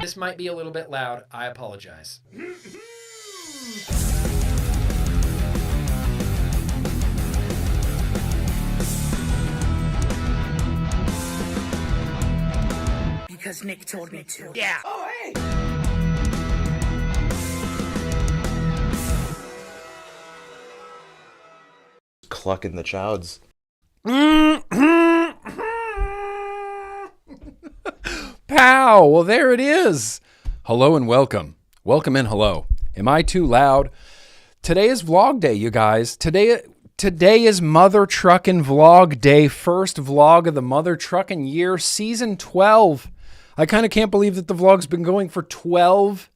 this might be a little bit loud. I apologize. Because Nick told me to. Yeah. Oh, hey! Clucking the chowds. Pow! Well, there it is. Hello and welcome. Welcome and hello. Am I too loud? Today is vlog day, you guys. Today is Mother Truckin' Vlog Day. First vlog of the Mother Truckin' year, season 12. I kind of can't believe that the vlog's been going for 12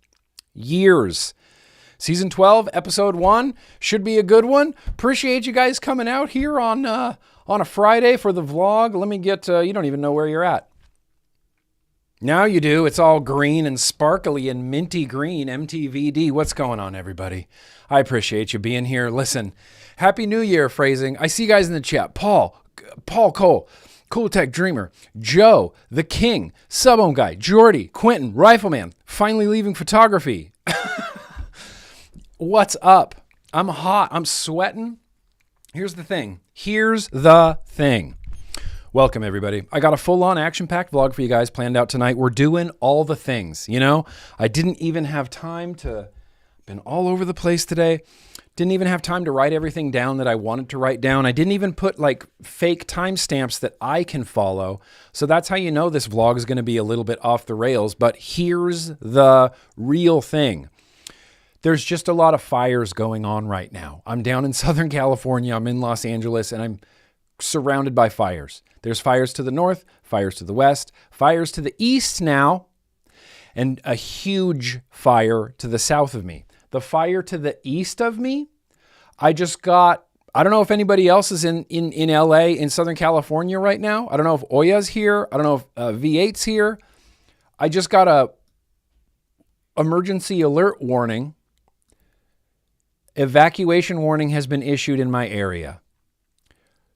years. Season 12, episode 1, should be a good one. Appreciate you guys coming out here on a Friday for the vlog. Let me get, you don't even know where you're at. Now you do. It's all green and sparkly and minty green, MTVD. What's going on, everybody? I appreciate you being here. Listen, Happy New Year phrasing. I see you guys in the chat. Paul Cole, Cool Tech Dreamer, Joe, The King, Subhome Guy, Jordy, Quentin, Rifleman, finally leaving photography. What's up? I'm hot. I'm sweating. Here's the thing. Welcome, everybody. I got a full-on action-packed vlog for you guys planned out tonight. We're doing all the things, you know? I didn't even have time to... Been all over the place today. Didn't even have time to write everything down that I wanted to write down. I didn't even put, like, fake timestamps that I can follow. So that's how you know this vlog is going to be a little bit off the rails. But here's the real thing. There's just a lot of fires going on right now. I'm down in Southern California. I'm in Los Angeles, and I'm surrounded by fires. There's fires to the north, fires to the west, fires to the east now, and a huge fire to the south of me. The fire to the east of me, I just got, I don't know if anybody else is in LA, in Southern California right now. I don't know if Oya's here. I don't know if V8's here. I just got a emergency alert warning. Evacuation warning has been issued in my area.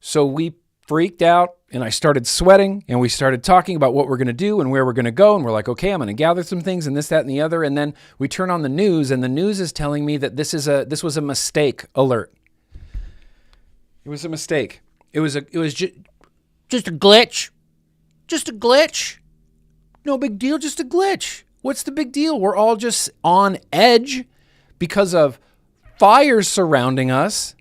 So we freaked out and I started sweating and we started talking about what we're going to do and where we're going to go. And we're like, okay, I'm going to gather some things and this, that, and the other. And then we turn on the news and the news is telling me that this was a mistake alert. It was a mistake. It was just a glitch. Just a glitch. No big deal. Just a glitch. What's the big deal? We're all just on edge because of fires surrounding us.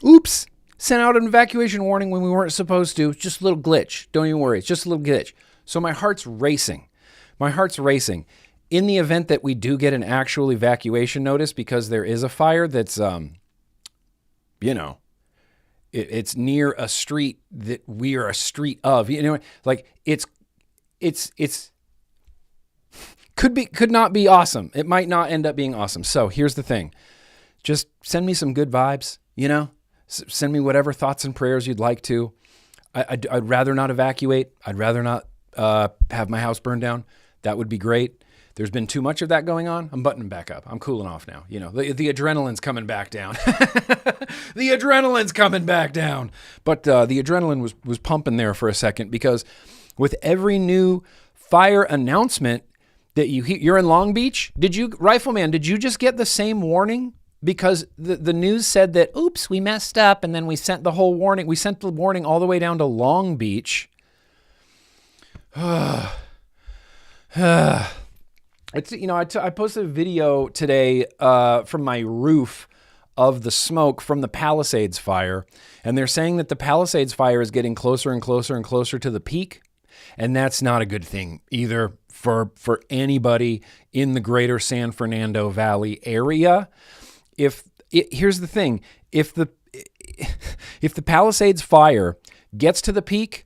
Oops. Sent out an evacuation warning when we weren't supposed to. It's just a little glitch. Don't even worry. It's just a little glitch. So my heart's racing. My heart's racing. In the event that we do get an actual evacuation notice because there is a fire that's, it's near a street that we are a street of. You know, like it's could not be awesome. It might not end up being awesome. So here's the thing. Just send me some good vibes, you know? Send me whatever thoughts and prayers you'd like to. I'd rather not evacuate. I'd rather not have my house burned down. That would be great. There's been too much of that going on. I'm buttoning back up. I'm cooling off now. You know, the adrenaline's coming back down. The adrenaline's coming back down. But the adrenaline was pumping there for a second because with every new fire announcement that you hear, you're in Long Beach. Rifleman, did you just get the same warning? Because the news said that, oops, we messed up, and then we sent the whole warning. We sent the warning all the way down to Long Beach. It's, you know, I posted a video today from my roof of the smoke from the Palisades fire, and they're saying that the Palisades fire is getting closer and closer and closer to the peak, and that's not a good thing either for anybody in the greater San Fernando Valley area. Here's the thing, if the Palisades fire gets to the peak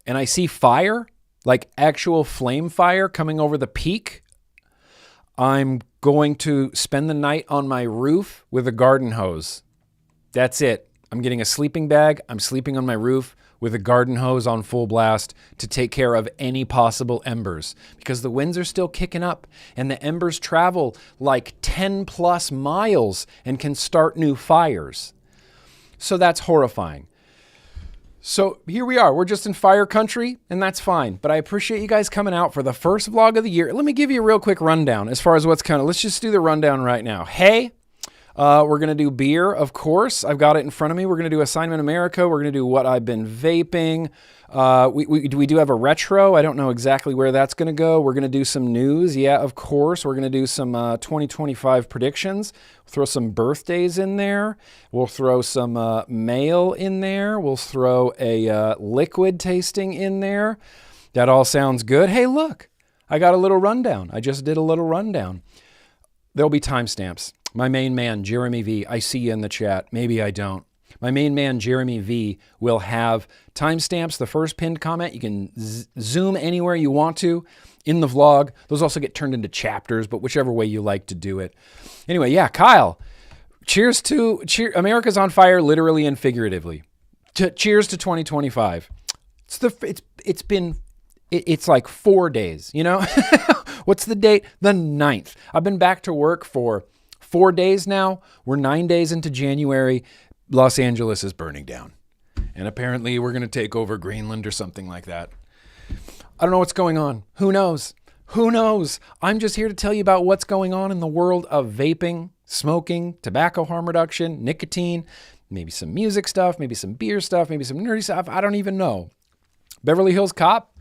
and I see fire, like actual flame fire coming over the peak, I'm going to spend the night on my roof with a garden hose. That's it. I'm getting a sleeping bag. I'm sleeping on my roof with a garden hose on full blast to take care of any possible embers because the winds are still kicking up and the embers travel like 10 plus miles and can start new fires. So that's horrifying. So here we are. We're just in fire country, and that's fine. But I appreciate you guys coming out for the first vlog of the year. Let me give you a real quick rundown as far as what's coming. Let's just do the rundown right now. Hey, we're going to do beer, of course. I've got it in front of me. We're going to do Assignment America. We're going to do what I've been vaping. We do have a retro. I don't know exactly where that's going to go. We're going to do some news. Yeah, of course. We're going to do some 2025 predictions. We'll throw some birthdays in there. We'll throw some mail in there. We'll throw a liquid tasting in there. That all sounds good. Hey, look, I got a little rundown. I just did a little rundown. There'll be timestamps. My main man, Jeremy V, I see you in the chat. Maybe I don't. My main man, Jeremy V, will have timestamps. The first pinned comment, you can zoom anywhere you want to in the vlog. Those also get turned into chapters, but whichever way you like to do it. Anyway, yeah, Kyle, cheers to America's on fire, literally and figuratively. Cheers to 2025. It's like 4 days, you know? What's the date? The 9th. I've been back to work for 4 days now. We're 9 days into January. Los Angeles is burning down. And apparently we're going to take over Greenland or something like that. I don't know what's going on. Who knows? Who knows? I'm just here to tell you about what's going on in the world of vaping, smoking, tobacco harm reduction, nicotine, maybe some music stuff, maybe some beer stuff, maybe some nerdy stuff. I don't even know. Beverly Hills Cop.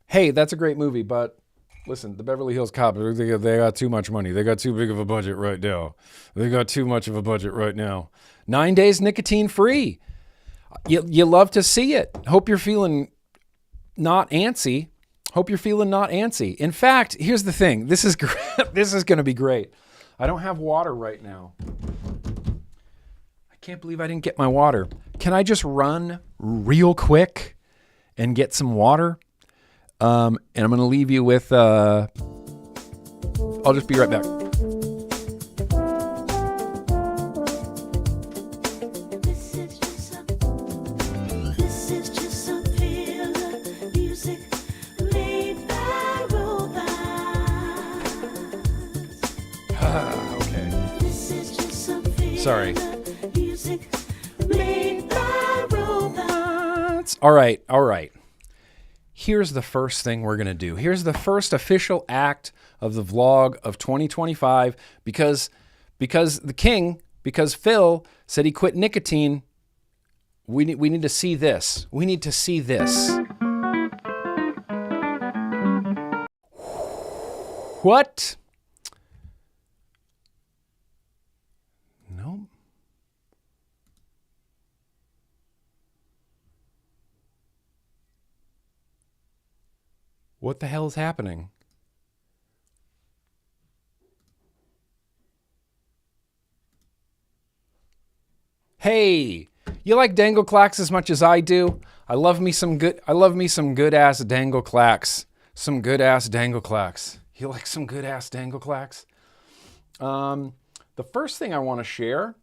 Hey, that's a great movie, but listen, the Beverly Hills Cop, they got too much money. They got too big of a budget right now. They got too much of a budget right now. 9 days nicotine free. You love to see it. Hope you're feeling not antsy. Hope you're feeling not antsy. In fact, here's the thing. This is this is going to be great. I don't have water right now. I can't believe I didn't get my water. Can I just run real quick and get some water? And I'm going to leave you with, I'll just be right back. This is just some feel music made by robots. Okay. This is just some feel Sorry. music made by robots. All right. Here's the first thing we're going to do. Here's the first official act of the vlog of 2025 because Phil said he quit nicotine. We need to see this. We need to see this. What? Nope. What the hell is happening? Hey, you like dangle clacks as much as I do? I love me some good ass dangle clacks. Some good ass dangle clacks. You like some good ass dangle clacks? The first thing I want to share,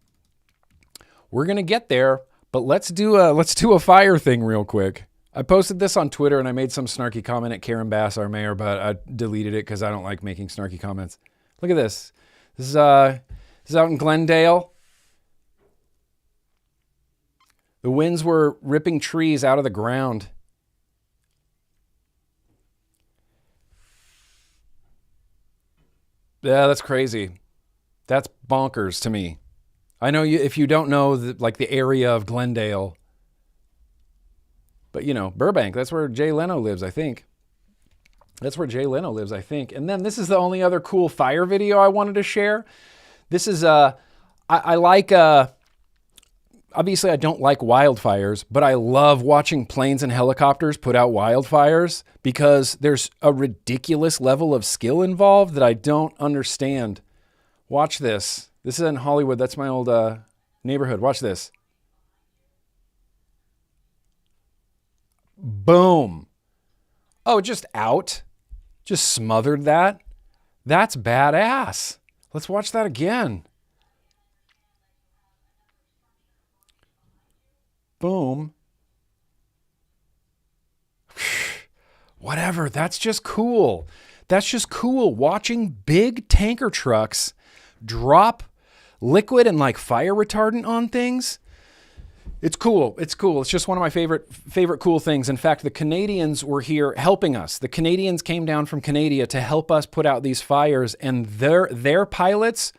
we're gonna get there, but let's do a fire thing real quick. I posted this on Twitter and I made some snarky comment at Karen Bass, our mayor, but I deleted it because I don't like making snarky comments. Look at this. This is out in Glendale. The winds were ripping trees out of the ground. Yeah, that's crazy. That's bonkers to me. I know if you don't know the area of Glendale, but you know, Burbank, that's where Jay Leno lives, I think. That's where Jay Leno lives, I think. And then this is the only other cool fire video I wanted to share. This is, I like, obviously I don't like wildfires, but I love watching planes and helicopters put out wildfires because there's a ridiculous level of skill involved that I don't understand. Watch this. This is in Hollywood. That's my old neighborhood. Watch this. Boom. Oh, just out. Just smothered that. That's badass. Let's watch that again. Boom. Whatever. That's just cool. That's just cool. Watching big tanker trucks drop liquid and like fire retardant on things. It's cool. It's cool. It's just one of my favorite cool things. In fact, the Canadians were here helping us. The Canadians came down from Canada to help us put out these fires, and their pilots,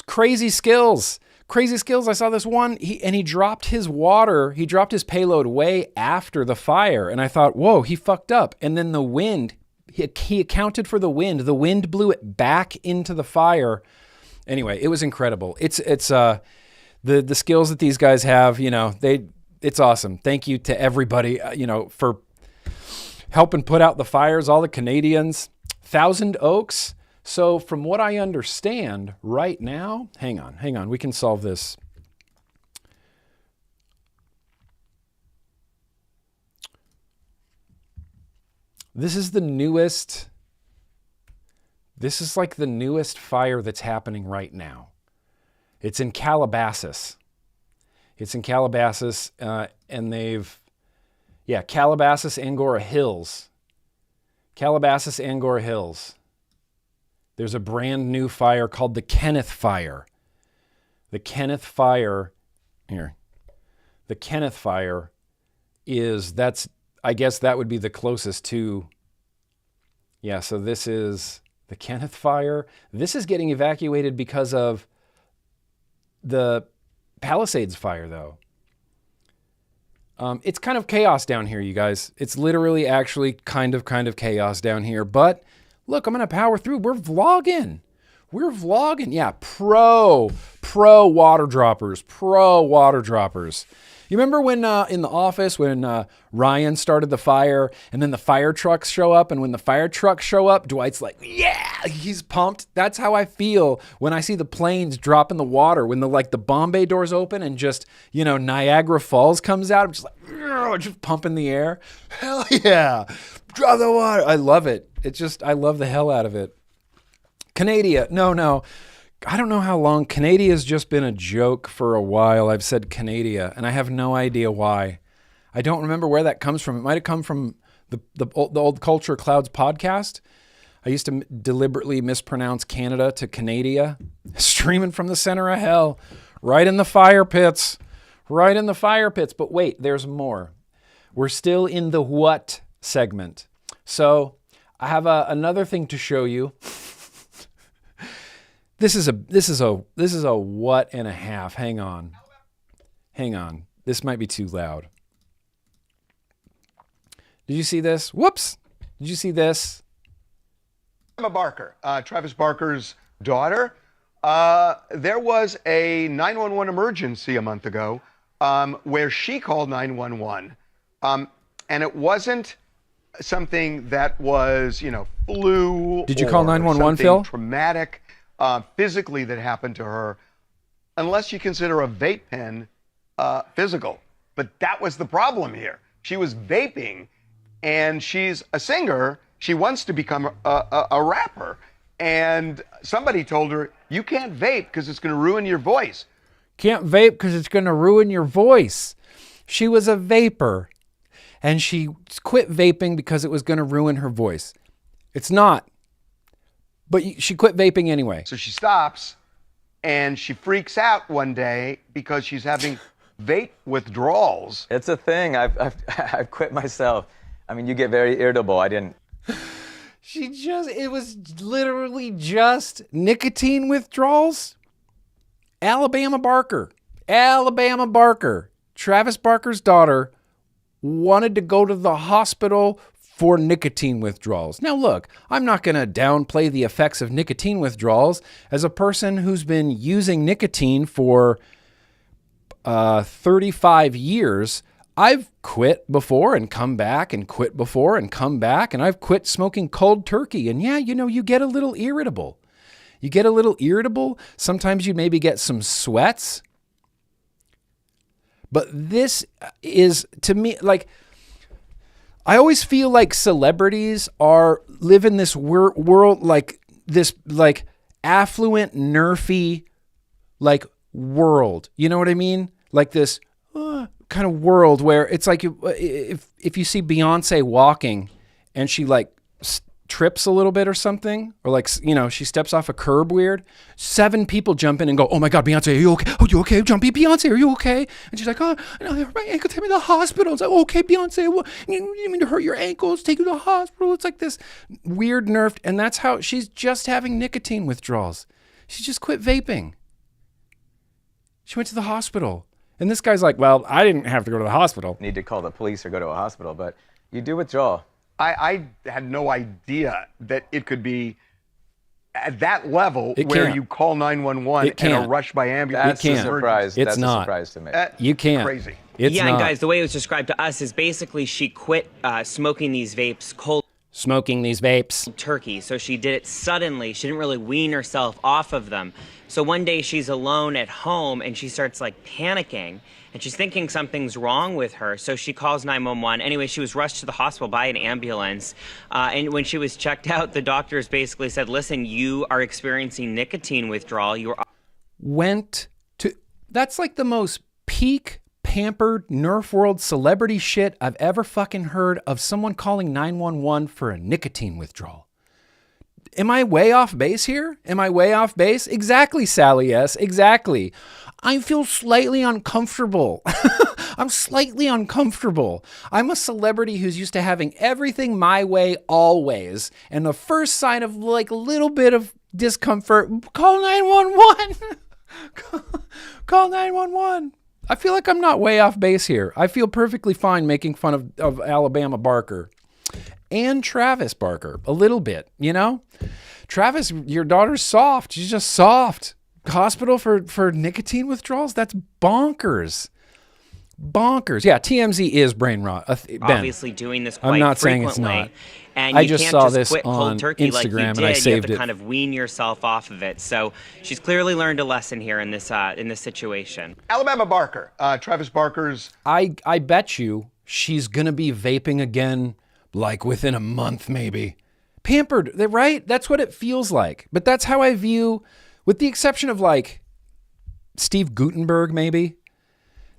crazy skills. Crazy skills. I saw this one, he dropped his payload way after the fire, and I thought, whoa, he fucked up. And then the wind, he accounted for the wind. The wind blew it back into the fire. Anyway, it was incredible. It's the skills that these guys have, it's awesome. Thank you to everybody, for helping put out the fires, all the Canadians. Thousand Oaks. So from what I understand right now, hang on, we can solve this. This is like the newest fire that's happening right now. It's in Calabasas. And Calabasas, Angora Hills. There's a brand new fire called the Kenneth Fire. The Kenneth Fire I guess that would be the closest to, so this is the Kenneth Fire. This is getting evacuated because of the Palisades fire, though. It's kind of chaos down here, you guys. It's literally actually kind of chaos down here. But look, I'm going to power through. We're vlogging. Yeah, pro water droppers. You remember when in the office when Ryan started the fire and then the fire trucks show up, and when the fire trucks show up, Dwight's like, yeah, he's pumped. That's how I feel when I see the planes drop in the water, when the Bombay doors open and just, Niagara Falls comes out. I'm just like, just pumping the air. Hell yeah. Drop the water. I love it. I love the hell out of it. Canada. No. I don't know how long. Canada has just been a joke for a while. I've said Canada, and I have no idea why. I don't remember where that comes from. It might have come from the Old Culture Clouds podcast. I used to deliberately mispronounce Canada to Canada. Streaming from the center of hell. Right in the fire pits. But wait, there's more. We're still in the what segment. So I have another thing to show you. This is a what and a half. Hang on. This might be too loud. Did you see this? Whoops. Did you see this? Emma Barker, Travis Barker's daughter. There was a 911 emergency a month ago where she called 911. And it wasn't something that was, flu. Did you call 911, something Phil? Traumatic physically that happened to her, unless you consider a vape pen physical. But that was the problem here. She was vaping, and she's a singer. She wants to become a rapper. And somebody told her, you can't vape because it's going to ruin your voice. Can't vape because it's going to ruin your voice. She was a vapor, and she quit vaping because it was going to ruin her voice. It's not. But she quit vaping anyway. So she stops, and she freaks out one day because she's having vape withdrawals. It's a thing. I've quit myself. I mean, you get very irritable. I didn't. It was literally just nicotine withdrawals. Alabama Barker, Travis Barker's daughter, wanted to go to the hospital for nicotine withdrawals. Now look, I'm not going to downplay the effects of nicotine withdrawals. As a person who's been using nicotine for 35 years, I've quit before and come back and quit before and come back, and I've quit smoking cold turkey. And yeah, you get a little irritable. Sometimes you maybe get some sweats. But this is, to me, like, I always feel like celebrities live in this world, like this, like affluent, nerfy, like world. You know what I mean? Like this kind of world where it's like if you see Beyonce walking and she like trips a little bit or something, or like, she steps off a curb weird, 7 people jump in and go, "Oh my God, Beyonce, are you okay? Oh, you okay? Jumpy, Beyonce, are you okay?" And she's like, "Oh, my ankle, take me to the hospital." It's like, "Okay, Beyonce, what, you mean to hurt your ankles? Take you to the hospital." It's like this weird nerfed, and that's how she's just having nicotine withdrawals. She just quit vaping. She went to the hospital. And this guy's like, "Well, I didn't have to go to the hospital." Need to call the police or go to a hospital, but you do withdraw. I had no idea that it could be at that level It where can't. you call 911 It and a can't. rush by ambulance. That's a surprise. It's That's not. a surprise to me. You can't. Crazy. It's yeah, not. and guys, the way it was described to us is basically she quit smoking these vapes cold Smoking these vapes. turkey. So she did it suddenly. She didn't really wean herself off of them. So one day she's alone at home and she starts like panicking and she's thinking something's wrong with her. So she calls 911. Anyway, she was rushed to the hospital by an ambulance. And when she was checked out, the doctors basically said, "Listen, you are experiencing nicotine withdrawal. You are That's like the most peak pampered Nerf World celebrity shit I've ever fucking heard of, someone calling 911 for a nicotine withdrawal. Am I way off base here? Am I way off base? Exactly, Sally S. Exactly. I feel slightly uncomfortable. I'm slightly uncomfortable. I'm a celebrity who's used to having everything my way always. And the first sign of like a little bit of discomfort, call 911. Call 911. I feel like I'm not way off base here. I feel perfectly fine making fun of Alabama Barker. And Travis Barker, a little bit, Travis, your daughter's soft. She's just soft. Hospital for nicotine withdrawals? That's bonkers. Bonkers. Yeah, TMZ is brain rot. Ben, obviously doing this quite I'm not saying frequently. it's not. And I you just can't saw just this quit cold on turkey like you Instagram did. and I You saved have to it. kind of wean yourself off of it. So she's clearly learned a lesson here in this situation. Alabama Barker, Travis Barker's. I bet you she's going to be vaping again like within a month maybe. Pampered, right? That's what it feels like. But that's how I view, with the exception of like Steve Guttenberg maybe.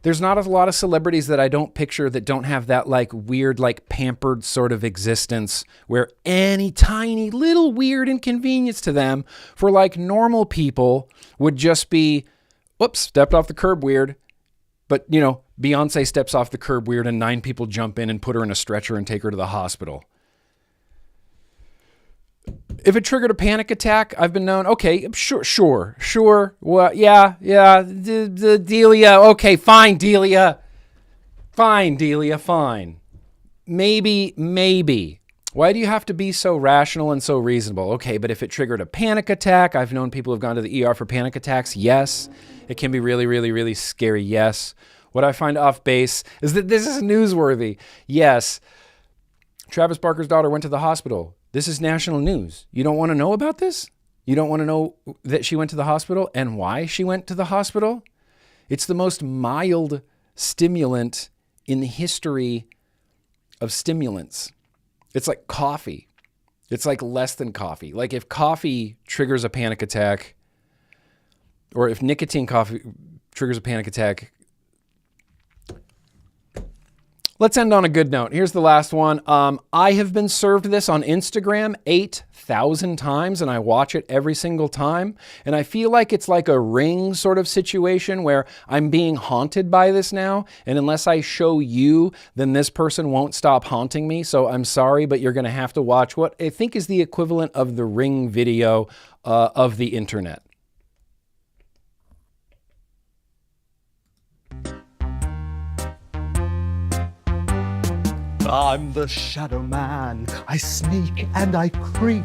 There's not a lot of celebrities that I don't picture that don't have that like weird, like pampered sort of existence where any tiny little weird inconvenience to them for like normal people would just be, whoops, stepped off the curb weird. But, Beyonce steps off the curb weird and 9 people jump in and put her in a stretcher and take her to the hospital. If it triggered a panic attack, I've been known, okay, sure. Well, yeah, Delia, okay, fine, Delia. Fine. Maybe. Why do you have to be so rational and so reasonable? Okay, but if it triggered a panic attack, I've known people who've gone to the ER for panic attacks. Yes, it can be really, really, really scary. Yes. What I find off base is that this is newsworthy. Yes. Travis Barker's daughter went to the hospital. This is national news. You don't want to know about this? You don't want to know that she went to the hospital and why she went to the hospital? It's the most mild stimulant in the history of stimulants. It's like coffee. It's like less than coffee. Like if coffee triggers a panic attack, or if nicotine coffee triggers a panic attack. Let's end on a good note. Here's the last one. I have been served this on Instagram 8,000 times, and I watch it every single time. And I feel like it's like a Ring sort of situation where I'm being haunted by this now. And unless I show you, then this person won't stop haunting me. So I'm sorry, but you're going to have to watch what I think is the equivalent of the Ring video of the internet. I'm the shadow man. I sneak and I creep.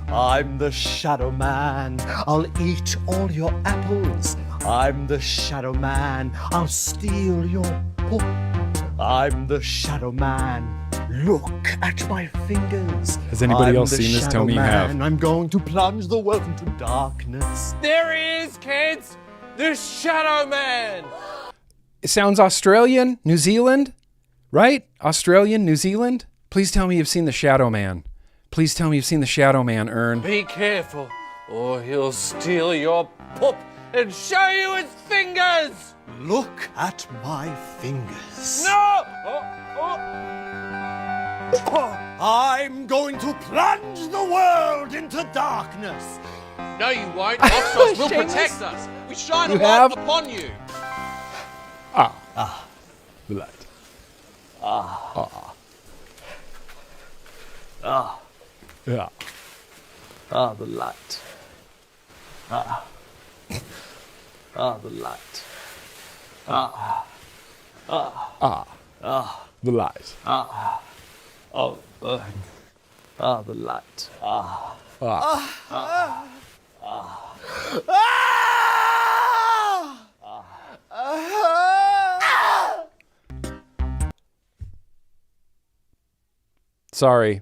I'm the shadow man. I'll eat all your apples. I'm the shadow man. I'll steal your poop. I'm the shadow man. Look at my fingers. Has anybody I'm else the seen this? shadow Tell me you have. man. I'm going to plunge the world into darkness. There he is, kids! The Shadow Man! It sounds Australian, New Zealand, right? Australian, New Zealand. Please tell me you've seen the Shadow Man. Please tell me you've seen the Shadow Man, Ern. Be careful, or he'll steal your poop and show you his fingers! Look at my fingers. No! Oh. I'm going to plunge the world into darkness. No, you won't. Oxos will protect us. We shine a You light have? upon you. The light. Yeah. The light. The light. The light. The light. Sorry.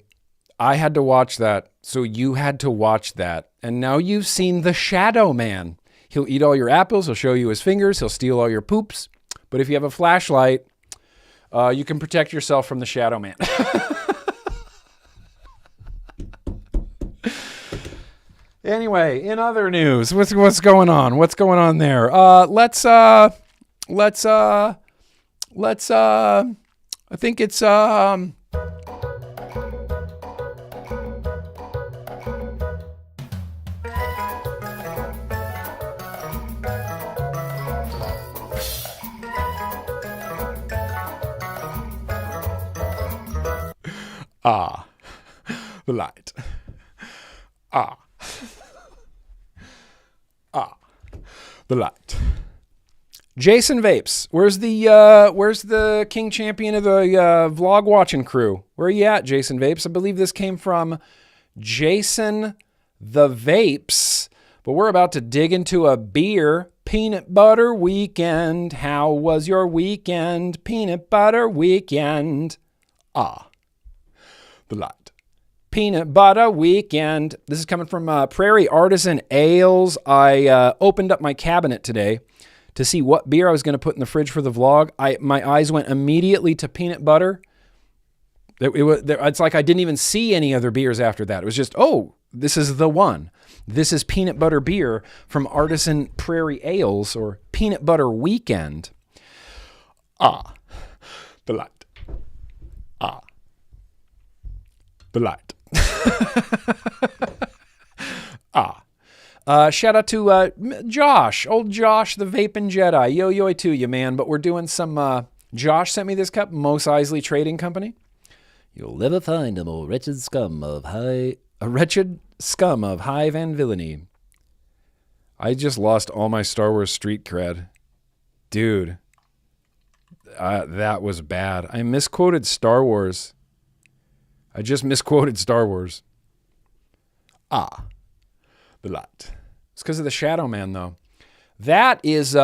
I had to watch that, so you had to watch that. And now you've seen the Shadow Man. He'll eat all your apples, he'll show you his fingers, he'll steal all your poops. But if you have a flashlight, you can protect yourself from the Shadow Man. Anyway, in other news, what's going on? What's going on there? I think it's the light. The light. Jason Vapes, where's the king champion of the vlog watching crew? Where are you at, Jason Vapes? I believe this came from Jason the Vapes, but we're about to dig into a beer. Peanut butter weekend. How was your weekend? Peanut butter weekend. The light. Peanut butter weekend. This is coming from Prairie Artisan Ales. I opened up my cabinet today to see what beer I was going to put in the fridge for the vlog. My eyes went immediately to peanut butter. It's like I didn't even see any other beers after that. It was just, oh, this is the one. This is peanut butter beer from Artisan Prairie Ales, or Peanut Butter Weekend. The light. The light. Shout out to Josh, old Josh, the Vaping Jedi. Yo to you, man. But we're doing some. Josh sent me this cup, Mos Eisley Trading Company. You'll never find a more wretched scum of hive and villainy. I just lost all my Star Wars street cred, dude. That was bad. I misquoted Star Wars. I just misquoted Star Wars. The light. It's because of the Shadow Man, though. That is,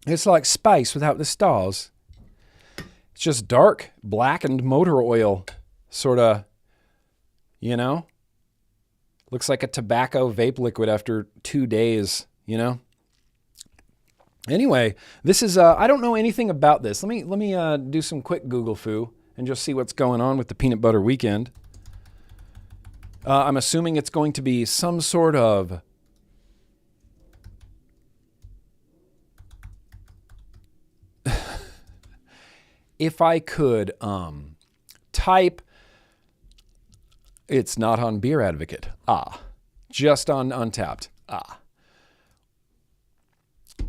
it's like space without the stars. It's just dark, blackened motor oil, sort of, you know? Looks like a tobacco vape liquid after 2 days, you know? Anyway, this is, I don't know anything about this. Let me do some quick Google foo and just see what's going on with the Peanut Butter Weekend. I'm assuming it's going to be some sort of if I could type, it's not on Beer Advocate. Just on Untapped.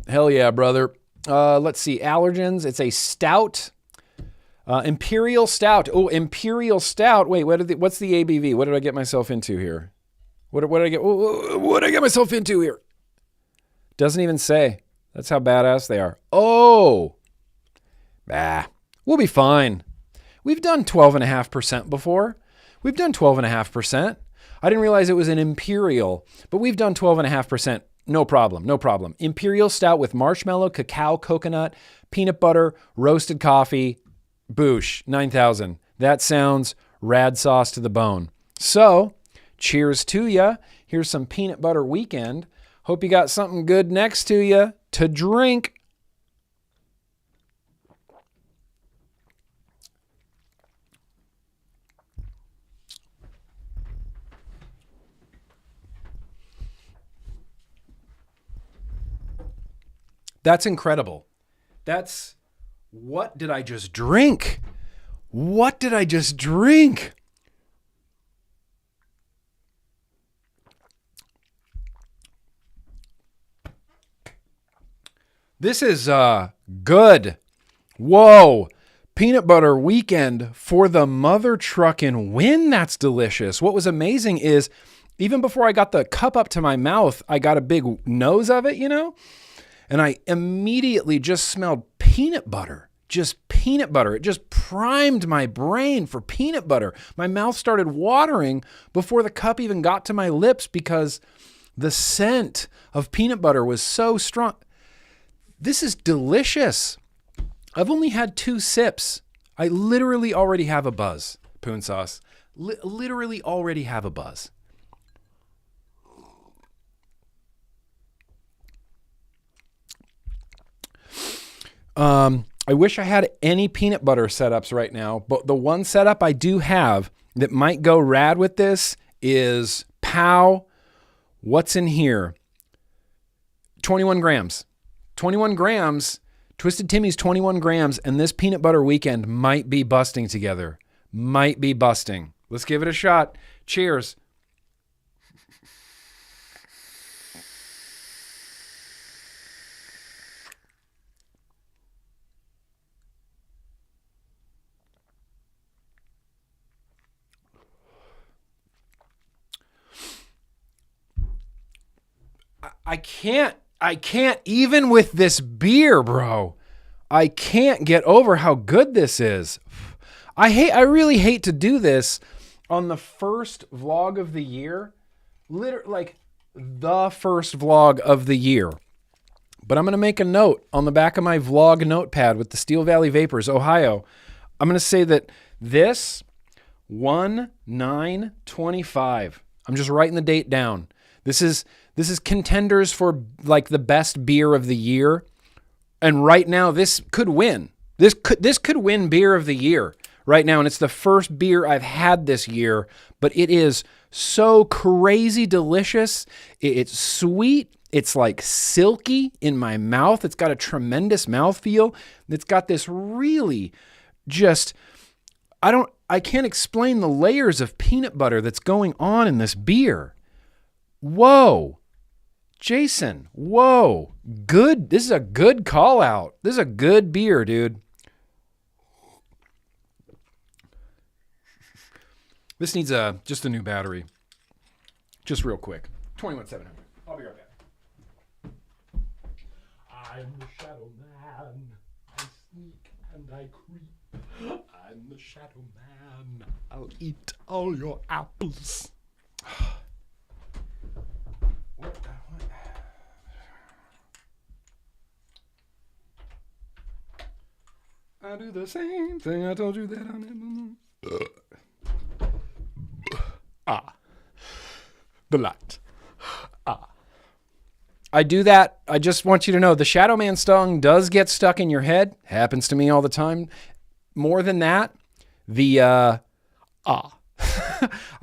Hell yeah, brother. Let's see, allergens. It's a stout. Imperial Stout. Oh, Imperial Stout. Wait, what's the ABV? What did I get myself into here? What did I get myself into here? Doesn't even say. That's how badass they are. Oh. We'll be fine. We've done 12.5% before. We've done 12.5%. I didn't realize it was an Imperial, but we've done 12.5%. No problem. No problem. Imperial Stout with marshmallow, cacao, coconut, peanut butter, roasted coffee. Boosh, 9,000. That sounds rad sauce to the bone. So, cheers to ya. Here's some Peanut Butter Weekend. Hope you got something good next to you to drink. That's incredible. What did I just drink? What did I just drink? This is good. Whoa. Peanut butter weekend for the mother truckin' win. That's delicious. What was amazing is even before I got the cup up to my mouth, I got a big nose of it, you know? And I immediately just smelled peanut butter. Just peanut butter. It just primed my brain for peanut butter. My mouth started watering before the cup even got to my lips because the scent of peanut butter was so strong. This is delicious. I've only had 2 sips. I literally already have a buzz, Poon Sauce. Literally already have a buzz. I wish I had any peanut butter setups right now, but the one setup I do have that might go rad with this is pow. What's in here? 21 grams. 21 grams. Twisted Timmy's 21 grams, and this peanut butter weekend might be busting together. Might be busting. Let's give it a shot. Cheers. I can't even with this beer, bro. I can't get over how good this is. I really hate to do this on the first vlog of the year. Like the first vlog of the year. But I'm going to make a note on the back of my vlog notepad with the Steel Valley Vapors, Ohio. I'm going to say that this 1/9/25. I'm just writing the date down. This is contenders for like the best beer of the year. And right now this could win. This could win beer of the year right now. And it's the first beer I've had this year, but it is so crazy delicious. It's sweet. It's like silky in my mouth. It's got a tremendous mouthfeel. It's got this really just, I can't explain the layers of peanut butter that's going on in this beer. Whoa. Jason, whoa. Good. This is a good call out. This is a good beer, dude. This needs just a new battery. Just real quick. 21,700. I'll be right back. I'm the shadow man. I sneak and I creep. I'm the shadow man. I'll eat all your apples. What? I do the same thing. I told you that I'm in. The light. I do that. I just want you to know the Shadow Man song does get stuck in your head. Happens to me all the time. More than that, the I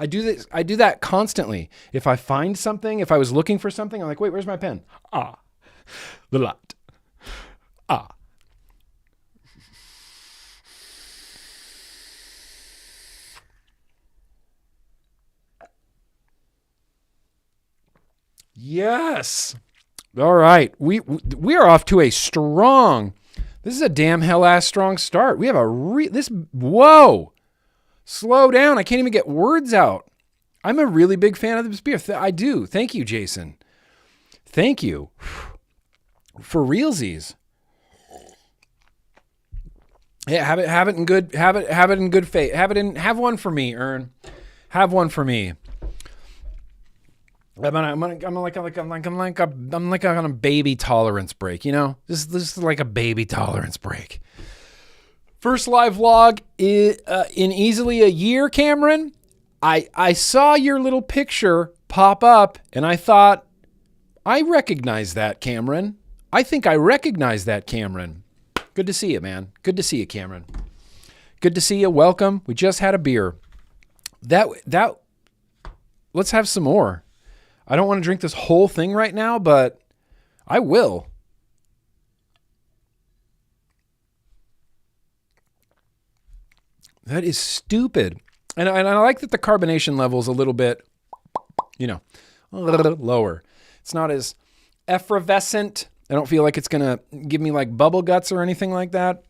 do this. I do that constantly. If I find something, if I was looking for something, I'm like, wait, where's my pen? The light. Yes. All right. We are off to a strong. This is a damn hell ass strong start. We have whoa. Slow down. I can't even get words out. I'm a really big fan of this beer. I do. Thank you, Jason. Thank you. For realsies. Yeah, have it in good faith. Have one for me, Ern. Have one for me. I'm like on a baby tolerance break, you know? This is like a baby tolerance break. First live vlog in easily a year, Cameron. I saw your little picture pop up and I thought, I recognize that, Cameron. I think I recognize that, Cameron. Good to see you, man. Good to see you, Cameron. Good to see you. Welcome. We just had a beer. Let's have some more. I don't want to drink this whole thing right now, but I will. That is stupid. And I like that the carbonation level is a little bit, a little lower. It's not as effervescent I don't feel like it's going to give me like bubble guts or anything like that.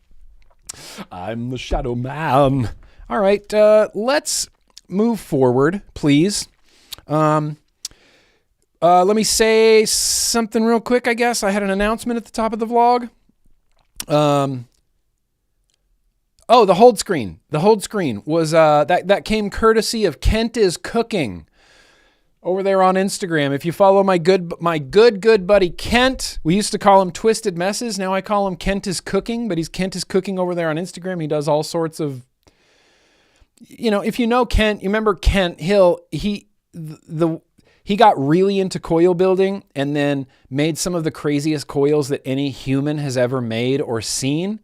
I'm the shadow man. All right, let's move forward, please. Let me say something real quick, I guess. I had an announcement at the top of the vlog. Oh, the hold screen. The hold screen was that came courtesy of Kent is Cooking over there on Instagram. If you follow my good buddy Kent, we used to call him Twisted Messes. Now I call him Kent is Cooking, but he's Kent is Cooking over there on Instagram. He does all sorts of, if you know Kent, you remember Kent Hill, he got really into coil building and then made some of the craziest coils that any human has ever made or seen.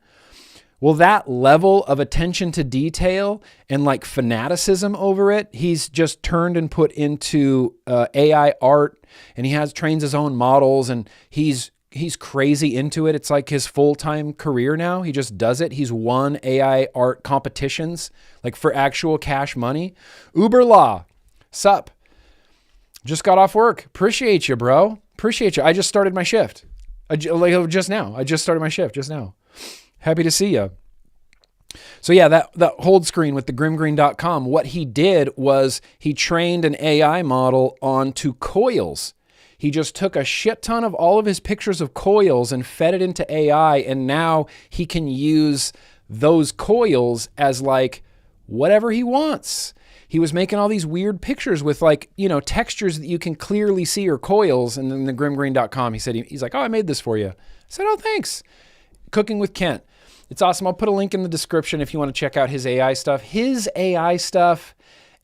Well, that level of attention to detail and like fanaticism over it, he's just turned and put into AI art, and he trains his own models, and he's crazy into it. It's like his full-time career now. He just does it. He's won AI art competitions like for actual cash money. Uber Law, sup? Just got off work. Appreciate you, bro. Appreciate you. I just started my shift. Just now. I just started my shift just now. Happy to see you. So yeah, that hold screen with the GrimmGreen.com, what he did was he trained an AI model onto coils. He just took a shit ton of all of his pictures of coils and fed it into AI, and now he can use those coils as like whatever he wants. He was making all these weird pictures with like, textures that you can clearly see are coils. And then the GrimmGreen.com, he said, he's like, oh, I made this for you. I said, oh, thanks. Cooking with Kent. It's awesome. I'll put a link in the description if you want to check out his AI stuff. His AI stuff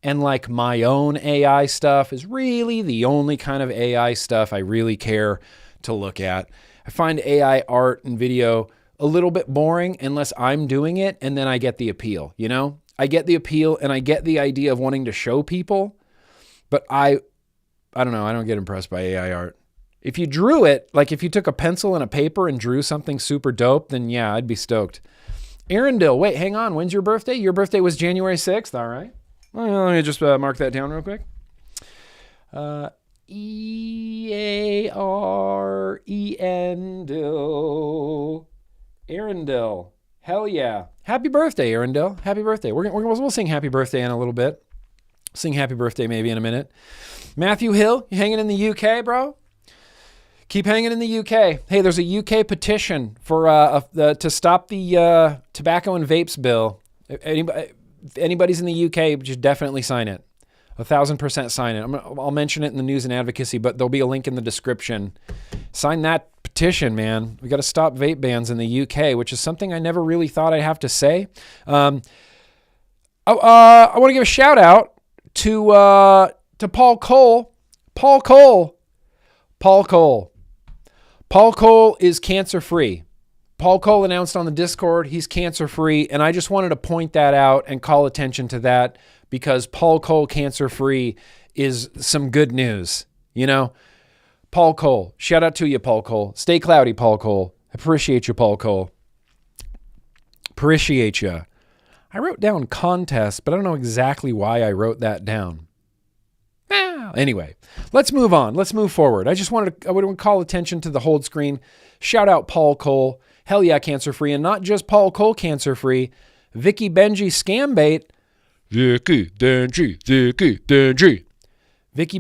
and like my own AI stuff is really the only kind of AI stuff I really care to look at. I find AI art and video a little bit boring unless I'm doing it, and then I get the appeal, I get the appeal and I get the idea of wanting to show people, but I don't know. I don't get impressed by AI art. If you drew it, like if you took a pencil and a paper and drew something super dope, then yeah, I'd be stoked. Arundel, wait, hang on. When's your birthday? Your birthday was January 6th. All right. Well, let me just mark that down real quick. E-A-R-E-N-D-L. Arundel. Hell yeah. Happy birthday, Arundel. Happy birthday. We'll sing happy birthday in a little bit. Sing happy birthday maybe in a minute. Matthew Hill, you hanging in the UK, bro? Keep hanging in the UK. Hey, there's a UK petition for to stop the tobacco and vapes bill. If anybody's in the UK, just definitely sign it. 1,000% sign it. I'll mention it in the news and advocacy, but there'll be a link in the description. Sign that petition, man. We got to stop vape bans in the UK, which is something I never really thought I'd have to say. I want to give a shout out to Paul Cole. Paul Cole is cancer-free. Paul Cole announced on the Discord he's cancer-free, and I just wanted to point that out and call attention to that because Paul Cole cancer-free is some good news, Paul Cole, shout out to you, Paul Cole. Stay cloudy, Paul Cole. Appreciate you, Paul Cole. Appreciate you. I wrote down contest, but I don't know exactly why I wrote that down. Anyway, let's move on. Let's move forward. I would call attention to the hold screen. Shout out Paul Cole. Hell yeah, cancer-free. And not just Paul Cole cancer-free. Vicky Benji scam bait. Vicky Benji. Vicky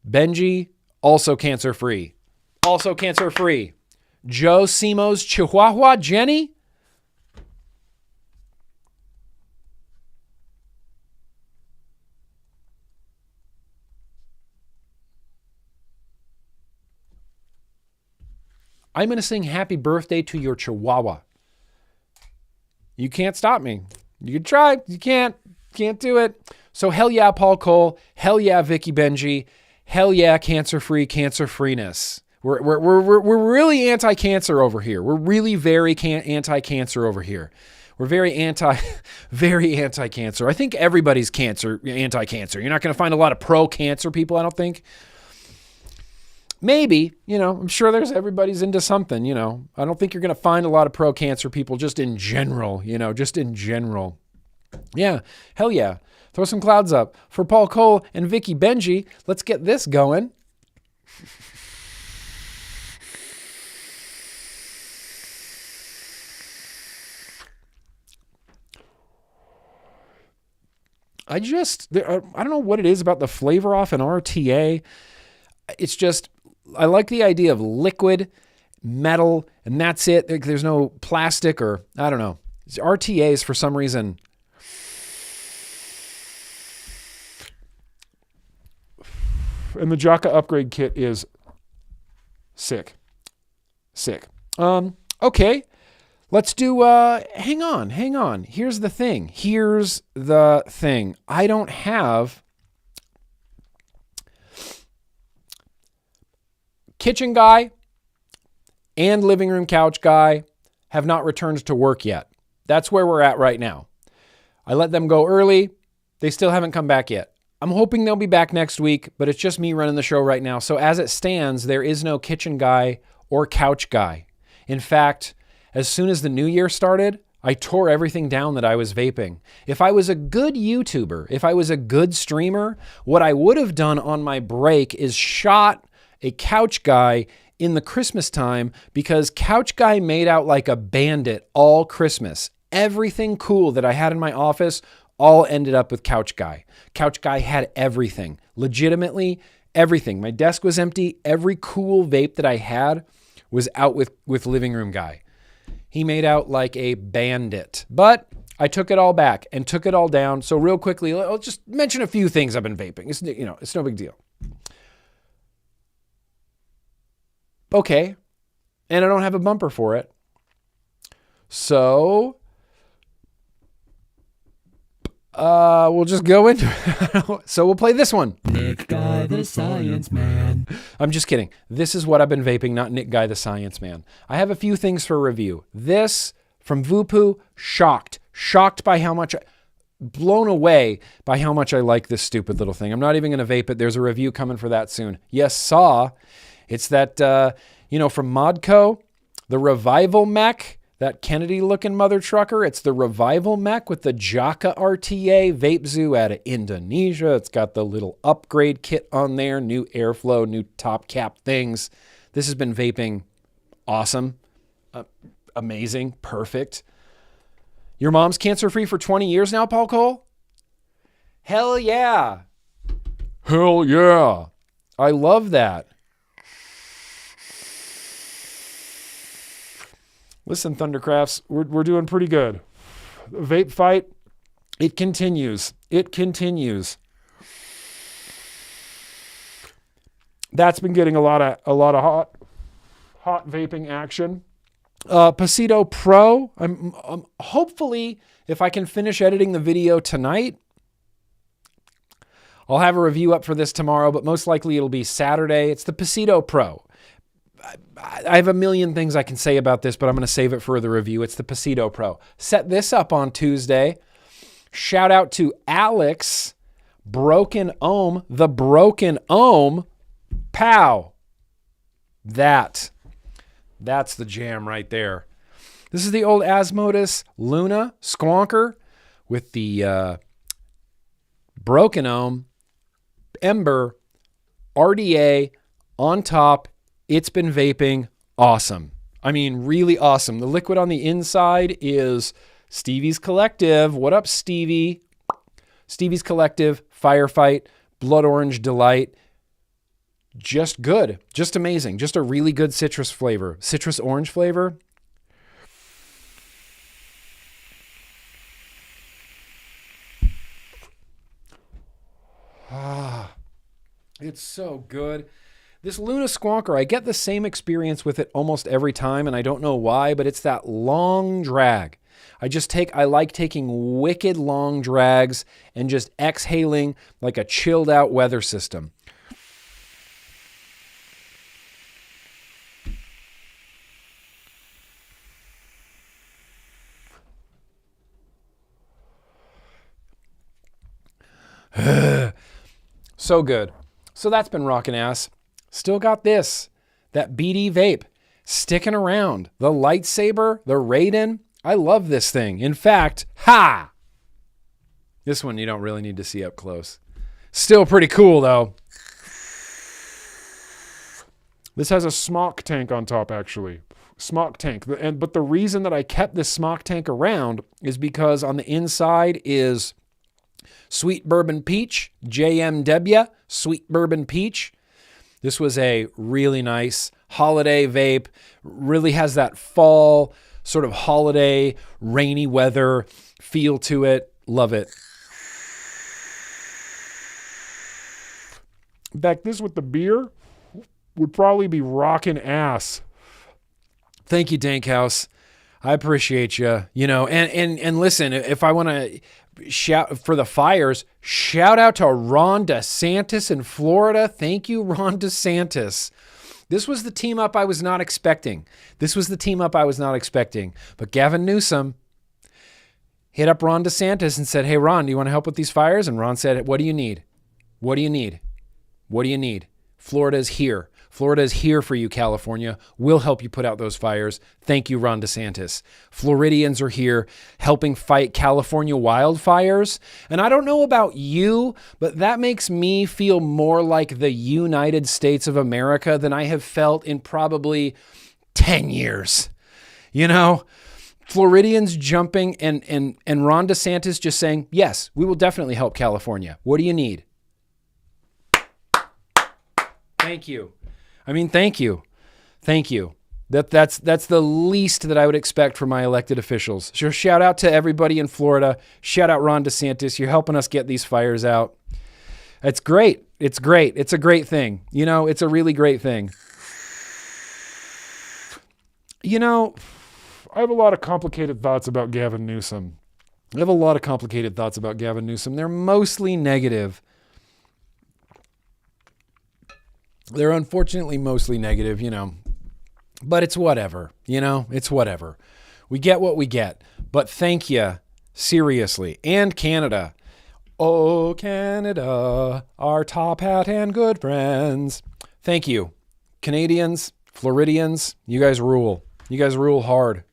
Benji, also cancer-free. Also cancer-free. Joe Simo's Chihuahua Jenny. I'm going to sing happy birthday to your Chihuahua. You can't stop me. You can try. You can't do it. So hell yeah, Paul Cole. Hell yeah, Vicky Benji. Hell yeah, cancer-freeness. We're really anti-cancer over here. We're really very anti-cancer over here. We're very anti-cancer. I think everybody's anti-cancer. You're not going to find a lot of pro-cancer people, I don't think. Maybe, I'm sure everybody's into something, I don't think you're going to find a lot of pro-cancer people just in general, Yeah, hell yeah. Throw some clouds up. For Paul Cole and Vicky Benji, let's get this going. I don't know what it is about the flavor off an RTA. It's just, I like the idea of liquid metal and that's it. There's no plastic or, I don't know. RTAs for some reason. And the Jaka upgrade kit is sick. Okay. Let's do, hang on. Here's the thing. I don't have kitchen guy and living room couch guy have not returned to work yet. That's where we're at right now. I let them go early. They still haven't come back yet. I'm hoping they'll be back next week, but it's just me running the show right now. So as it stands, there is no kitchen guy or couch guy. In fact, as soon as the new year started, I tore everything down that I was vaping. If I was a good YouTuber, if I was a good streamer, what I would have done on my break is shot a couch guy in the Christmas time, because couch guy made out like a bandit all Christmas. Everything cool that I had in my office all ended up with couch guy. Couch guy had everything, legitimately everything. My desk was empty. Every cool vape that I had was out with living room guy. He made out like a bandit, but I took it all back and took it all down. So real quickly, I'll just mention a few things I've been vaping. It's no big deal. Okay. And I don't have a bumper for it. So we'll just go into it. So we'll play this one. Nick Guy the Science Man. I'm just kidding. This is what I've been vaping, not Nick Guy the Science Man. I have a few things for review. This from Vupu, shocked by how much, blown away by how much I like this stupid little thing. I'm not even going to vape it. There's a review coming for that soon. Yes, Saw. It's that, from Modco, the Revival Mech, that Kennedy-looking mother trucker. It's the Revival Mech with the Jaka RTA Vape Zoo out of Indonesia. It's got the little upgrade kit on there, new airflow, new top cap things. This has been vaping awesome, amazing, perfect. Your mom's cancer-free for 20 years now, Paul Cole? Hell yeah. Hell yeah. I love that. Listen, Thundercrafts, we're doing pretty good. The vape fight, it continues. That's been getting a lot of hot vaping action. Pasito Pro, I'm hopefully, if I can finish editing the video tonight, I'll have a review up for this tomorrow, but most likely it'll be Saturday. It's the Pasito Pro. I have a million things I can say about this, but I'm going to save it for the review. It's the Pasito Pro. Set this up on Tuesday. Shout out to Alex, Broken Ohm, the Broken Ohm. Pow. That's the jam right there. This is the old Asmodus Luna Squonker with the Broken Ohm, Ember, RDA on top. It's been vaping awesome. I mean, really awesome. The liquid on the inside is Stevie's Collective. What up, Stevie? Stevie's Collective, Firefight, Blood Orange Delight. Just good. Just amazing. Just a really good citrus flavor. Citrus orange flavor. It's so good. This Luna Squonker, I get the same experience with it almost every time, and I don't know why, but it's that long drag. I like taking wicked long drags and just exhaling like a chilled out weather system. So good. So that's been rocking ass. Still got this, that BD vape sticking around. The lightsaber, the Raiden. I love this thing. In fact, this one you don't really need to see up close. Still pretty cool though. This has a smoke tank on top actually. Smoke tank. But the reason that I kept this smoke tank around is because on the inside is Sweet Bourbon Peach, JMW, Sweet Bourbon Peach. This was a really nice holiday vape. Really has that fall, sort of holiday, rainy weather feel to it. Love it. In fact, this with the beer would probably be rocking ass. Thank you, Dankhouse. I appreciate you. You know, and listen, if I want to shout for the fires, shout out to Ron DeSantis in Florida. Thank you, Ron DeSantis. This was the team up I was not expecting. But Gavin Newsom hit up Ron DeSantis and said, hey, Ron, do you want to help with these fires? And Ron said, what do you need? What do you need? What do you need? Florida is here. Florida is here for you, California. We'll help you put out those fires. Thank you, Ron DeSantis. Floridians are here helping fight California wildfires. And I don't know about you, but that makes me feel more like the United States of America than I have felt in probably 10 years. You know, Floridians jumping and Ron DeSantis just saying, yes, we will definitely help California. What do you need? Thank you. I mean, thank you. Thank you. That's the least that I would expect from my elected officials. So shout out to everybody in Florida. Shout out Ron DeSantis. You're helping us get these fires out. It's great. It's great. It's a great thing. You know, it's a really great thing. You know, I have a lot of complicated thoughts about Gavin Newsom. They're mostly negative. They're unfortunately mostly negative, you know, but it's whatever, you know, it's whatever. We get what we get, but thank you, seriously. And Canada. Oh, Canada, our top hat and good friends. Thank you. Canadians, Floridians, you guys rule. You guys rule hard.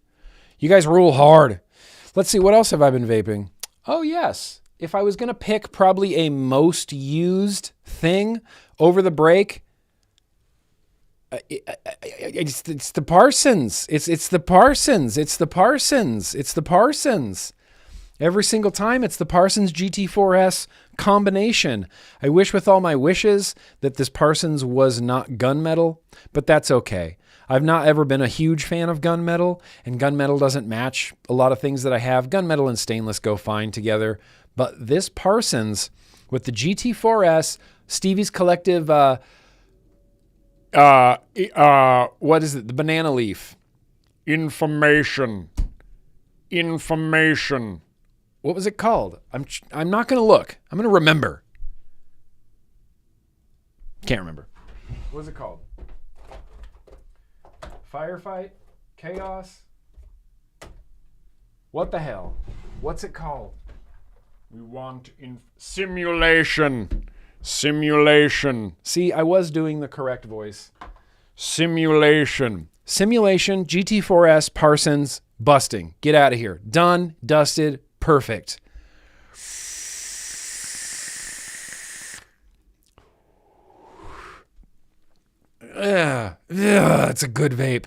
Let's see, what else have I been vaping? Oh, yes. If I was going to pick probably a most used thing over the break, it's the Parsons. It's the Parsons. Every single time it's the Parsons GT4S combination. I wish with all my wishes that this Parsons was not gunmetal, but that's okay. I've not ever been a huge fan of gunmetal, and gunmetal doesn't match a lot of things that I have. Gunmetal and stainless go fine together, but this Parsons with the GT4S, Stevie's Collective, what is it? The banana leaf. Information. What was it called? I'm not going to look. I'm going to remember. Can't remember. What was it called? Firefight? Chaos? What the hell? What's it called? We want simulation. See, I was doing the correct voice. Simulation, GT4S, Parsons, busting. Get out of here. Done, dusted, perfect. It's a good vape.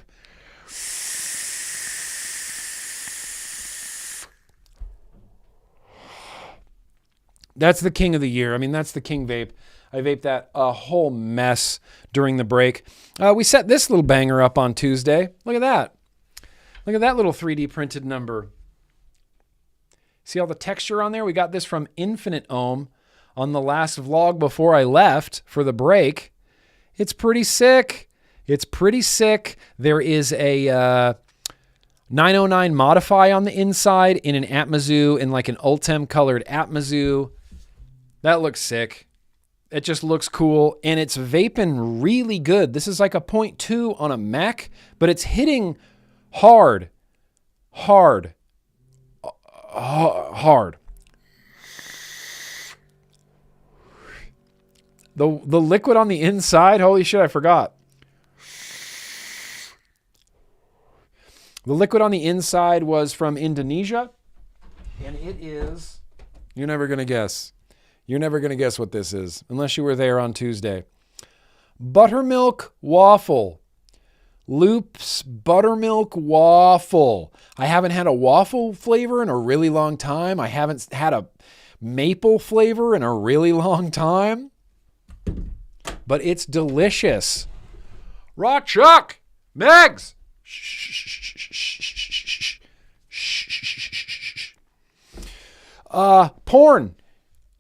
That's the king of the year. I mean, that's the king vape. I vaped that a whole mess during the break. We set this little banger up on Tuesday. Look at that. Look at that little 3D printed number. See all the texture on there? We got this from Infinite Ohm on the last vlog before I left for the break. It's pretty sick. There is a 909 Modify on the inside in an Atmazu, in like an Ultem colored Atmazu. That looks sick. It just looks cool, and it's vaping really good. This is like a 0.2 on a Mac, but it's hitting hard. The liquid on the inside, holy shit, I forgot. The liquid on the inside was from Indonesia, and it is, you're never going to guess. You're never going to guess what this is, unless you were there on Tuesday. Buttermilk waffle. Loop's buttermilk waffle. I haven't had a waffle flavor in a really long time. I haven't had a maple flavor in a really long time. But it's delicious. Raw Chuck! Megs! Porn.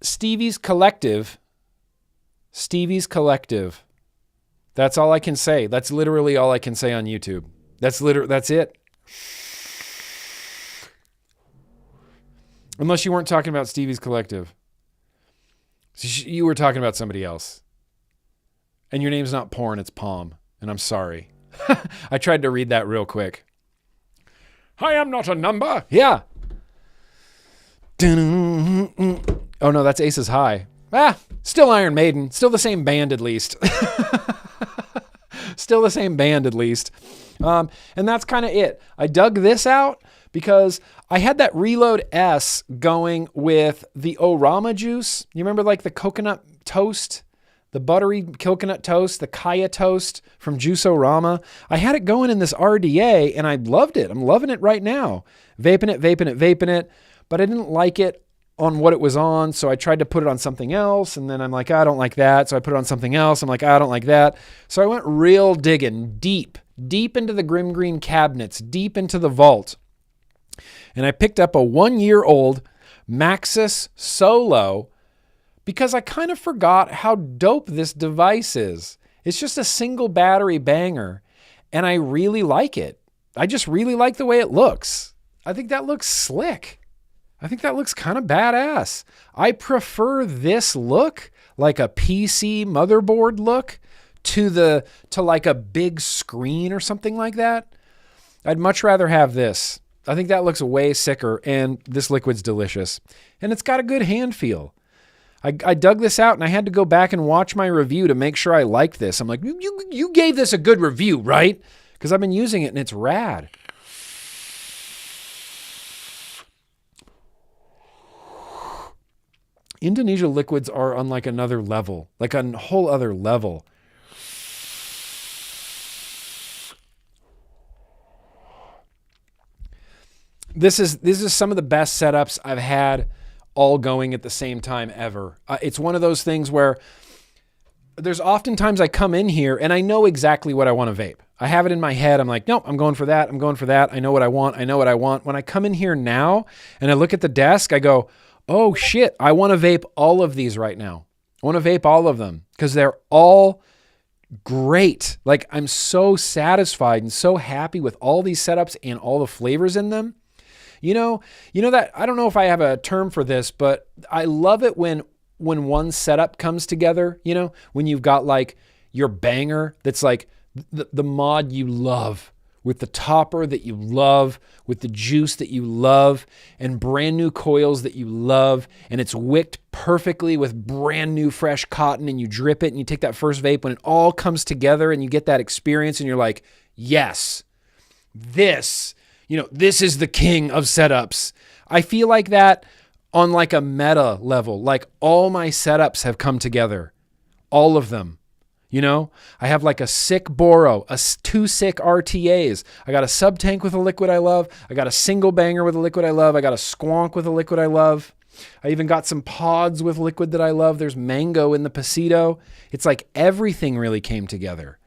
Stevie's Collective. That's all I can say. That's literally all I can say on YouTube. That's it. Unless you weren't talking about Stevie's Collective. You were talking about somebody else. And your name's not Porn, it's Palm. And I'm sorry. I tried to read that real quick. I am not a number. Yeah. Oh no, that's Aces High. Still Iron Maiden. Still the same band at least. Still the same band at least. And that's kind of it. I dug this out because I had that Reload S going with the Orama juice. You remember like the coconut toast? The buttery coconut toast, the Kaya toast from Juice Orama. I had it going in this RDA and I loved it. I'm loving it right now. Vaping it. But I didn't like it on what it was on, so I tried to put it on something else, and then I'm like, I don't like that, so I put it on something else. I'm like, I don't like that. So I went real digging, deep into the GrimmGreen cabinets, deep into the vault. And I picked up a 1-year-old Maxis Solo because I kind of forgot how dope this device is. It's just a single battery banger, and I really like it. I just really like the way it looks. I think that looks slick. I think that looks kind of badass. I prefer this look, like a PC motherboard look, to like a big screen or something like that. I'd much rather have this. I think that looks way sicker, and this liquid's delicious. And it's got a good hand feel. I dug this out, and I had to go back and watch my review to make sure I liked this. I'm like, you gave this a good review, right? Because I've been using it, and it's rad. Indonesia liquids are on like another level, like a whole other level. This is some of the best setups I've had all going at the same time ever. It's one of those things where there's oftentimes I come in here and I know exactly what I want to vape. I have it in my head. I'm like, nope, I'm going for that. I know what I want. When I come in here now and I look at the desk, I go, oh shit, I want to vape all of these right now. I want to vape all of them because they're all great. Like I'm so satisfied and so happy with all these setups and all the flavors in them. You know that, I don't know if I have a term for this, but I love it when one setup comes together, when you've got like your banger that's like the mod you love, with the topper that you love, with the juice that you love, and brand new coils that you love, and it's wicked perfectly with brand new fresh cotton, and you drip it, and you take that first vape when it all comes together, and you get that experience, and you're like, yes, this is the king of setups. I feel like that on like a meta level, like all my setups have come together, all of them. I have like a sick Boro, 2 sick RTAs. I got a sub tank with a liquid I love. I got a single banger with a liquid I love. I got a squonk with a liquid I love. I even got some pods with liquid that I love. There's mango in the Pasito. It's like everything really came together.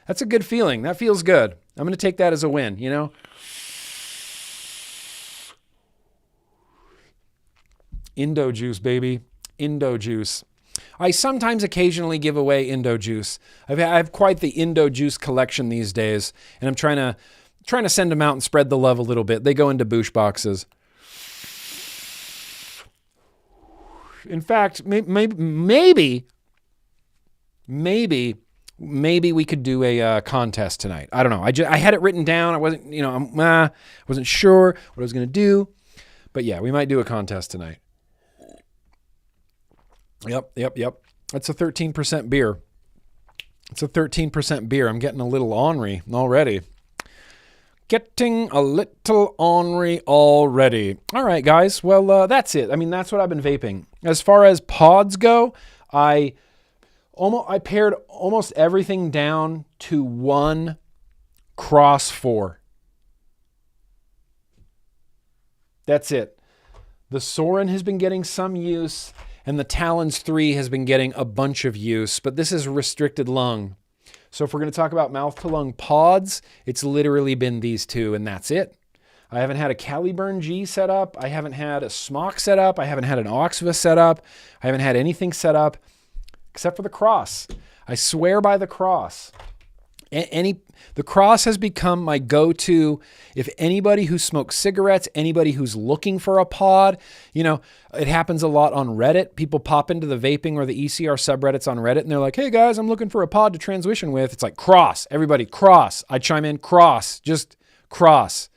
That's a good feeling. That feels good. I'm going to take that as a win, Indo juice, baby. Indo juice. I sometimes occasionally give away Indo juice. I have quite the Indo juice collection these days, and I'm trying to send them out and spread the love a little bit. They go into boosh boxes. In fact, maybe we could do a contest tonight. I don't know. I had it written down. I wasn't, I wasn't sure what I was going to do, but yeah, we might do a contest tonight. Yep. That's a 13% beer. It's a 13% beer. I'm getting a little ornery already. All right, guys. Well, that's it. I mean, that's what I've been vaping. As far as pods go, I pared almost everything down to one Cross 4. That's it. The Soren has been getting some use, and the Talons 3 has been getting a bunch of use, but this is restricted lung. So if we're going to talk about mouth-to-lung pods, it's literally been these two, and that's it. I haven't had a Caliburn G set up. I haven't had a Smock set up. I haven't had an Oxva set up. I haven't had anything set up except for the Cross. I swear by the Cross. The Cross has become my go-to. If anybody who smokes cigarettes, anybody who's looking for a pod, you know, it happens a lot on Reddit. People pop into the vaping or the ECR subreddits on Reddit and they're like, hey guys, I'm looking for a pod to transition with. It's like Cross, everybody, Cross. I chime in, Cross, just Cross.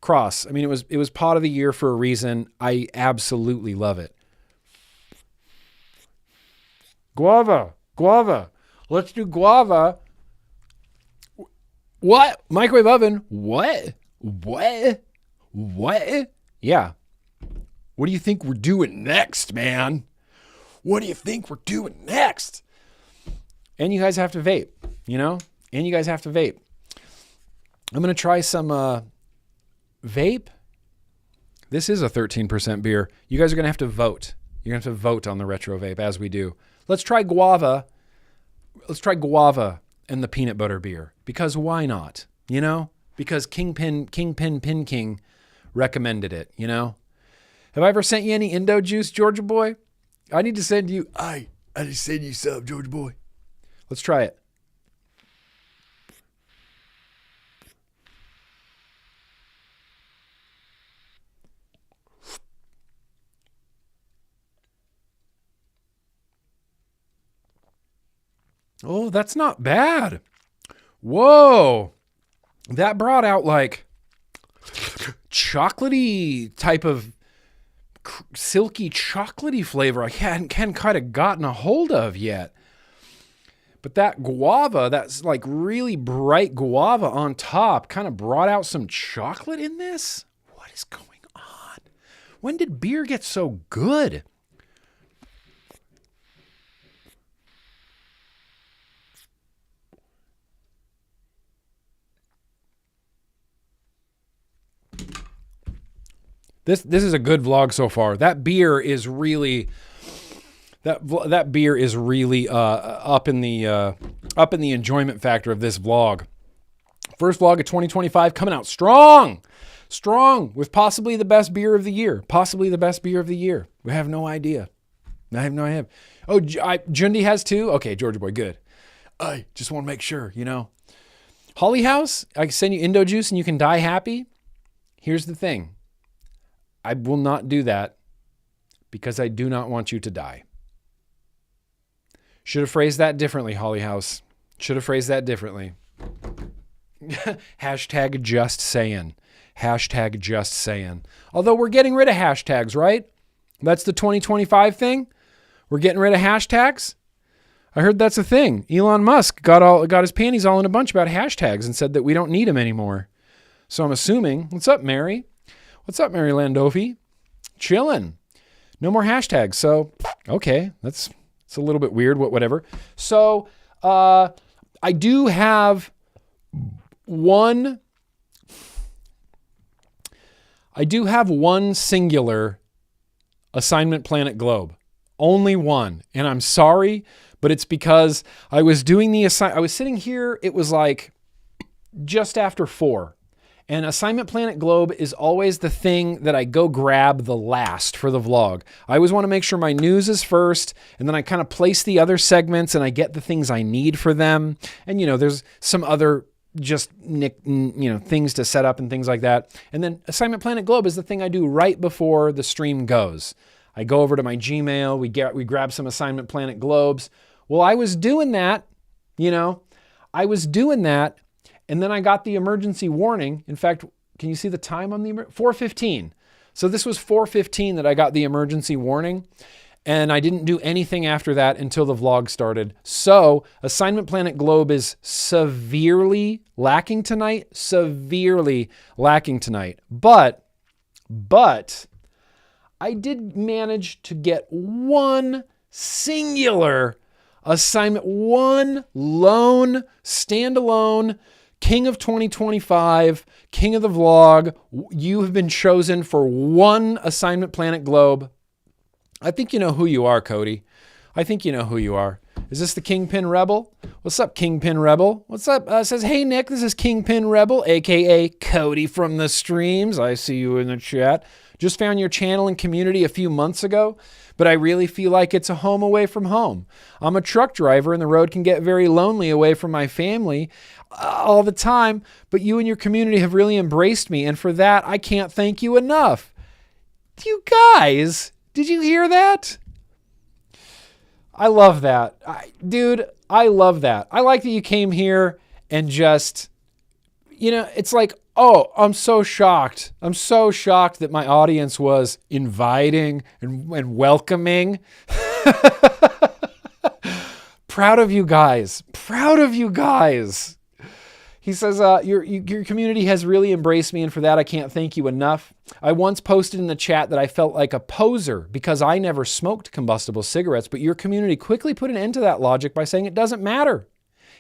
Cross. I mean, it was pod of the year for a reason. I absolutely love it. Guava. Let's do guava. What? Microwave oven? What? Yeah. What do you think we're doing next, man? What do you think we're doing next? And you guys have to vape, you know? And you guys have to vape. I'm going to try some vape. This is a 13% beer. You guys are going to have to vote. You're going to have to vote on the retro vape as we do. Let's try guava. Let's try guava and the peanut butter beer. Because why not? You know? Because Kingpin Pin King recommended it, you know? Have I ever sent you any Indo juice, Georgia boy? I need to send you. I need to send you some, Georgia boy. Let's try it. Oh, that's not bad. Whoa. That brought out like chocolatey type of silky chocolatey flavor I hadn't kind of gotten a hold of yet. But that guava, that's like really bright guava on top, kind of brought out some chocolate in this. What is going on? When did beer get so good? This is a good vlog so far. That beer is really that beer is really up in the enjoyment factor of this vlog. First vlog of 2025 coming out strong with possibly the best beer of the year. Possibly the best beer of the year. We have no idea. I have no idea. Oh, Jundi has too? Okay, Georgia boy, good. I just want to make sure, you know. Holly House, I can send you Indo juice and you can die happy. Here's the thing. I will not do that because I do not want you to die. Should have phrased that differently, Holly House. Should have phrased that differently. Hashtag just saying. Hashtag just saying. Although we're getting rid of hashtags, right? That's the 2025 thing. We're getting rid of hashtags. I heard that's a thing. Elon Musk got his panties all in a bunch about hashtags and said that we don't need them anymore. So I'm assuming. What's up, Mary? What's up, Mary Landolfi? Chillin'. No more hashtags. So, okay, it's a little bit weird, whatever. So, I do have one singular assignment Planet Globe. Only one. And I'm sorry, but it's because I was doing I was sitting here, it was like just after 4. And Assignment Planet Globe is always the thing that I go grab the last for the vlog. I always want to make sure my news is first, and then I kind of place the other segments and I get the things I need for them. And, you know, there's some other just, things to set up and things like that. And then Assignment Planet Globe is the thing I do right before the stream goes. I go over to my Gmail, we grab some Assignment Planet Globes. Well, I was doing that, and then I got the emergency warning. In fact, can you see the time on the 4:15? So this was 4:15 that I got the emergency warning, and I didn't do anything after that until the vlog started. So Assignment Planet Globe is severely lacking tonight. But I did manage to get one singular assignment, one lone, standalone, King of 2025, King of the Vlog, you have been chosen for one Assignment Planet Globe. I think you know who you are, Cody. I think you know who you are. Is this the Kingpin Rebel? What's up, Kingpin Rebel? What's up? Says, hey, Nick, this is Kingpin Rebel, a.k.a. Cody from the streams. I see you in the chat. Just found your channel and community a few months ago, but I really feel like it's a home away from home. I'm a truck driver, and the road can get very lonely away from my family all the time, but you and your community have really embraced me, and for that, I can't thank you enough. You guys, did you hear that? I love that. Dude, I love that. I like that you came here and just, it's like, oh, I'm so shocked. I'm so shocked that my audience was inviting and welcoming. Proud of you guys. Proud of you guys. He says, your community has really embraced me, and for that, I can't thank you enough. I once posted in the chat that I felt like a poser because I never smoked combustible cigarettes, but your community quickly put an end to that logic by saying it doesn't matter.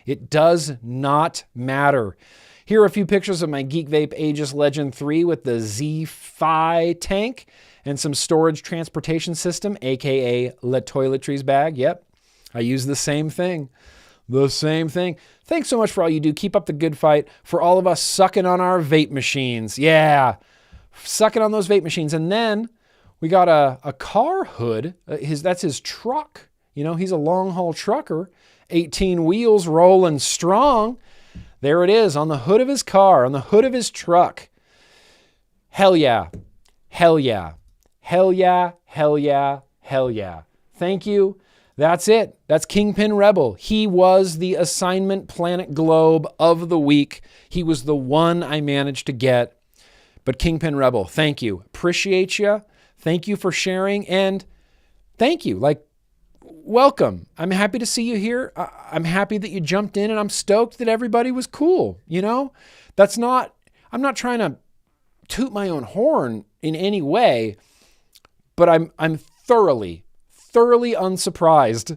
It does not matter. Here are a few pictures of my Geek Vape Aegis Legend 3 with the Z-Fi tank and some storage transportation system, aka the toiletries bag. Yep, I use the same thing. The same thing. Thanks so much for all you do. Keep up the good fight. For all of us sucking on our vape machines. Yeah, sucking on those vape machines. And then we got a car hood. That's his truck. He's a long haul trucker. 18 wheels rolling strong. There it is on the hood of his car, on the hood of his truck. Hell yeah. Hell yeah. Hell yeah. Hell yeah. Hell yeah. Thank you. That's it. That's Kingpin Rebel. He was the Assignment Planet Globe of the week. He was the one I managed to get. But Kingpin Rebel, thank you. Appreciate you. Thank you for sharing. And thank you. Welcome. I'm happy to see you here. I'm happy that you jumped in, and I'm stoked that everybody was cool. I'm not trying to toot my own horn in any way, but I'm thoroughly unsurprised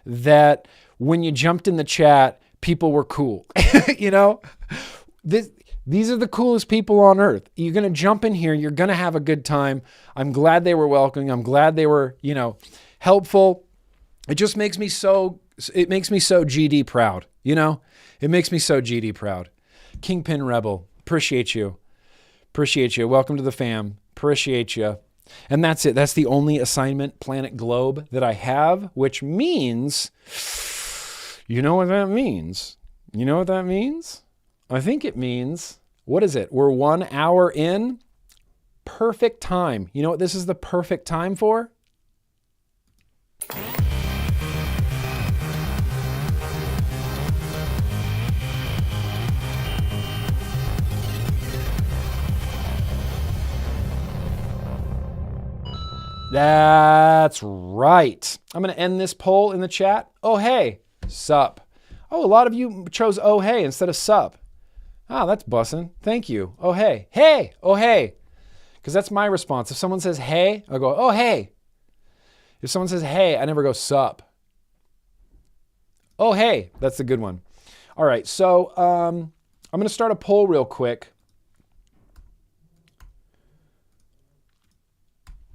that when you jumped in the chat, people were cool. These are the coolest people on earth. You're going to jump in here. You're going to have a good time. I'm glad they were welcoming. I'm glad they were, helpful. It makes me so GD proud. It makes me so GD proud. Kingpin Rebel. Appreciate you. Welcome to the fam. Appreciate you. And that's it. That's the only Assignment Planet Globe that I have, which means, you know what that means? I think it means, what is it? We're 1 hour in. Perfect time. You know what this is the perfect time for? That's right. I'm going to end this poll in the chat. Oh, hey, sup. Oh, a lot of you chose oh, hey instead of sup. Ah, that's bussin'. Thank you. Oh, hey. Hey. Oh, hey. Because that's my response. If someone says hey, I go, oh, hey. If someone says hey, I never go sup. Oh, hey. That's the good one. All right. So I'm going to start a poll real quick.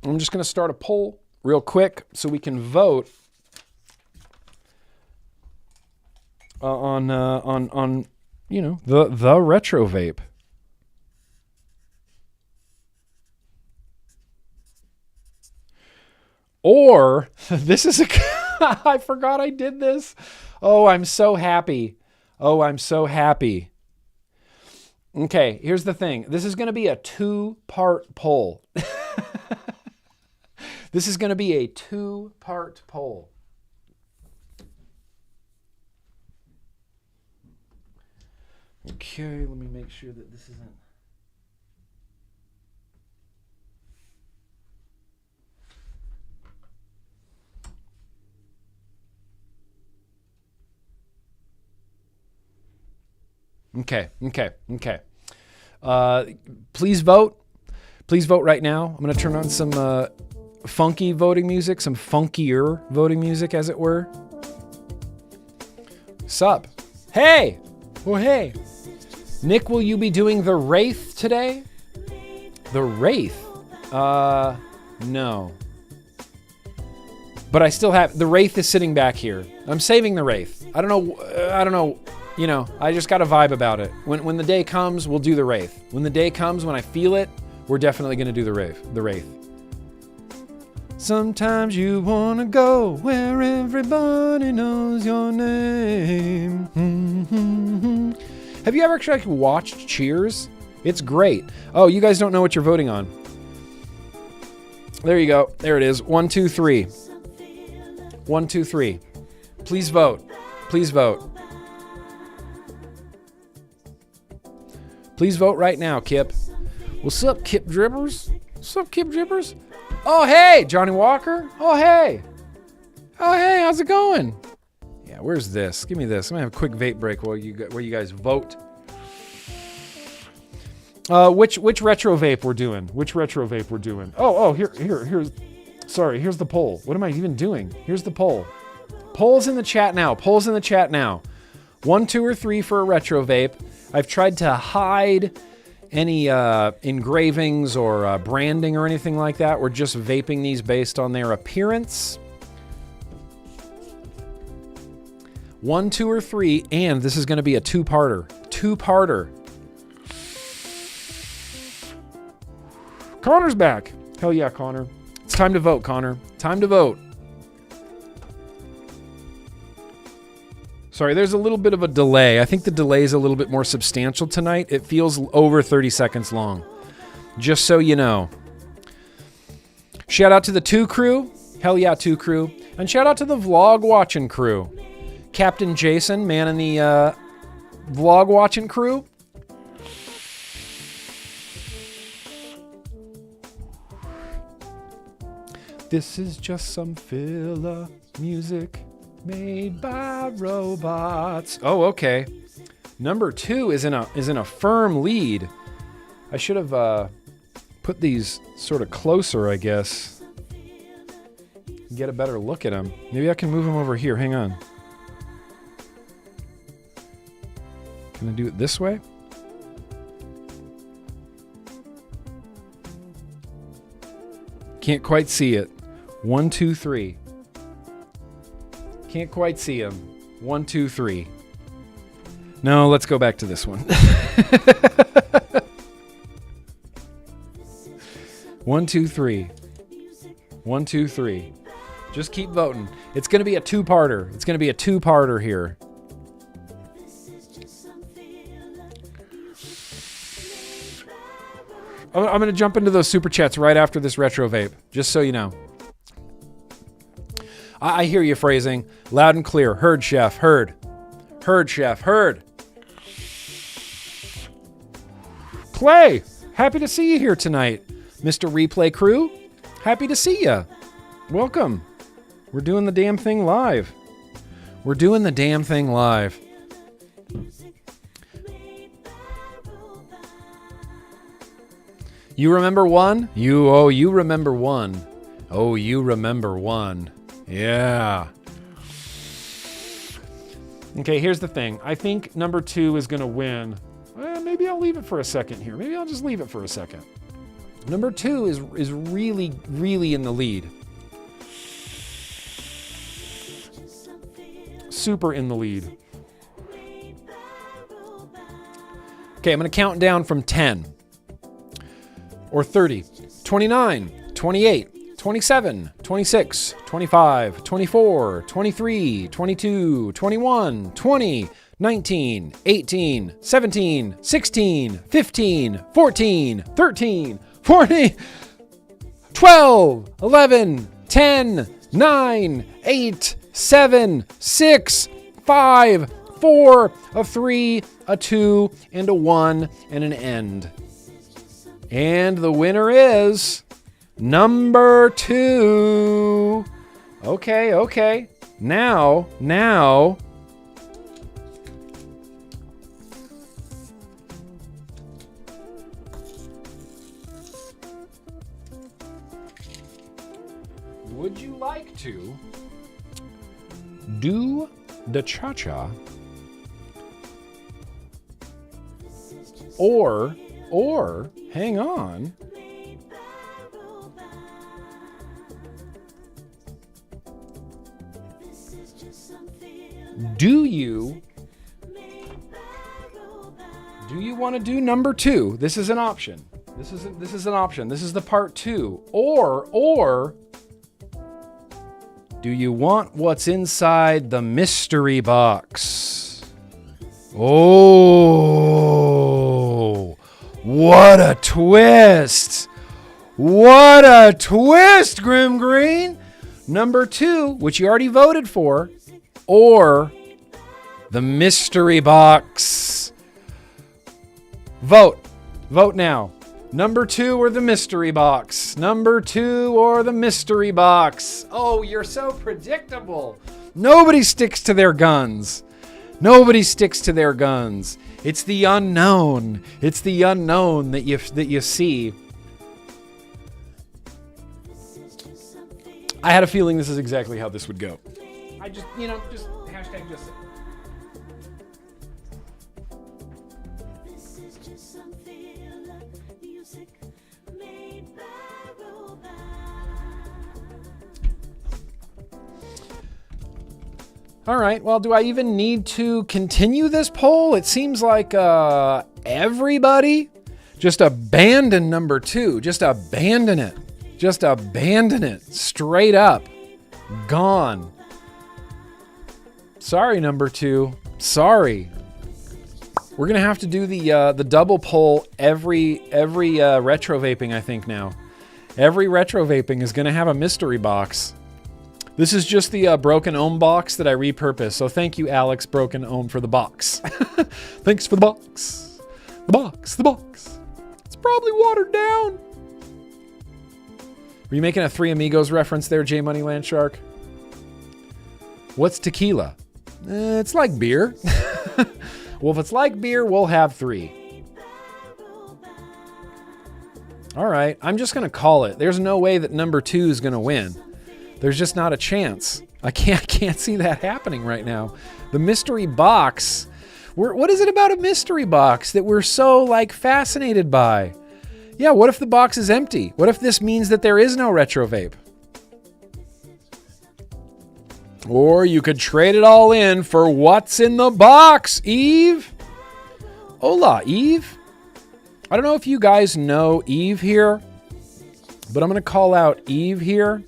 I'm just going to start a poll real quick so we can vote on the retro vape. Or this is I forgot I did this. Oh, I'm so happy. Okay, here's the thing. This is going to be a 2-part poll. This is going to be a 2-part poll. Okay, let me make sure that this isn't... Okay. Please vote. Please vote right now. I'm going to turn on some funky voting music, some funkier voting music, as it were. Sup? Hey! Oh, hey. Nick, will you be doing the Wraith today? The Wraith? No. But I still have, the Wraith is sitting back here. I'm saving the Wraith. I don't know, you know, I just got a vibe about it. When the day comes, we'll do the Wraith. When the day comes, when I feel it, we're definitely going to do the Wraith. Sometimes you want to go where everybody knows your name. Have you ever actually watched Cheers? It's great. Oh, you guys don't know what you're voting on. There you go. There it is. 1, 2, 3. 1, 2, 3. Please vote. Please vote. Please vote right now, Kip. What's up, Kip Drippers? What's up, Kip Drippers? Oh, hey, Johnny Walker. Oh, hey. Oh, hey, how's it going? Yeah, where's this? Give me this. I'm going to have a quick vape break while you guys vote. Which retro vape we're doing? Which retro vape we're doing? Oh, here's. Sorry, here's the poll. What am I even doing? Here's the poll. Polls in the chat now. Polls in the chat now. 1, 2, or 3 for a retro vape. I've tried to hide any engravings or branding or anything like that. We're just vaping these based on their appearance. 1, 2, or 3, and this is going to be a two-parter. Two-parter. Connor's back. Hell yeah, Connor. It's time to vote, Connor. Time to vote. Sorry, there's a little bit of a delay. I think the delay is a little bit more substantial tonight. It feels over 30 seconds long. Just so you know. Shout out to the 2 crew. Hell yeah, 2 crew. And shout out to the vlog watching crew. Captain Jason, man in the vlog watching crew. This is just some filler music made by robots. Oh, okay. Number 2 is in a firm lead. I should have put these sort of closer, I guess. Get a better look at them. Maybe I can move them over here. Hang on. Can I do it this way? Can't quite see it. 1, 2, 3. Can't quite see him. 1, 2, 3. No, let's go back to this one. 1, 2, 3. 1, 2, 3. Just keep voting. It's going to be a two-parter. It's going to be a two-parter here. I'm going to jump into those super chats right after this retro vape, just so you know. I hear you phrasing. Loud and clear. Heard, chef. Heard. Heard, chef. Heard. Clay, happy to see you here tonight. Mr. Replay Crew, happy to see you. Welcome. We're doing the damn thing live. We're doing the damn thing live. You remember one? You remember one. Oh, you remember one. Yeah. Okay, here's the thing. I think number 2 is going to win. Maybe I'll leave it for a second here. Maybe I'll just leave it for a second. Number 2 is really, really in the lead. Super in the lead. Okay, I'm going to count down from 10. Or 30. 29. 28. 27, 26, 25, 24, 23, 22, 21, 20, 19, 18, 17, 16, 15, 14, 13, 14, 12, 11, 10, 9, 8, 7, 6, 5, 4, a 3, a 2, and a 1, and an end. And the winner is number 2. Okay. Now. Would you like to do the cha-cha Or, hang on. Do you want to do number 2? This is an option. This is an option. This is the part 2. Or do you want what's inside the mystery box? Oh, what a twist. What a twist, GrimmGreen. Number 2, which you already voted for, or the mystery box. Vote now. Number 2 or the mystery box. Number 2 or the mystery box. Oh, you're so predictable. Nobody sticks to their guns. Nobody sticks to their guns. It's the unknown. It's the unknown that you see. I had a feeling this is exactly how this would go. I just hashtag just say. All right, well, do I even need to continue this poll? It seems like everybody just abandon number 2. Just abandon it. Just abandon it. Straight up. Gone. Sorry, number 2. Sorry. We're going to have to do the double poll every retro vaping, I think, now. Every retro vaping is going to have a mystery box. This is just the Broken Ohm box that I repurposed. So thank you, Alex Broken Ohm, for the box. Thanks for the box. The box. It's probably watered down. Were you making a Three Amigos reference there, J Money Land Shark? What's tequila? It's like beer. Well, if it's like beer, we'll have 3. All right, I'm just going to call it. There's no way that number 2 is going to win. There's just not a chance. I can't see that happening right now. The mystery box. What is it about a mystery box that we're so fascinated by? Yeah, what if the box is empty? What if this means that there is no retro vape? Or you could trade it all in for what's in the box, Eve. Hola, Eve. I don't know if you guys know Eve here, but I'm going to call out Eve here.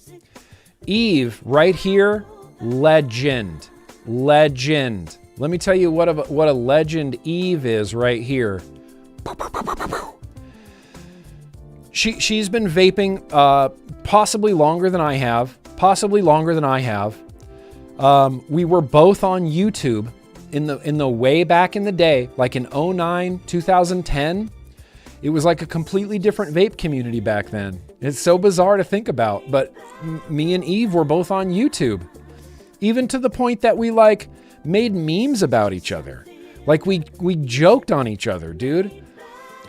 Eve, right here, legend. Legend. Let me tell you what a legend Eve is right here. She's been vaping possibly longer than I have. We were both on YouTube in the way back in the day, like in 2009, 2010. It was like a completely different vape community back then. It's so bizarre to think about, but me and Eve were both on YouTube. Even to the point that we made memes about each other. We joked on each other, dude.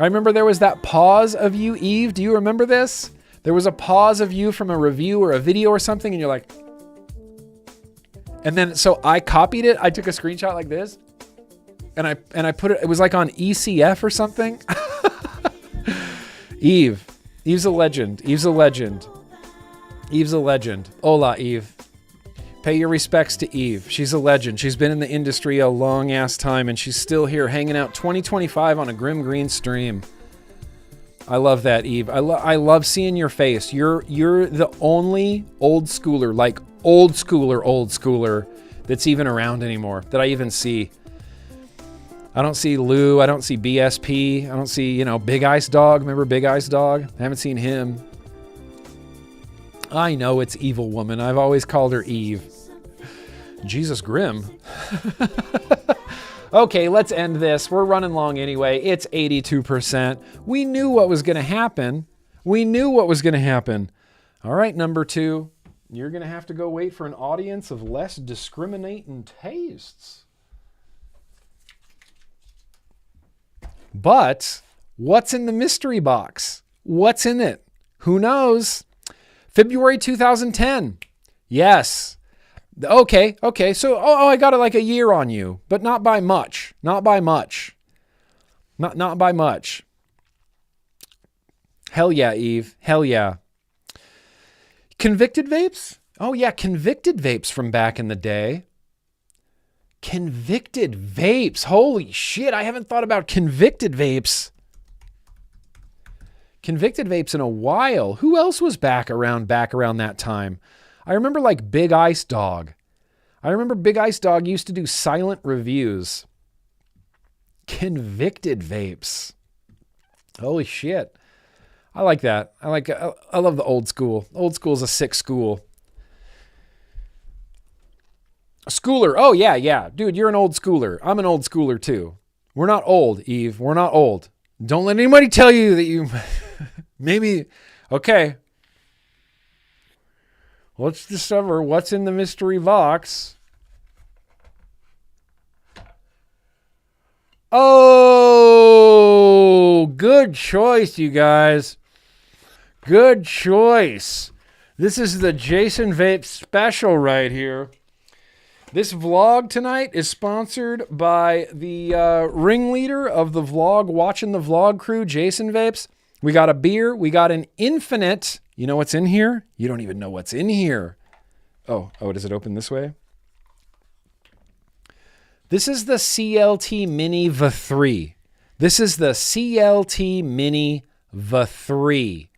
I remember there was that pause of you, Eve. Do you remember this? There was a pause of you from a review or a video or something, and you're like... And then, so I copied it. I took a screenshot like this, and I put it, it was like on ECF or something. Eve's a legend. Eve's a legend. Hola, Eve. Pay your respects to Eve. She's a legend. She's been in the industry a long ass time, and she's still here hanging out 2025 on a GrimmGreen stream. I love that, Eve. I love seeing your face. You're the only old schooler that's even around anymore, that I even see. I don't see Lou. I don't see BSP. I don't see, Big Ice Dog. Remember Big Ice Dog? I haven't seen him. I know it's Evil Woman. I've always called her Eve. Jesus, Grimm. Okay, let's end this. We're running long anyway. It's 82%. We knew what was going to happen. All right, number 2. You're going to have to go wait for an audience of less discriminating tastes. But what's in the mystery box? What's in it? Who knows? February 2010. Yes. Okay. So, I got a year on you, but not by much. Not by much. Hell yeah, Eve. Hell yeah. Convicted vapes? Oh yeah, convicted vapes from back in the day. Convicted vapes. Holy shit, I haven't thought about convicted vapes. Convicted vapes in a while. Who else was back around that time? I remember like Big Ice Dog. I remember Big Ice Dog used to do silent reviews. Convicted vapes. Holy shit. I like that. I love the old school. Old school's a sick school. A schooler. Oh yeah. Dude, you're an old schooler. I'm an old schooler too. We're not old, Eve. We're not old. Don't let anybody tell you that you maybe. Okay. Let's discover what's in the mystery box. Oh, good choice, you guys. Good choice. This is the Jason Vape special right here. This vlog tonight is sponsored by the ringleader of the vlog, watching the vlog crew, Jason Vapes. We got a beer. We got an infinite. You know what's in here? You don't even know what's in here. Oh, does it open this way? This is the CLT Mini V3. This is the CLT Mini V3.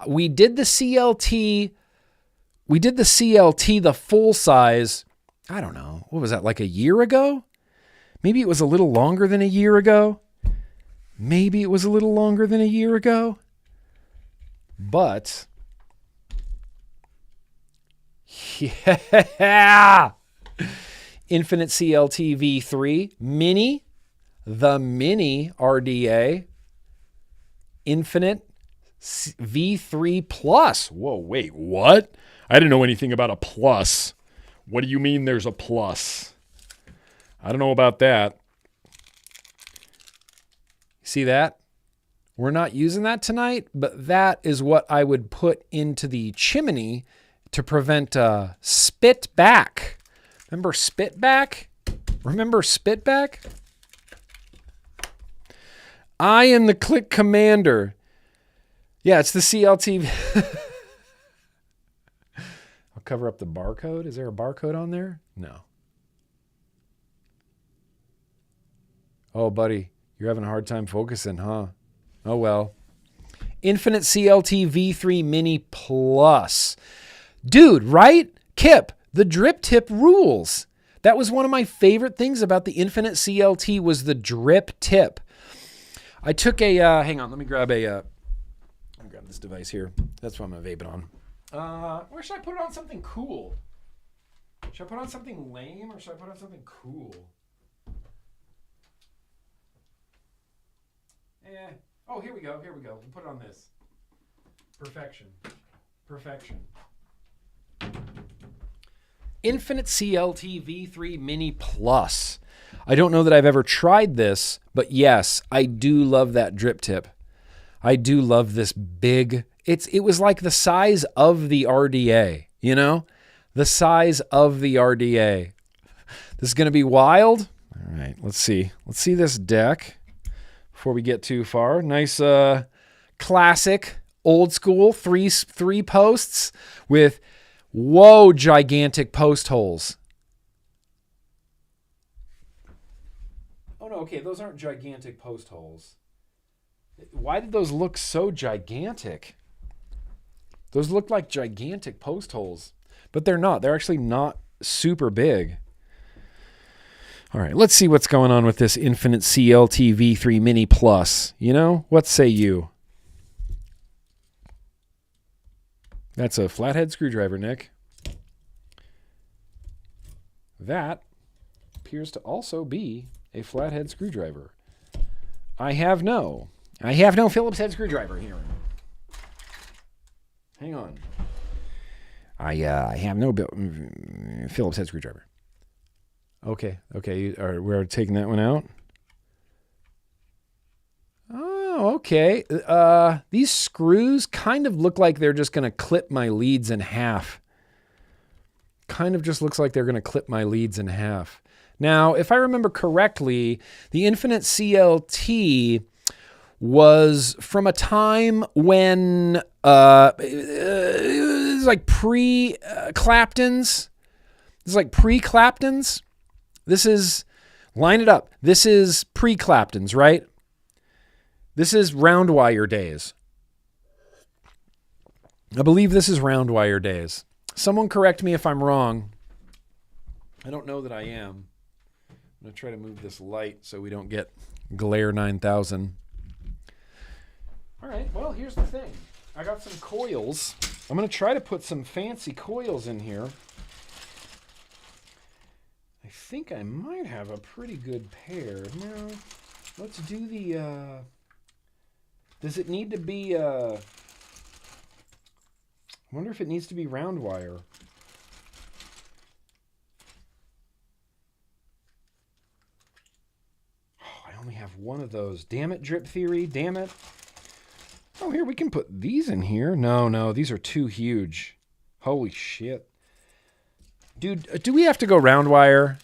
We did the CLT, the full size, I don't know, what was that, like a year ago? Maybe it was a little longer than a year ago. But, yeah! Infinite CLT V3 Mini, the Mini RDA, Infinite V3 Plus. Whoa, wait, what? I didn't know anything about a plus. What do you mean there's a plus? I don't know about that. See that? We're not using that tonight, but that is what I would put into the chimney to prevent spit back. Remember spitback? I am the click commander. Yeah, it's the CLT. I'll cover up the barcode. Is there a barcode on there? No. Oh, buddy, you're having a hard time focusing, huh? Oh, well. Infinite CLT V3 Mini Plus. Dude, right? Kip. The drip tip rules. That was one of my favorite things about the Infinite CLT was the drip tip. I took a, hang on, let me grab this device here. That's what I'm going to vape it on. Or should I put it on something cool? Should I put on something lame or should I put on something cool? Oh, here we go. We'll put it on this. Perfection. Infinite CLT V3 Mini Plus. I don't know that I've ever tried this, but yes, I do love that drip tip. I do love this big. It was like the size of the RDA, you know? The size of the RDA. This is going to be wild. All right, let's see. Let's see this deck before we get too far. Nice classic, old school, three posts with whoa, gigantic post holes. Oh, no, okay, those aren't gigantic post holes. Why did those look so gigantic? Those look like gigantic post holes, but they're not. They're actually not super big. All right, let's see what's going on with this Infinite CLT V3 Mini Plus. You know, what say you? That's a flathead screwdriver, Nick. That appears to also be a flathead screwdriver. I have no Phillips head screwdriver here. Hang on. I have no Phillips head screwdriver. Okay. We're taking that one out. Oh, okay. These screws kind of look like they're just going to clip my leads in half. Kind of just looks like they're going to clip my leads in half. Now, if I remember correctly, the Infinite CLT was from a time when it was like pre-Claptons. This is like pre-Claptons. This is, line it up. This is pre-Claptons, right? This is Roundwire days. I believe this is Roundwire days. Someone correct me if I'm wrong. I don't know that I am. I'm going to try to move this light so we don't get glare 9000. All right, well, here's the thing. I got some coils. I'm going to try to put some fancy coils in here. I think I might have a pretty good pair. Now, let's do the... does it need to be... I wonder if it needs to be round wire. Oh, I only have one of those. Damn it, Drip Theory. Damn it. Oh, here, we can put these in here. No, these are too huge. Holy shit. Dude, do we have to go round wire?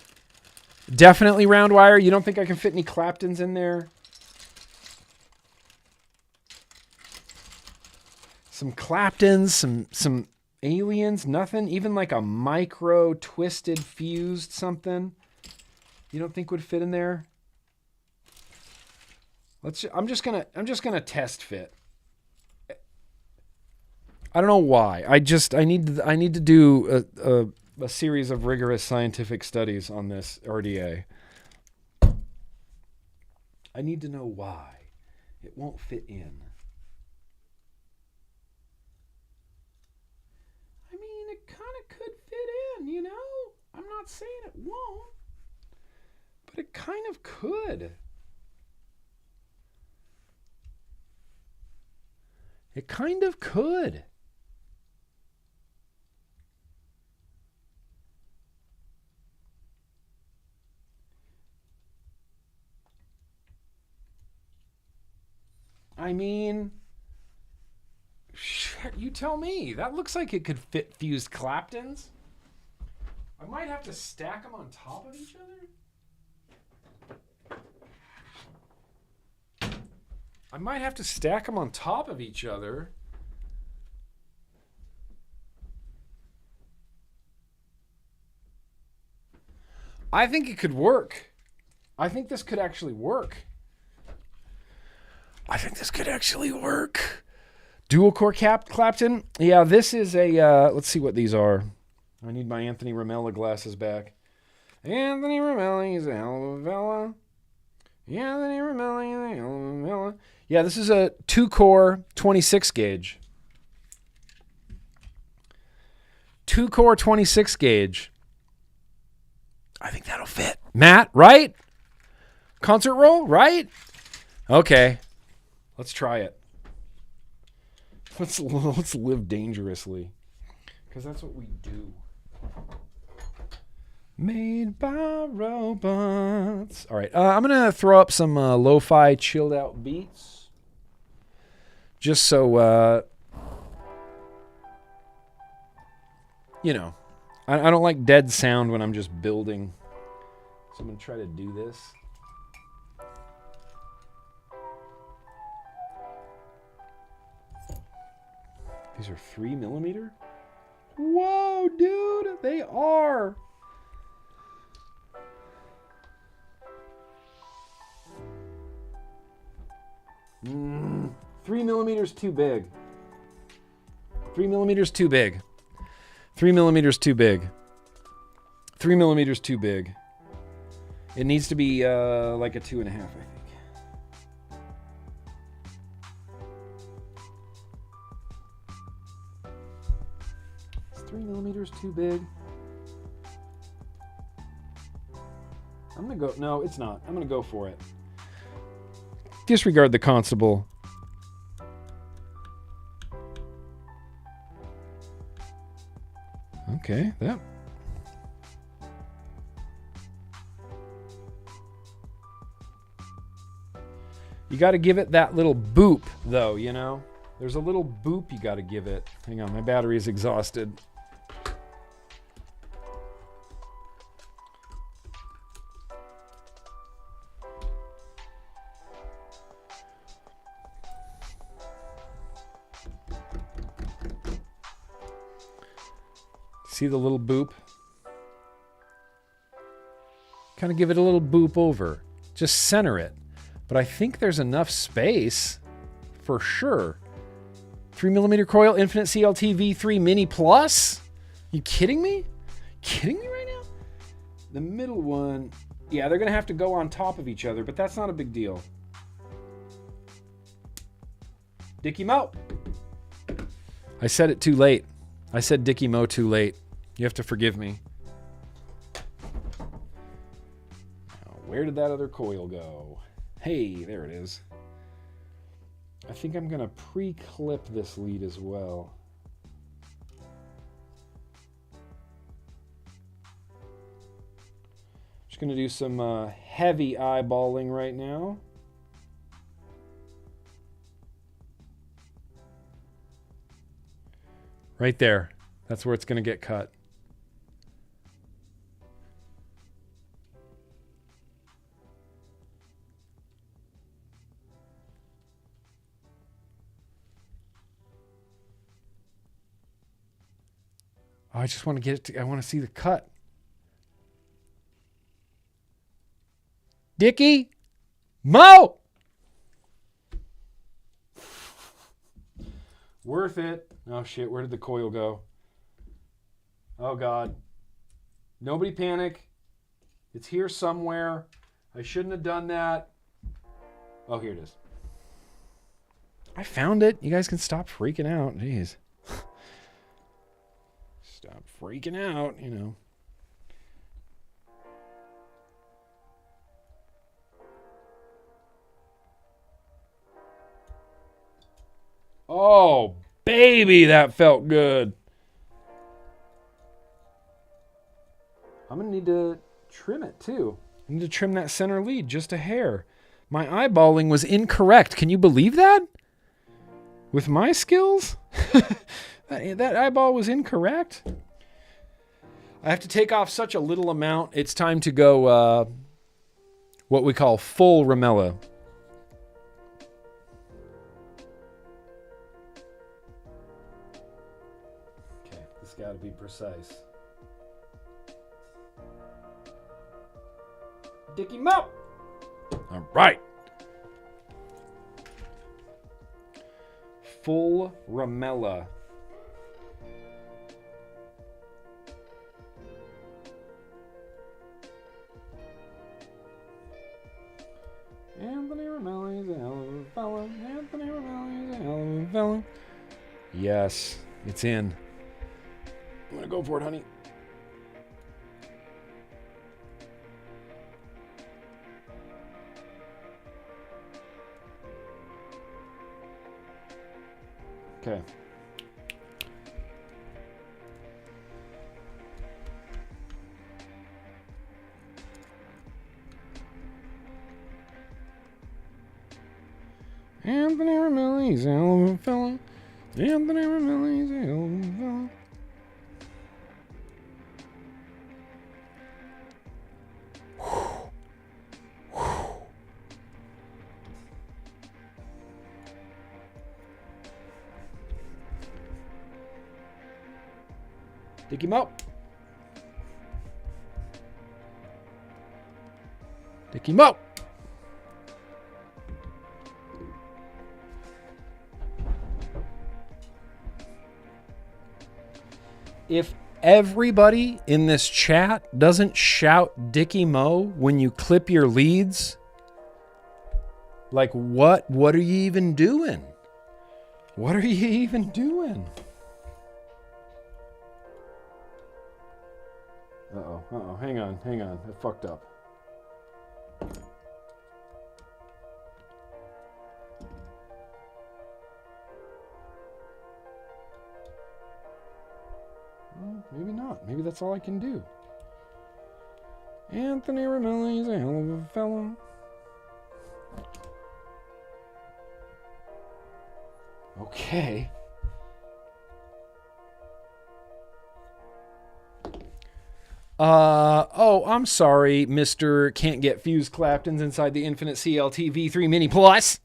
Definitely round wire. You don't think I can fit any Claptons in there? Some Claptons, some aliens, nothing? Even like a micro twisted fused something? You don't think would fit in there? I'm just gonna test fit. I don't know why. I need to do a series of rigorous scientific studies on this RDA. I need to know why it won't fit in. I mean, it kind of could fit in, you know? I'm not saying it won't, but it kind of could. It kind of could. I mean, shit, you tell me. That looks like it could fit fused Claptons. I might have to stack them on top of each other. I might have to stack them on top of each other. I think it could work. I think this could actually work. Dual core Clapton. Yeah, this is a, let's see what these are. I need my Anthony Ramella glasses back. Anthony Ramella is a hell of a fella. Anthony Ramella is a hell of a fella. Yeah, this is a 2-core 26 gauge. 2-core 26 gauge. I think that'll fit. Matt, right? Concert roll, right? Okay. Let's try it. Let's live dangerously, because that's what we do. Made by robots. All right, I'm gonna throw up some lo-fi chilled out beats, just so you know. I don't like dead sound when I'm just building, so I'm gonna try to do this. These are 3mm? Whoa, dude, they are. Mm, 3mm too big. 3mm too big. 3mm too big. 3mm too big. It needs to be like a 2.5, I think. 3mm too big. I'm gonna go. No, it's not. I'm gonna go for it. Disregard the constable. Okay, that. You got to give it that little boop, though, you know? There's a little boop you got to give it. Hang on, my battery is exhausted. See the little boop? Kind of give it a little boop over. Just center it. But I think there's enough space for sure. 3mm coil, infinite CLT V3 Mini Plus? You kidding me? Kidding me right now? The middle one, yeah, they're going to have to go on top of each other, but that's not a big deal. Dickie Mo. I said it too late. I said Dickie Mo too late. You have to forgive me. Now, where did that other coil go? Hey, there it is. I think I'm going to pre-clip this lead as well. Just going to do some heavy eyeballing right now. Right there. That's where it's going to get cut. Oh, I just want to get it. I want to see the cut. Dickie Mo. Worth it. Oh shit, where did the coil go? Oh god. Nobody panic. It's here somewhere. I shouldn't have done that. Oh, here it is. I found it. You guys can stop freaking out. Jeez. Stop freaking out, you know. Oh, baby, that felt good. I'm going to need to trim it, too. I need to trim that center lead just a hair. My eyeballing was incorrect. Can you believe that? With my skills? that eyeball was incorrect. I have to take off such a little amount. It's time to go what we call full Ramella. Got to be precise. Dickie Mo. All right. Full Ramella. Anthony Ramelli's a hell of a fella. Anthony Ramelli's a hell of a fella. Yes, it's in. I'm going to go for it, honey. Okay. Anthony Ramelli's a hell of a fella. Anthony Ramelli's a hell of a fella. Dig him up. Dig him up. If everybody in this chat doesn't shout Dickie Mo when you clip your leads, like what are you even doing? What are you even doing? Uh-oh, hang on, I fucked up. Well, maybe not. Maybe that's all I can do. Anthony Ramelli's a hell of a fellow. Okay. Oh, I'm sorry, Mr. Can't Get Fused Clapton's inside the Infinite CLT V3 Mini Plus.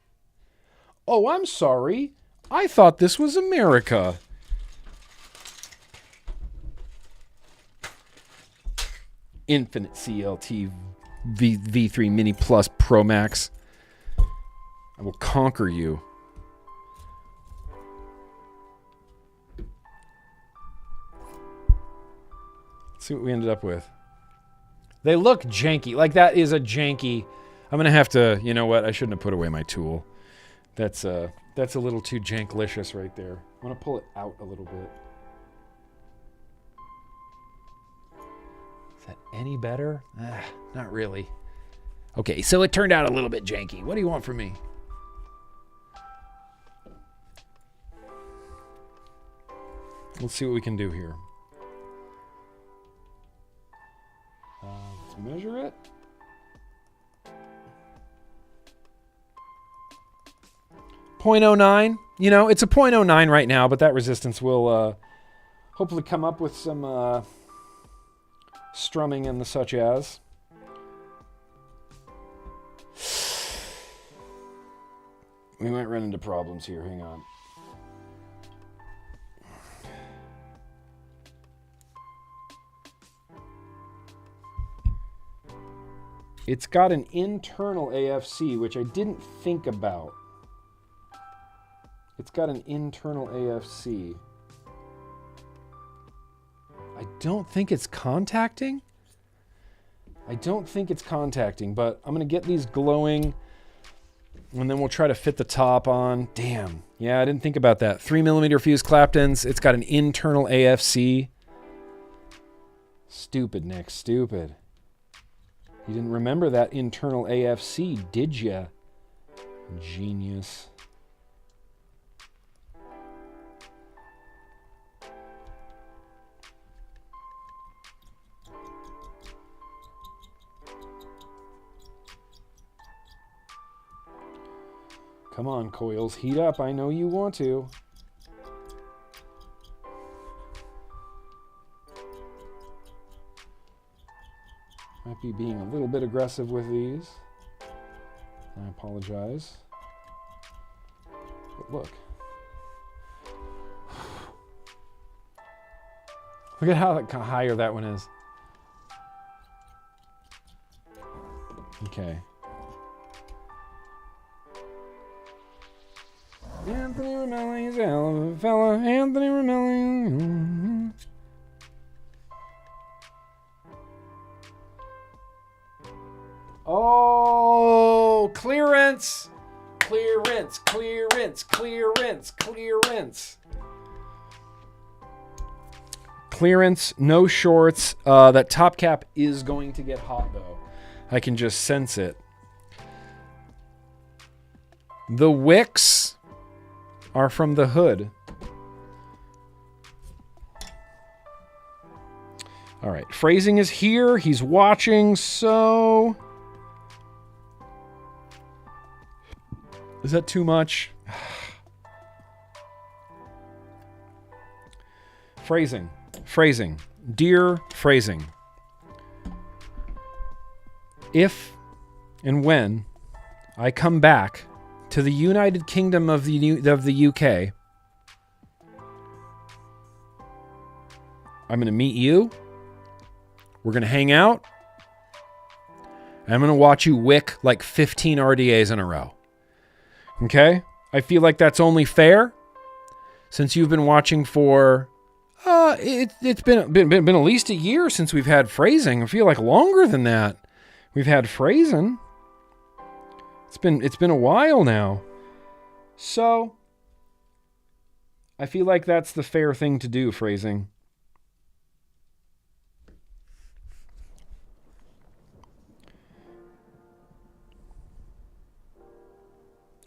Oh, I'm sorry. I thought this was America. Infinite CLT V3 Mini Plus Pro Max. I will conquer you. Let's see what we ended up with. They look janky. Like, that is a janky. I'm going to have to, you know what? I shouldn't have put away my tool. That's a little too janklicious right there. I want to pull it out a little bit. Is that any better? Not really. Okay, so it turned out a little bit janky. What do you want from me? Let's see what we can do here. Let's measure it. .09. You know, it's a .09 right now, but that resistance will hopefully come up with some strumming and the such as. We might run into problems here. Hang on. It's got an internal AFC, which I didn't think about. It's got an internal AFC. I don't think it's contacting. But I'm going to get these glowing, and then we'll try to fit the top on. Damn. Yeah, I didn't think about that. 3mm fused Claptons. It's got an internal AFC. Stupid, Nick. Stupid. You didn't remember that internal AFC, did ya? Genius. Come on, coils, heat up. I know you want to. Might be being a little bit aggressive with these. I apologize. But look. Look at how higher that one is. Okay. Anthony Ramelli's a hell of a fella. Anthony Ramelli. Oh, clearance. Clearance, clearance, clearance, clearance. Clearance, no shorts. That top cap is going to get hot, though. I can just sense it. The wicks are from the hood. All right, phrasing is here. He's watching, so... Is that too much? Phrasing. Phrasing. Dear phrasing. If and when I come back to the United Kingdom of the UK, I'm going to meet you. We're going to hang out. And I'm going to watch you wick like 15 RDAs in a row. Okay? I feel like that's only fair since you've been watching for it's been at least a year since we've had phrasing. I feel like longer than that. We've had phrasing. It's been a while now. So I feel like that's the fair thing to do, phrasing.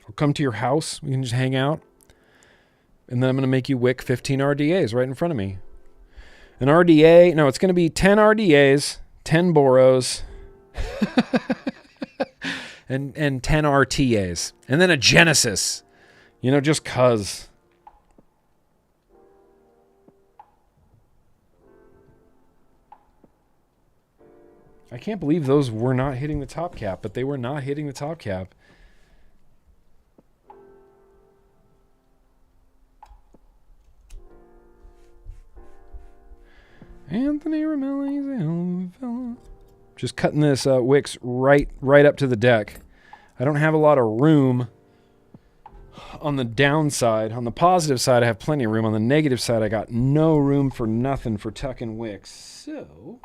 I'll come to your house. We can just hang out. And then I'm going to make you wick 15 RDAs right in front of me. An RDA, no, it's going to be 10 RDAs, 10 Boros, and 10 RTAs. And then a Genesis. You know, just cuz. I can't believe those were not hitting the top cap, but they were not hitting the top cap. Anthony Ramelli's a hell of a fella. Just cutting this wicks right up to the deck. I don't have a lot of room on the downside. On the positive side, I have plenty of room. On the negative side, I got no room for nothing for tucking wicks. So...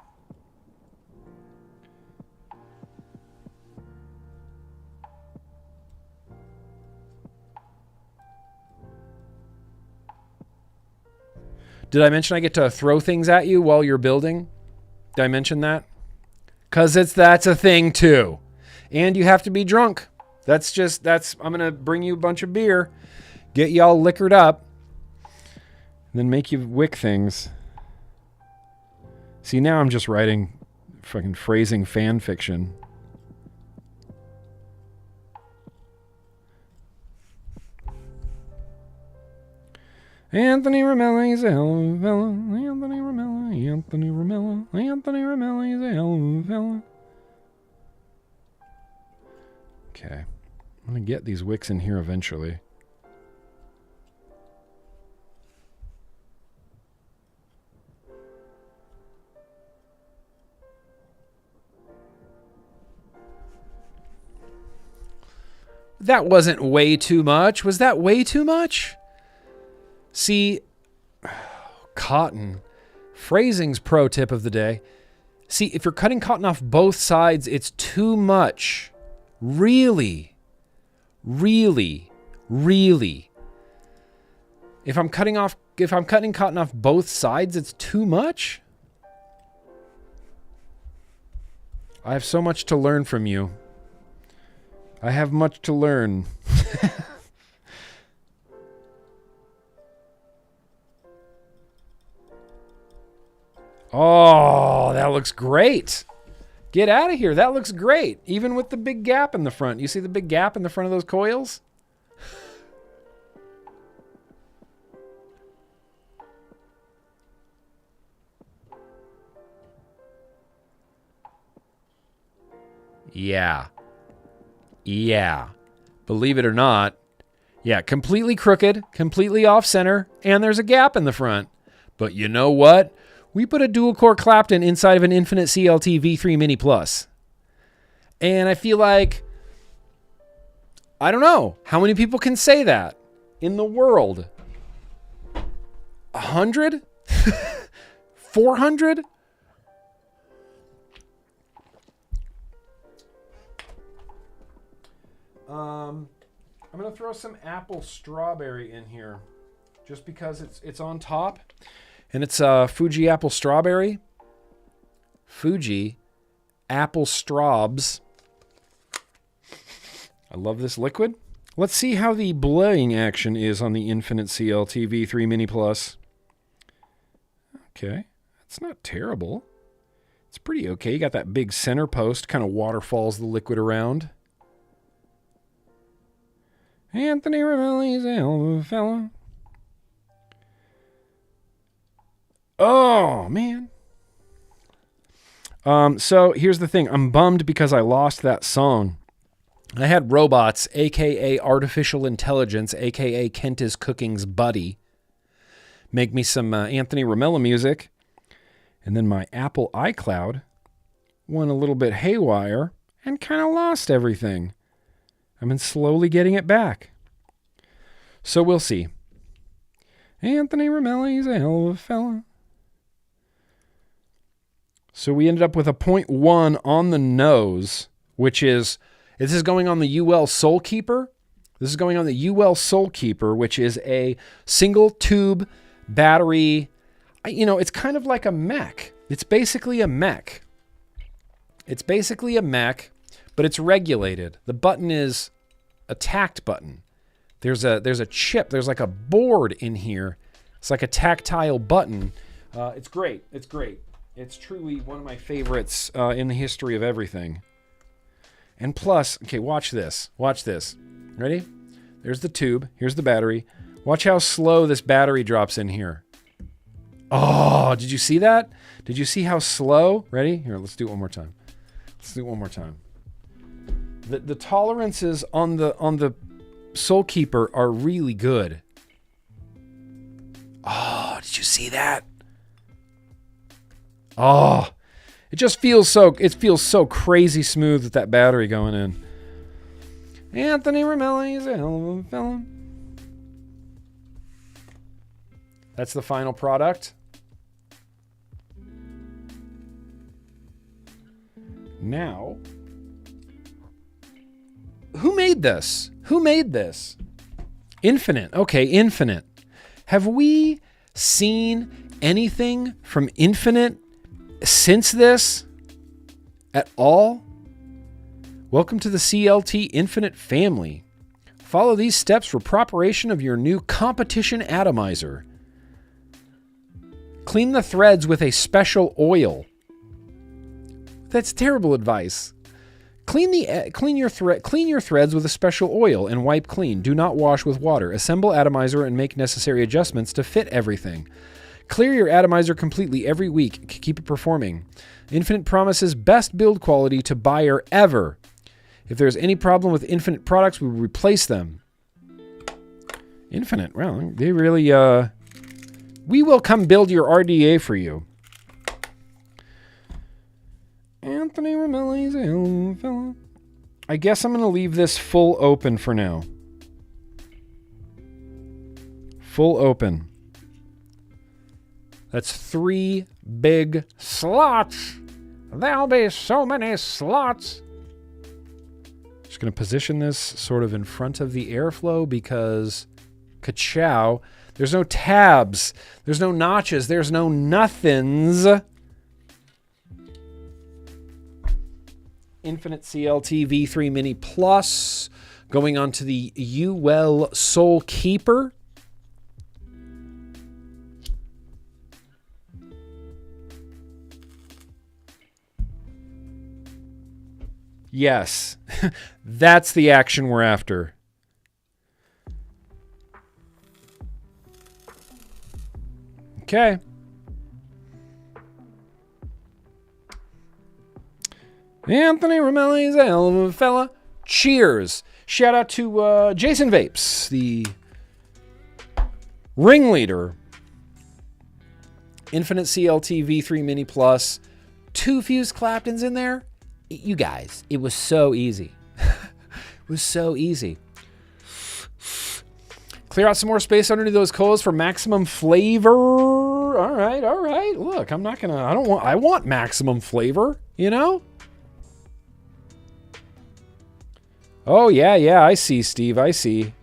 Did I mention I get to throw things at you while you're building? Did I mention that? Because that's a thing too. And you have to be drunk. I'm going to bring you a bunch of beer, get you all liquored up, and then make you wick things. See, now I'm just writing fucking phrasing fan fiction. Anthony Romelli is a hell of a fella. Anthony Romelli, he's a hell of a fella. Okay. I'm going to get these wicks in here eventually. That wasn't way too much. Was that way too much? See, cotton. Phrasing's pro tip of the day. See, if you're cutting cotton off both sides, it's too much. Really. If I'm cutting cotton off both sides, it's too much. I have so much to learn from you. I have much to learn. Oh, that looks great. Get out of here. That looks great. Even with the big gap in the front. You see the big gap in the front of those coils? Yeah. Believe it or not. Yeah, completely crooked, completely off center, and there's a gap in the front. But you know what? We put a dual-core Clapton inside of an Infinite CLT V3 Mini Plus. And I feel like, I don't know, how many people can say that in the world? 100? 400? I'm going to throw some apple strawberry in here just because it's on top. And it's Fuji apple strawberry. Fuji apple straubs. I love this liquid. Let's see how the blowing action is on the Infinite CLT V3 Mini Plus. Okay, that's not terrible. It's pretty okay. You got that big center post, kind of waterfalls the liquid around. Anthony Romelli's a hell of a fella. Oh, man. So here's the thing. I'm bummed because I lost that song. I had robots, a.k.a. artificial intelligence, a.k.a. Kent is Cooking's buddy, make me some Anthony Romelli music. And then my Apple iCloud went a little bit haywire and kind of lost everything. I've been slowly getting it back. So we'll see. Anthony Romelli's a hell of a fella. So we ended up with a 0.1 on the nose, which is, this is going on the UL Soulkeeper. This is going on the UL Soulkeeper, which is a single tube battery. It's kind of like a mech. It's basically a mech. But it's regulated. The button is a tact button. There's a chip. There's like a board in here. It's like a tactile button. It's great. It's truly one of my favorites in the history of everything. And plus, okay, watch this. Ready? There's the tube. Here's the battery. Watch how slow this battery drops in here. Oh, did you see that? Did you see how slow? Ready? Here, let's do it one more time. The tolerances on the Soulkeeper are really good. Oh, did you see that? Oh, It just feels so crazy smooth with that battery going in. Anthony Romelli's a hell of a fella. That's the final product. Now, who made this? Who made this? Infinite. Okay, Infinite. Have we seen anything from Infinite since this at all? Welcome to the CLT Infinite family. Follow these steps for preparation of your new competition atomizer. Clean the threads with a special oil. That's terrible advice. Clean your threads with a special oil and wipe clean. Do not wash with water. Assemble atomizer and make necessary adjustments to fit everything. Clear your atomizer completely every week. Keep it performing. Infinite promises best build quality to buyer ever. If there's any problem with Infinite products, we will replace them. Infinite, well, they really, we will come build your RDA for you. Anthony Romelli's a hell of a fella. I guess I'm going to leave this full open for now. Full open. That's 3 big slots. There'll be so many slots. Just going to position this sort of in front of the airflow because, ka-chow, there's no tabs. There's no notches. There's no nothings. Infinite CLT V3 Mini Plus. Going on to the UL Soul Keeper. Yes, that's the action we're after. Okay. Anthony Romelli's a hell of a fella. Cheers. Shout out to Jason Vapes, the ringleader. Infinite CLT V3 Mini Plus. 2 fused Claptons in there. You guys, it was so easy. It was so easy. Clear out some more space underneath those coils for maximum flavor. All right. Look, I want maximum flavor, you know? Oh, yeah, I see, Steve, I see.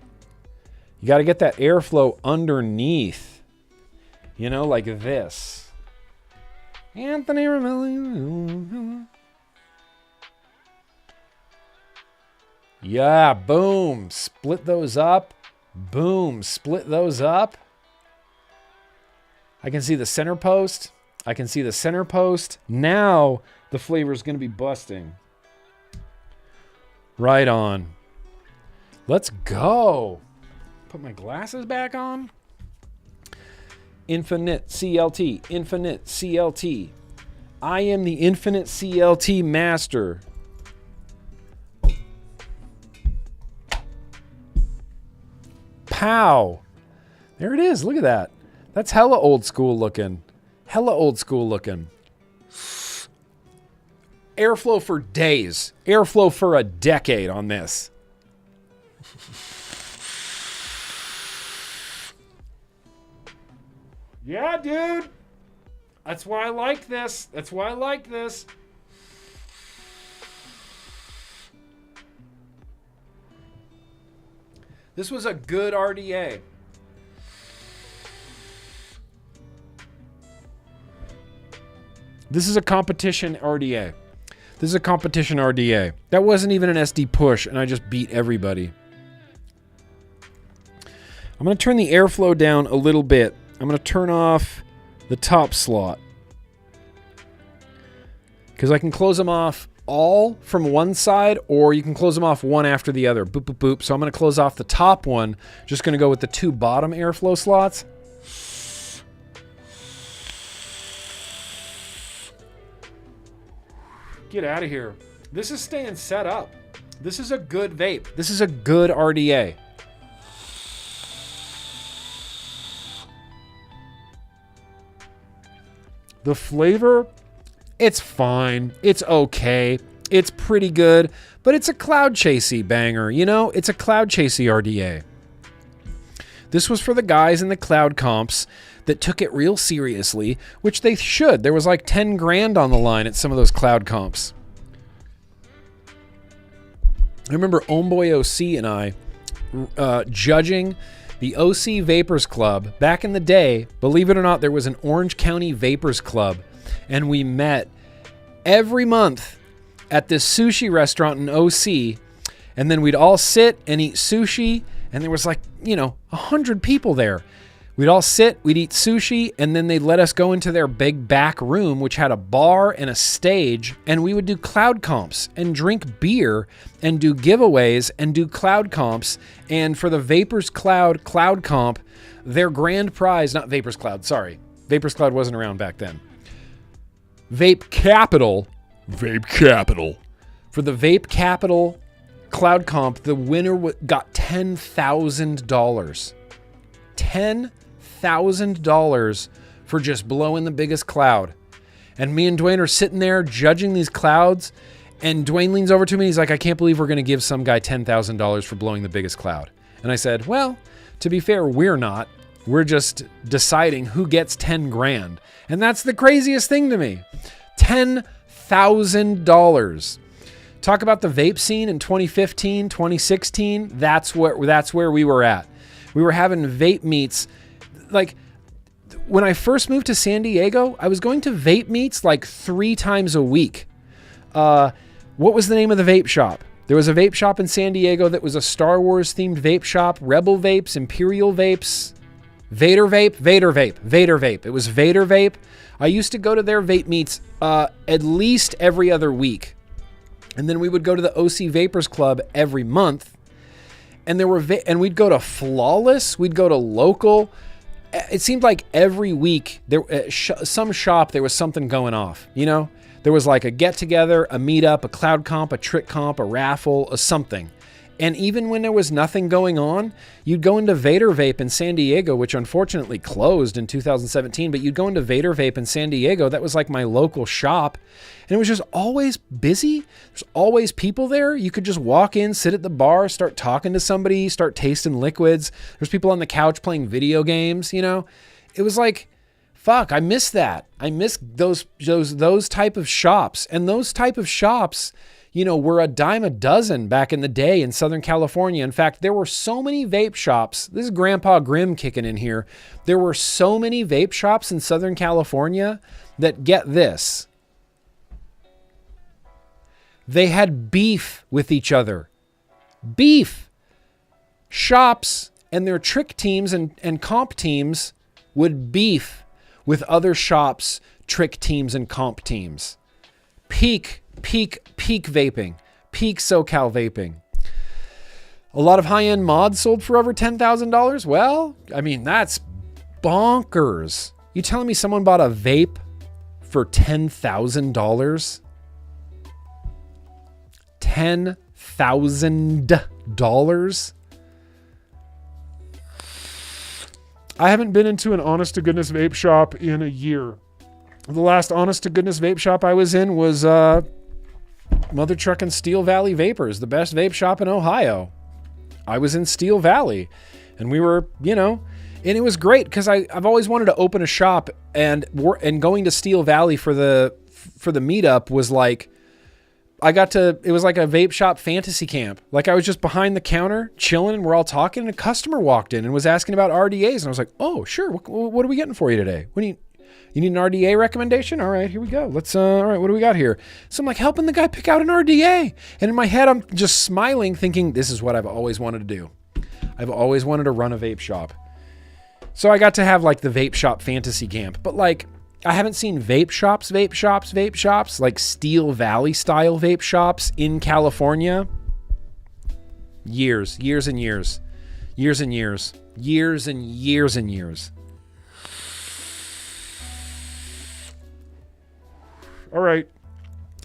You got to get that airflow underneath. You know, like this. Anthony Romelli. Yeah, boom. Split those up. Boom. Split those up. I can see the center post. Now the flavor is going to be busting. Right on. Let's go. Put my glasses back on. Infinite CLT. Infinite CLT. I am the Infinite CLT master. Pow. There it is. Look at that. That's hella old school looking. Airflow for days. Airflow for a decade on this. Yeah, dude. That's why I like this. This was a good RDA. This is a competition RDA. That wasn't even an SD push, and I just beat everybody. I'm going to turn the airflow down a little bit. I'm going to turn off the top slot, because I can close them off all from one side, or you can close them off one after the other. Boop, boop, boop. So I'm going to close off the top one. Just going to go with the 2 bottom airflow slots. Get out of here. This is staying set up. This is a good vape. This is a good RDA. The flavor It's fine. It's okay. It's pretty good, but it's a cloud chasey banger, you know? It's a cloud chasey RDA. This was for the guys in the cloud comps that took it real seriously, which they should. There was like 10 grand on the line at some of those cloud comps. I remember Homeboy OC and I judging the OC Vapors Club. Back in the day, believe it or not, there was an Orange County Vapors Club, and we met every month at this sushi restaurant in OC, and then we'd all sit and eat sushi, and there was like, 100 people there. We'd all sit, we'd eat sushi, and then they'd let us go into their big back room, which had a bar and a stage, and we would do cloud comps and drink beer and do giveaways and do cloud comps. And for the Vapors Cloud comp, their grand prize, not Vapors Cloud, sorry. Vapors Cloud wasn't around back then. Vape Capital. For the Vape Capital Cloud Comp, the winner got $10,000. $10,000 for just blowing the biggest cloud. And me and Dwayne are sitting there judging these clouds, and Dwayne leans over to me. He's like, I can't believe we're going to give some guy $10,000 for blowing the biggest cloud. And I said, well, to be fair, we're not. We're just deciding who gets 10 grand. And that's the craziest thing to me. $10,000. Talk about the vape scene in 2015, 2016. That's where we were at. We were having vape meets. Like, when I first moved to San Diego, I was going to vape meets like 3 times a week. What was the name of the vape shop? There was a vape shop in San Diego that was a Star Wars themed vape shop. Rebel Vapes, Imperial Vapes, Vader Vape. It was Vader Vape. I used to go to their vape meets at least every other week. And then we would go to the OC Vapors Club every month. And and we'd go to Flawless, we'd go to Local. It seemed like every week some shop there was something going off, There was like a get together, a meetup, a cloud comp, a trick comp, a raffle, a something. And even when there was nothing going on, you'd go into Vader Vape in San Diego, which unfortunately closed in 2017, but you'd go into Vader Vape in San Diego. That was like my local shop. And it was just always busy. There's always people there. You could just walk in, sit at the bar, start talking to somebody, start tasting liquids. There's people on the couch playing video games, It was like, fuck, I miss that. I miss those type of shops. And those type of shops, were a dime a dozen back in the day in Southern California. In fact, there were so many vape shops. This is Grandpa Grimm kicking in here. There were so many vape shops in Southern California that, get this, they had beef with each other. Beef. Shops and their trick teams and comp teams would beef with other shops, trick teams, and comp teams. Peak vaping. Peak SoCal vaping. A lot of high-end mods sold for over $10,000? Well, I mean, that's bonkers. You telling me someone bought a vape for $10,000? $10,000? I haven't been into an honest-to-goodness vape shop in a year. The last honest-to-goodness vape shop I was in was Mother Truckin' Steel Valley Vapors, the best vape shop in Ohio. I was in Steel Valley, and we were, and it was great because I've always wanted to open a shop, and going to Steel Valley for the meetup was like, it was like a vape shop fantasy camp. Like, I was just behind the counter chilling, and we're all talking, and a customer walked in and was asking about RDAs, and I was like, oh, sure, what are we getting for you today? You need an RDA recommendation? All right, here we go. All right, what do we got here? So I'm like helping the guy pick out an RDA. And in my head, I'm just smiling, thinking, this is what I've always wanted to do. I've always wanted to run a vape shop. So I got to have like the vape shop fantasy camp. But like, I haven't seen vape shops, like Steel Valley style vape shops in California. Years and years. All right,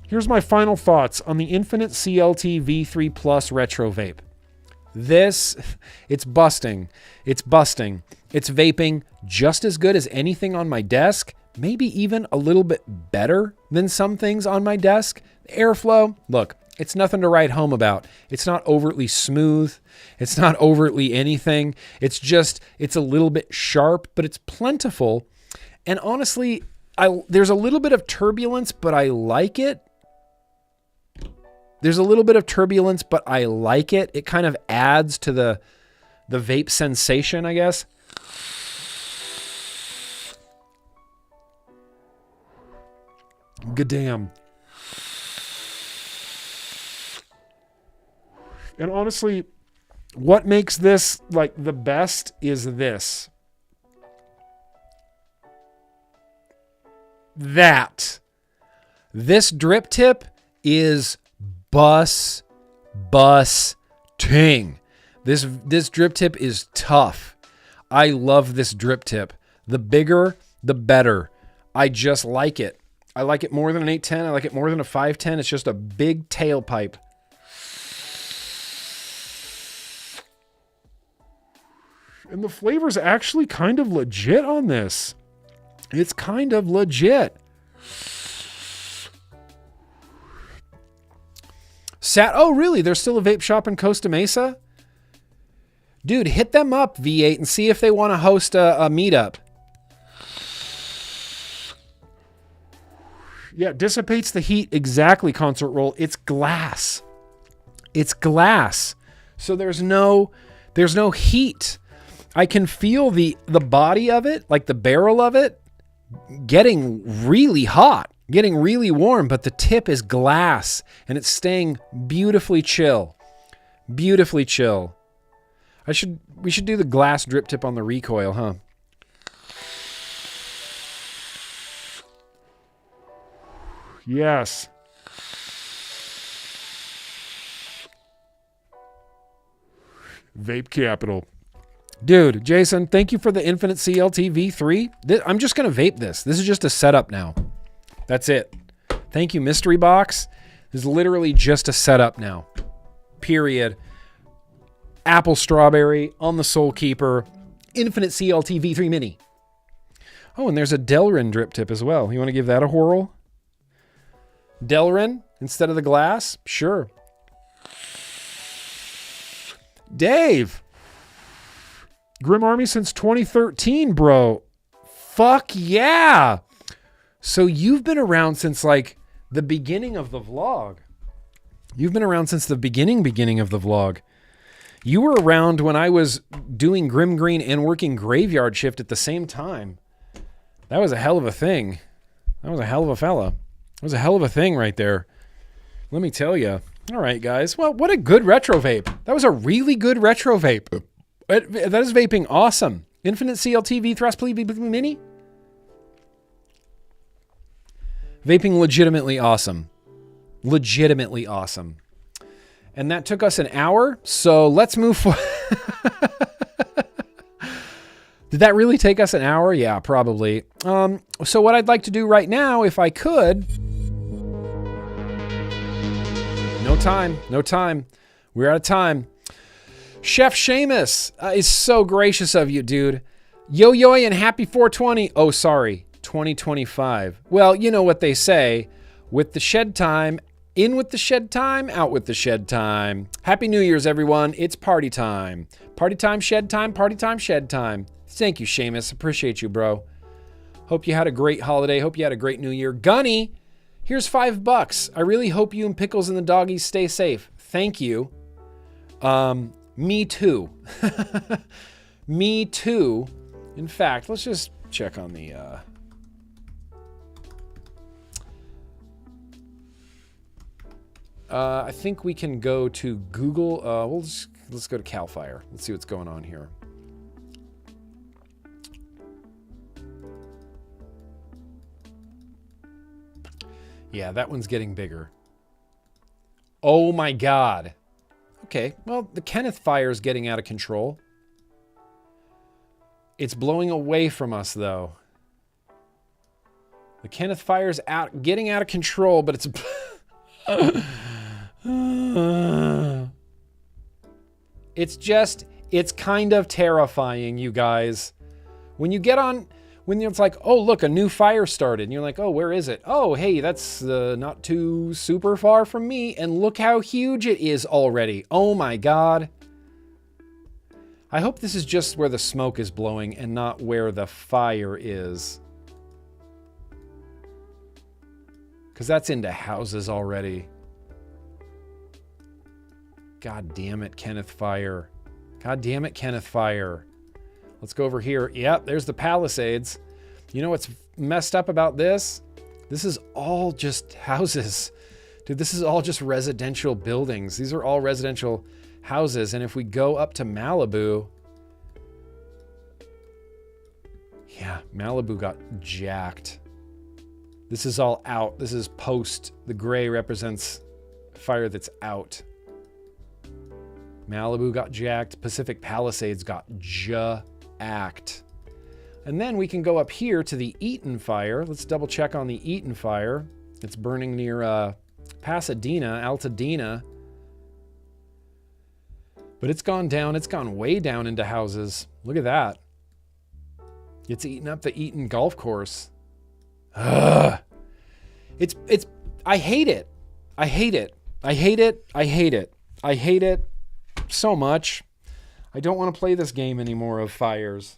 here's my final thoughts on the Infinite CLT V3 Plus Retro Vape. It's busting. It's vaping just as good as anything on my desk, maybe even a little bit better than some things on my desk. The airflow, look, it's nothing to write home about. It's not overtly smooth. It's not overtly anything. It's a little bit sharp, but it's plentiful. And honestly, there's a little bit of turbulence, but I like it. There's a little bit of turbulence, but I like it. It kind of adds to the vape sensation, I guess. Good damn. And honestly, what makes this like the best is this. This drip tip is ting. This drip tip is tough. I love this drip tip. The bigger, the better. I just like it. I like it more than an 810. I like it more than a 510. It's just a big tailpipe. And the flavor's actually kind of legit on this. It's kind of legit. Oh, really? There's still a vape shop in Costa Mesa? Dude, hit them up, V8, and see if they want to host a meetup. Yeah, dissipates the heat. Exactly, Concert Roll. It's glass. It's glass. So there's no heat. I can feel the body of it, like the barrel of it, getting really hot, getting really warm, but the tip is glass and it's staying beautifully chill. Beautifully chill. We should do the glass drip tip on the recoil, huh? Yes. Vape Capital. Dude, Jason, thank you for the Infinite CLT V3. I'm just going to vape this. This is just a setup now. That's it. Thank you, Mystery Box. This is literally just a setup now. Period. Apple Strawberry on the Soul Keeper. Infinite CLT V3 Mini. Oh, and there's a Delrin drip tip as well. You want to give that a whirl? Delrin instead of the glass? Sure. Dave. Grimm Army since 2013, bro. Fuck yeah. So you've been around since like the beginning of the vlog. You've been around since the beginning of the vlog. You were around when I was doing GrimmGreen and working graveyard shift at the same time. That was a hell of a thing. That was a hell of a fella. That was a hell of a thing right there. Let me tell you. All right, guys. Well, what a good retro vape. That was a really good retro vape. That is vaping awesome. Infinite CLT V Thrust Mini. Vaping legitimately awesome. Legitimately awesome. And that took us an hour, so let's move forward. Did that really take us an hour? Yeah, probably. So what I'd like to do right now, if I could... No time. We're out of time. Chef Seamus is so gracious of you, dude. Yo and happy 420. Oh, sorry, 2025. Well, you know what they say. With the shed time, in with the shed time, out with the shed time. Happy New Year's, everyone. It's party time. Party time, shed time, party time, shed time. Thank you, Seamus. Appreciate you, bro. Hope you had a great holiday. Hope you had a great New Year. Gunny, here's $5. I really hope you and Pickles and the doggies stay safe. Thank you. Me too. Me too. In fact, let's just check on the... I think we can go to Google. Let's go to CAL FIRE. Let's see what's going on here. Yeah, that one's getting bigger. Oh my God. Okay, well, the Kenneth fire is getting out of control. It's blowing away from us, though. The Kenneth fire is getting out of control, but it's... it's kind of terrifying, you guys. When you get on When it's like, oh, look, a new fire started. And you're like, oh, where is it? Oh, hey, that's not too super far from me. And look how huge it is already. Oh my God. I hope this is just where the smoke is blowing and not where the fire is. Because that's into houses already. God damn it, Kenneth Fire. God damn it, Kenneth Fire. Let's go over here. Yep, there's the Palisades. You know what's messed up about this? This is all just houses. Dude, this is all just residential buildings. These are all residential houses. And if we go up to Malibu, yeah, Malibu got jacked. This is all out. This is post. The gray represents fire that's out. Malibu got jacked. Pacific Palisades got jacked. And then we can go up here to the Eaton fire. Let's double check on the Eaton fire. It's burning near Pasadena, Altadena. But it's gone down. It's gone way down into houses. Look at that. It's eaten up the Eaton golf course. Ugh. I hate it. I hate it. I hate it. I hate it. I hate it so much. I don't want to play this game anymore of fires.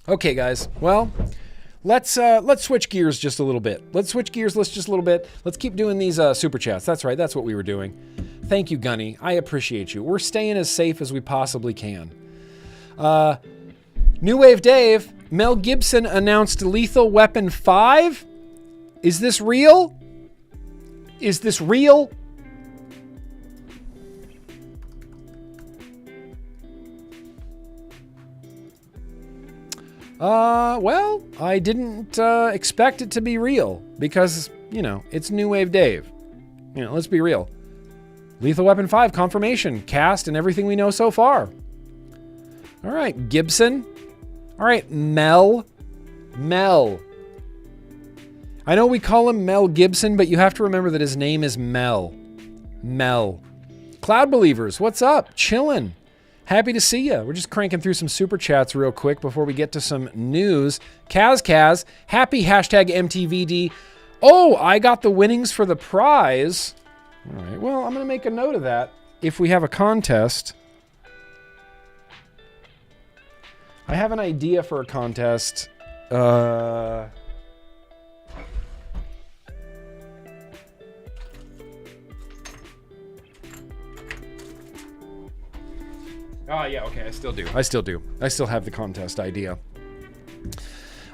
Okay, guys. Well, let's switch gears just a little bit. Let's switch gears just a little bit. Let's keep doing these super chats. That's right. That's what we were doing. Thank you, Gunny. I appreciate you. We're staying as safe as we possibly can. New Wave Dave, Mel Gibson announced Lethal Weapon 5. Is this real? Is this real? Well, I didn't expect it to be real because, you know, it's New Wave Dave. You know, let's be real. Lethal Weapon 5 confirmation, cast, and everything we know so far. All right, Gibson. All right, Mel. I know we call him Mel Gibson, but you have to remember that his name is Mel. Cloud Believers, what's up? Chillin'. Happy to see you. We're just cranking through some super chats real quick before we get to some news. Kaz, happy hashtag MTVD. Oh, I got the winnings for the prize. All right, well, I'm going to make a note of that. If we have a contest, I have an idea for a contest. Oh, yeah, okay, I still do. I still have the contest idea.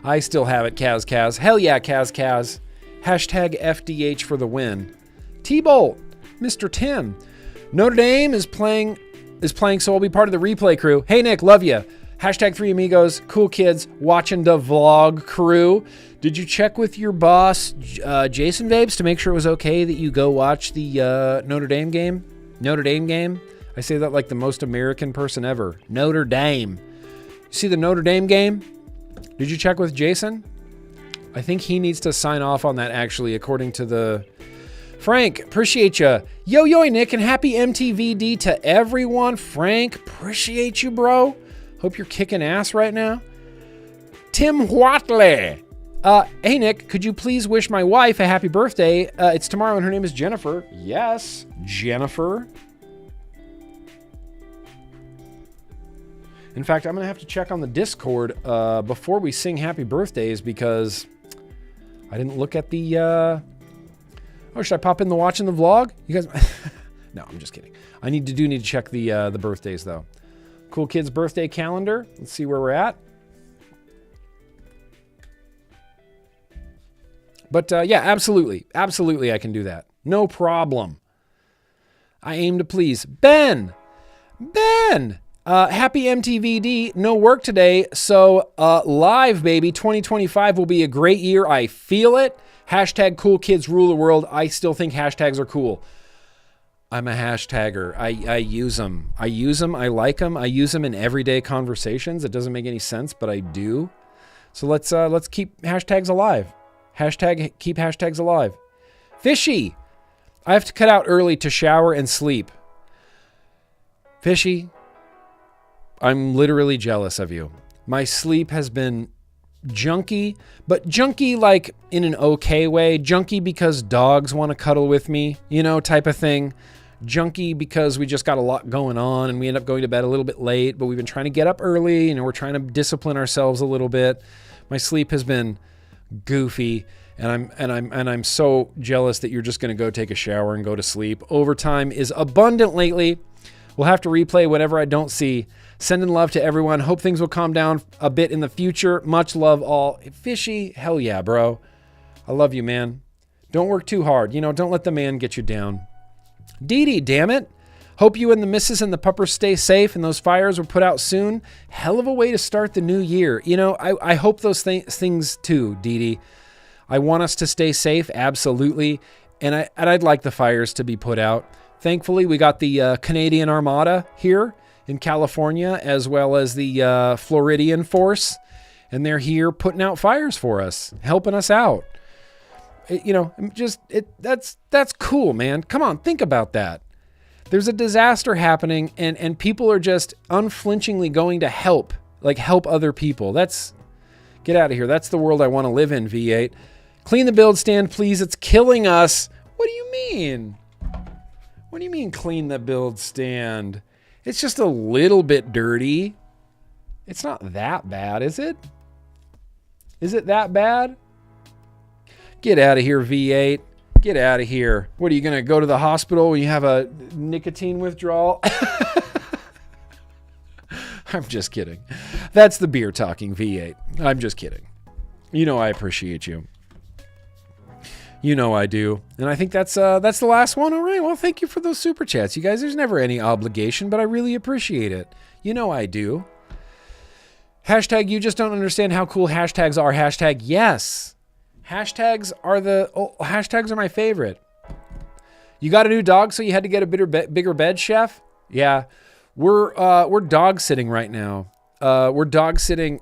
I still have it, Kaz. Hell yeah, Kaz. Hashtag FDH for the win. T-Bolt, Mr. Tim. Notre Dame is playing, so I'll be part of the replay crew. Hey, Nick, love you. Hashtag 3 amigos, cool kids, watching the vlog crew. Did you check with your boss, Jason Vapes, to make sure it was okay that you go watch the Notre Dame game? I say that like the most American person ever. Notre Dame. You see the Notre Dame game? Did you check with Jason? I think he needs to sign off on that, actually, according to the... Frank, appreciate you. Yo, Nick, and happy MTVD to everyone. Frank, appreciate you, bro. Hope you're kicking ass right now. Tim Watley. Hey, Nick, could you please wish my wife a happy birthday? It's tomorrow, and her name is Jennifer. Yes, Jennifer. In fact, I'm going to have to check on the Discord before we sing happy birthdays because I didn't look at the... Oh, should I pop in the watching the vlog? You guys... No, I'm just kidding. I need to check the birthdays, though. Cool Kids birthday calendar. Let's see where we're at. But yeah, absolutely. Absolutely, I can do that. No problem. I aim to please. Ben! Happy MTVD. No work today, so live, baby. 2025 will be a great year. I feel it. Hashtag cool kids rule the world. I still think hashtags are cool. I'm a hashtagger. I use them. I like them. I use them in everyday conversations. It doesn't make any sense, but I do. So let's keep hashtags alive. Keep hashtags alive. Fishy. I have to cut out early to shower and sleep. Fishy. I'm literally jealous of you. My sleep has been junky, but junky like in an okay way. Junky because dogs want to cuddle with me, you know, type of thing. Junky because we just got a lot going on and we end up going to bed a little bit late, but we've been trying to get up early and we're trying to discipline ourselves a little bit. My sleep has been goofy. And I'm so jealous that you're just going to go take a shower and go to sleep. Overtime is abundant lately. We'll have to replay whatever I don't see. Sending love to everyone. Hope things will calm down a bit in the future. Much love all. Fishy, hell yeah, bro. I love you, man. Don't work too hard. You know, don't let the man get you down. Dee Dee, damn it. Hope you and the missus and the puppers stay safe and those fires were put out soon. Hell of a way to start the new year. You know, I hope those things too, Dee Dee. I want us to stay safe, absolutely, and I'd like the fires to be put out. Thankfully, we got the Canadian Armada here in California, as well as the Floridian Force, and they're here putting out fires for us, helping us out. That's cool, man. Come on, think about that. There's a disaster happening, and people are just unflinchingly going to help other people. Get out of here. That's the world I want to live in, V8. Clean the build stand, please. It's killing us. What do you mean? What do you mean clean the build stand? It's just a little bit dirty. It's not that bad, is it? Is it that bad? Get out of here, V8. Get out of here. What, are you going to go to the hospital when you have a nicotine withdrawal? I'm just kidding. That's the beer talking, V8. I'm just kidding. You know I appreciate you. You know I do. And I think that's the last one. All right. Well, thank you for those super chats. You guys, there's never any obligation, but I really appreciate it. You know I do. Hashtag, you just don't understand how cool hashtags are. Hashtag, yes. Hashtags are my favorite. You got a new dog, so you had to get a bigger bed, chef? Yeah. We're dog sitting right now. We're dog sitting.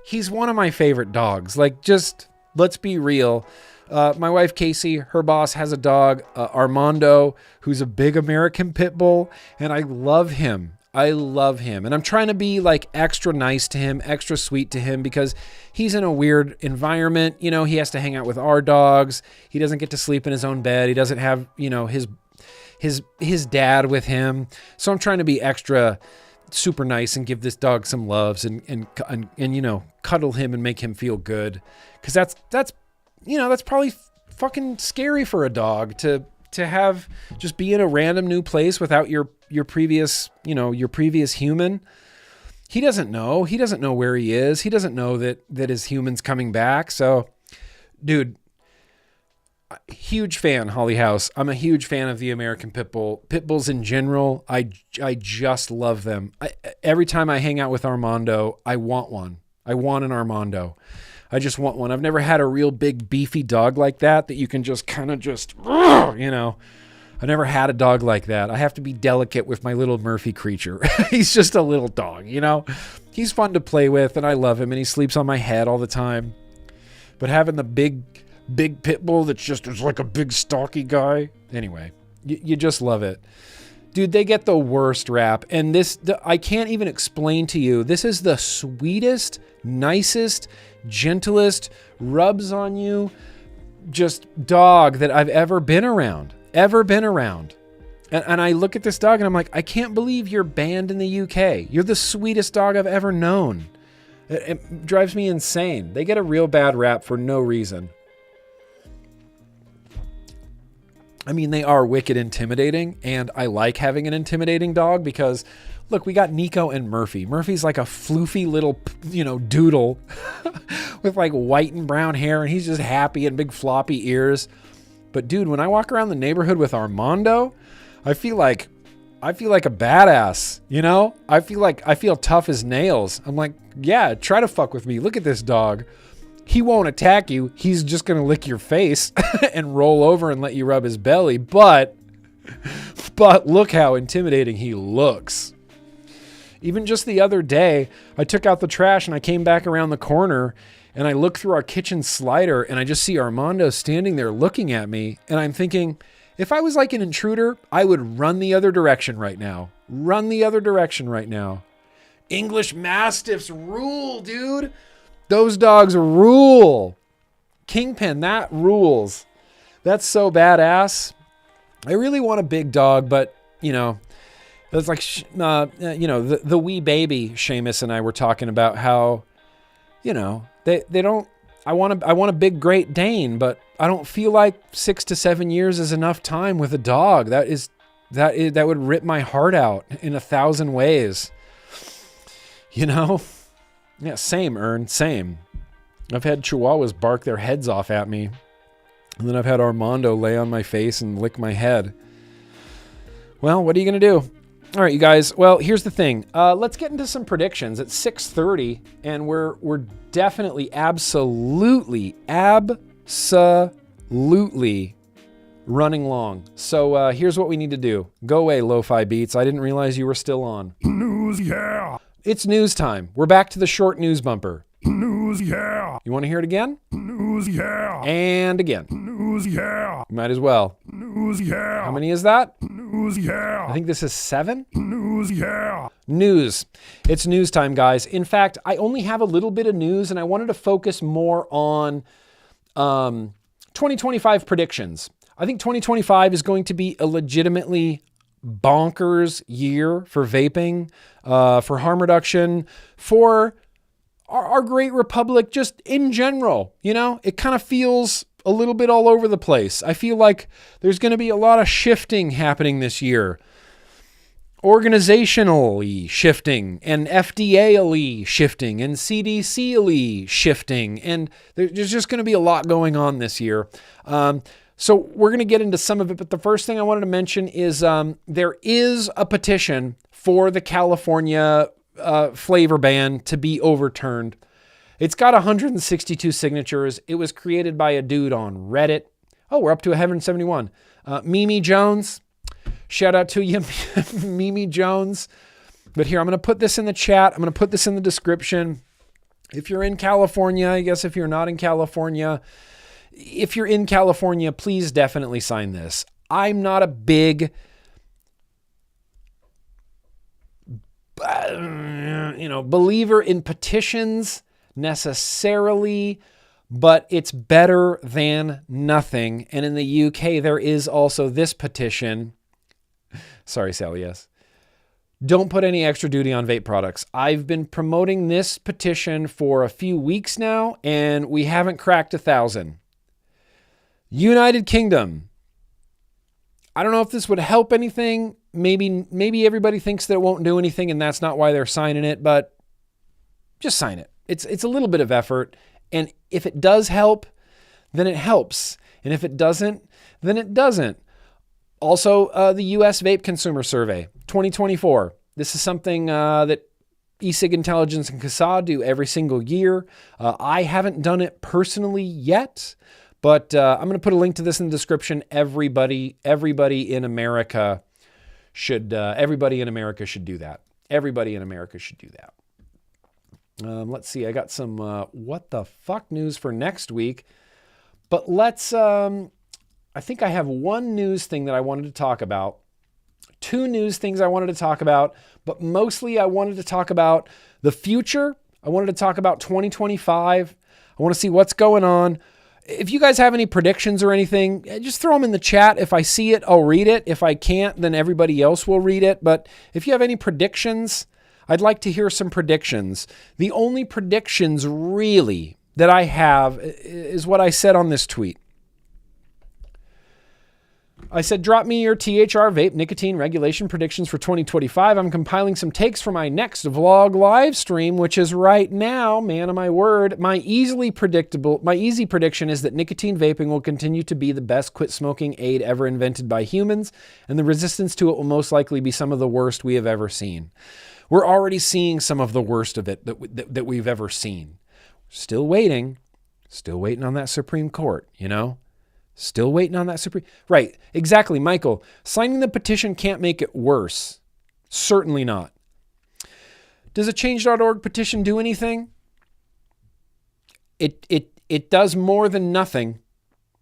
He's one of my favorite dogs. Like, just let's be real. My wife Casey, her boss has a dog, Armando, who's a big American pit bull, and I love him. And I'm trying to be like extra nice to him, extra sweet to him, because he's in a weird environment. You know, he has to hang out with our dogs. He doesn't get to sleep in his own bed. He doesn't have, you know, his dad with him. So I'm trying to be extra super nice and give this dog some loves and you know, cuddle him and make him feel good. Cause that's probably fucking scary for a dog to have just be in a random new place without your previous human. He doesn't know where he is. He doesn't know that his human's coming back. So, dude, huge fan, Holly House. I'm a huge fan of the American pit bull. Pit bulls in general, I just love them. Every time I hang out with Armando, I want one. I want an Armando. I just want one. I've never had a real big beefy dog like that you can just kind of just, you know. I never had a dog like that. I have to be delicate with my little Murphy creature. He's just a little dog, you know. He's fun to play with, and I love him, and he sleeps on my head all the time. But having the big pit bull that's just is like a big stocky guy. Anyway, you just love it. Dude, they get the worst rap. And I can't even explain to you. This is the sweetest, nicest, gentlest, rubs on you, just dog that I've ever been around. And I look at this dog and I'm like, I can't believe you're banned in the UK. You're the sweetest dog I've ever known. It drives me insane. They get a real bad rap for no reason. I mean, they are wicked intimidating, and I like having an intimidating dog because, look, we got Nico and Murphy. Murphy's like a floofy little, doodle with like white and brown hair, and he's just happy and big floppy ears. But dude, when I walk around the neighborhood with Armando, I feel like a badass, you know? I feel tough as nails. I'm like, yeah, try to fuck with me. Look at this dog. He won't attack you. He's just going to lick your face and roll over and let you rub his belly. But look how intimidating he looks. Even just the other day, I took out the trash and I came back around the corner and I look through our kitchen slider and I just see Armando standing there looking at me. And I'm thinking, if I was like an intruder, I would run the other direction right now. English Mastiffs rule, dude. Those dogs rule. Kingpin, that rules. That's so badass. I really want a big dog, but, you know, it's like, the wee baby Seamus and I were talking about how, you know, they don't, I want a big Great Dane, but I don't feel like 6 to 7 years is enough time with a dog. That would rip my heart out in 1,000 ways. You know? Yeah, same, Ern, same. I've had Chihuahuas bark their heads off at me. And then I've had Armando lay on my face and lick my head. Well, what are you going to do? All right, you guys. Well, here's the thing. Let's get into some predictions. It's 6:30, and we're definitely, absolutely running long. So here's what we need to do. Go away, Lo-Fi Beats. I didn't realize you were still on. News, yeah. It's news time. We're back to the short news bumper. News, yeah. You want to hear it again? News, yeah. And again. News, yeah. You might as well. News, yeah. How many is that? News, yeah. I think this is 7. News, yeah. News. It's news time, guys. In fact, I only have a little bit of news, and I wanted to focus more on 2025 predictions. I think 2025 is going to be a legitimately bonkers year for vaping, for harm reduction, for our great republic just in general. You know, it kind of feels a little bit all over the place. I feel like there's going to be a lot of shifting happening this year. Organizationally shifting, and FDA-ally shifting, and CDC-ally shifting, and there's just going to be a lot going on this year. So we're going to get into some of it, but the first thing I wanted to mention is there is a petition for the California flavor ban to be overturned. It's got 162 signatures. It was created by a dude on Reddit. Oh, we're up to 171. Mimi Jones. Shout out to you, Mimi Jones. But here, I'm going to put this in the chat. I'm going to put this in the description. If you're in California, I guess if you're not in California, if you're in California, please definitely sign this. I'm not a big, believer in petitions necessarily, but it's better than nothing. And in the UK, there is also this petition. Sorry, Sally, yes. Don't put any extra duty on vape products. I've been promoting this petition for a few weeks now, and we haven't cracked 1,000. United Kingdom. I don't know if this would help anything. Maybe everybody thinks that it won't do anything, and that's not why they're signing it, but just sign it. It's a little bit of effort, and if it does help, then it helps. And if it doesn't, then it doesn't. Also, the U.S. Vape Consumer Survey, 2024. This is something that eSig Intelligence and CASA do every single year. I haven't done it personally yet, but I'm going to put a link to this in the description. Everybody in America should do that. Everybody in America should do that. Let's see. I got some what the fuck news for next week, but let's. I think I have one news thing that I wanted to talk about. 2 news things I wanted to talk about, but mostly I wanted to talk about the future. I wanted to talk about 2025. I want to see what's going on. If you guys have any predictions or anything, just throw them in the chat. If I see it, I'll read it. If I can't, then everybody else will read it. But if you have any predictions, I'd like to hear some predictions. The only predictions really that I have is what I said on this tweet. I said, drop me your THR vape nicotine regulation predictions for 2025. I'm compiling some takes for my next vlog live stream, which is right now, man of my word. My easy prediction is that nicotine vaping will continue to be the best quit smoking aid ever invented by humans, and the resistance to it will most likely be some of the worst we have ever seen. We're already seeing some of the worst of it that we've ever seen. Still waiting on that Supreme Court, you know? Still waiting on that Supreme... Right, exactly, Michael. Signing the petition can't make it worse. Certainly not. Does a change.org petition do anything? It does more than nothing.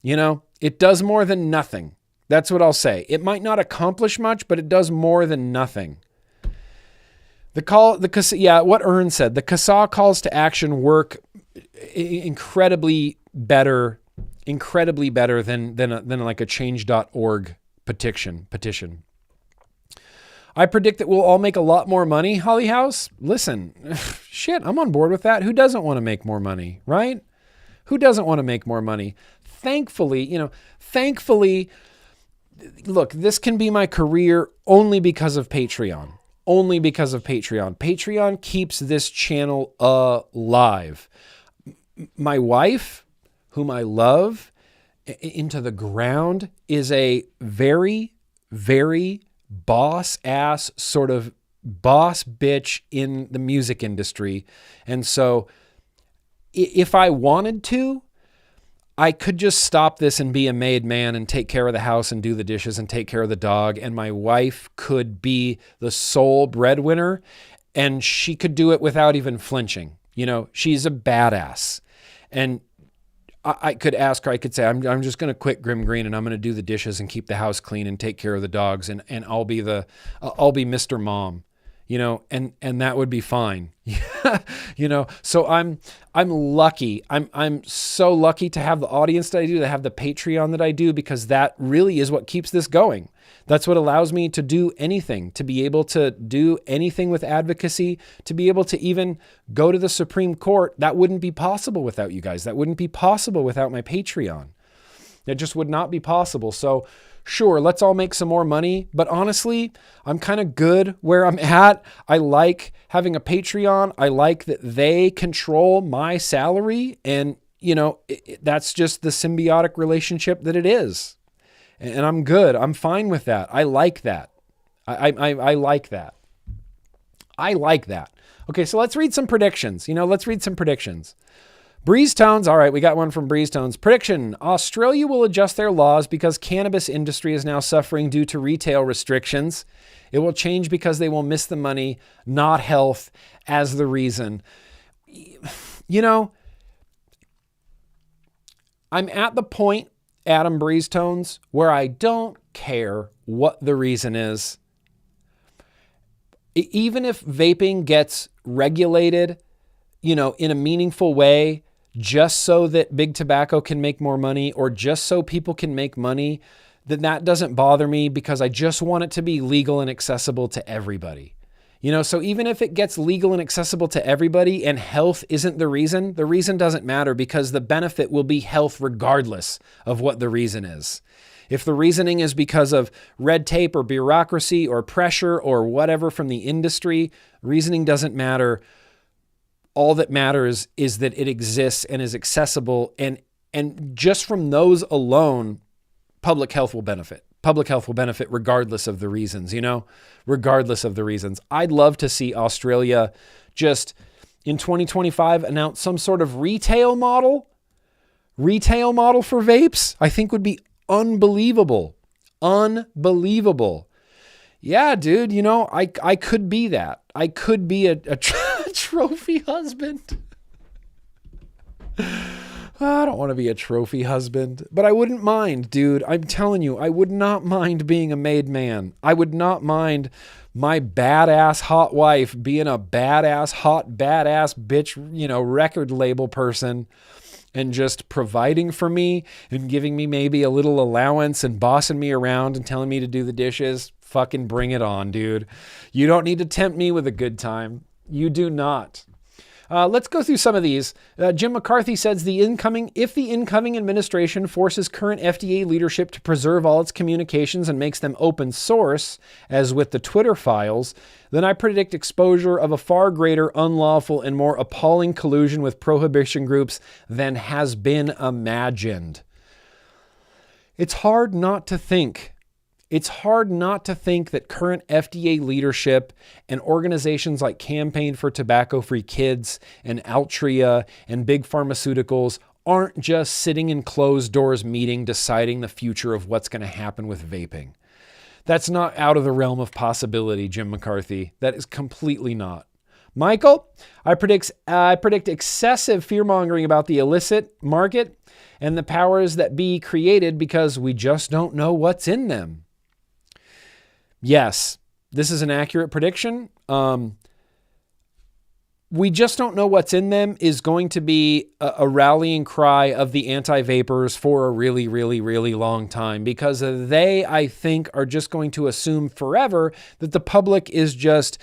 You know? It does more than nothing. That's what I'll say. It might not accomplish much, but it does more than nothing. What Ern said, the CASA calls to action work incredibly better than like a change.org petition. I predict that we'll all make a lot more money, Holly House. Listen, shit, I'm on board with that. Who doesn't want to make more money, right? Who doesn't want to make more money? Thankfully, look, this can be my career only because of Patreon. Only because of Patreon. Patreon keeps this channel alive. My wife, whom I love into the ground, is a very, very boss ass sort of boss bitch in the music industry. And so if I wanted to, I could just stop this and be a made man and take care of the house and do the dishes and take care of the dog. And my wife could be the sole breadwinner and she could do it without even flinching. She's a badass. And I could ask her, I could say, I'm just going to quit GrimmGreen and I'm going to do the dishes and keep the house clean and take care of the dogs. And I'll be Mr. Mom, and that would be fine. So I'm lucky. I'm so lucky to have the audience that I do, to have the Patreon that I do, because that really is what keeps this going. That's what allows me to do anything, to be able to do anything with advocacy, to be able to even go to the Supreme Court. That wouldn't be possible without you guys. That wouldn't be possible without my Patreon. It just would not be possible. So sure, let's all make some more money. But honestly, I'm kind of good where I'm at. I like having a Patreon. I like that they control my salary. And, that's just the symbiotic relationship that it is. And I'm good. I'm fine with that. I like that. I like that. I like that. Okay, so let's read some predictions. Breeze Tones. All right, we got one from Breeze Tones. Prediction: Australia will adjust their laws because cannabis industry is now suffering due to retail restrictions. It will change because they will miss the money, not health, as the reason. I'm at the point, Adam Breeze Tones, where I don't care what the reason is. Even if vaping gets regulated, in a meaningful way, just so that big tobacco can make more money, or just so people can make money, then that doesn't bother me, because I just want it to be legal and accessible to everybody. So even if it gets legal and accessible to everybody and health isn't the reason doesn't matter, because the benefit will be health regardless of what the reason is. If the reasoning is because of red tape or bureaucracy or pressure or whatever from the industry, reasoning doesn't matter. All that matters is that it exists and is accessible. And just from those alone, public health will benefit. Public health will benefit regardless of the reasons, regardless of the reasons. I'd love to see Australia just in 2025 announce some sort of retail model for vapes. I think would be unbelievable. Unbelievable. Yeah, dude, I could be that. I could be a trophy husband. I don't want to be a trophy husband, but I wouldn't mind, dude. I'm telling you, I would not mind being a made man. I would not mind my badass hot wife being a badass bitch, record label person, and just providing for me and giving me maybe a little allowance and bossing me around and telling me to do the dishes. Fucking bring it on, dude. You don't need to tempt me with a good time. You do not. Let's go through some of these. Jim McCarthy says if the incoming administration forces current FDA leadership to preserve all its communications and makes them open source, as with the Twitter files, then I predict exposure of a far greater unlawful and more appalling collusion with prohibition groups than has been imagined. It's hard not to think. It's hard not to think that current FDA leadership and organizations like Campaign for Tobacco-Free Kids and Altria and big pharmaceuticals aren't just sitting in closed doors meeting deciding the future of what's going to happen with vaping. That's not out of the realm of possibility, Jim McCarthy. That is completely not. Michael, I predict excessive fear-mongering about the illicit market and the powers that be created because we just don't know what's in them. Yes, this is an accurate prediction. we just don't know what's in them is going to be a rallying cry of the anti-vapors for a really, really, really long time, because they, I think, are just going to assume forever that the public is just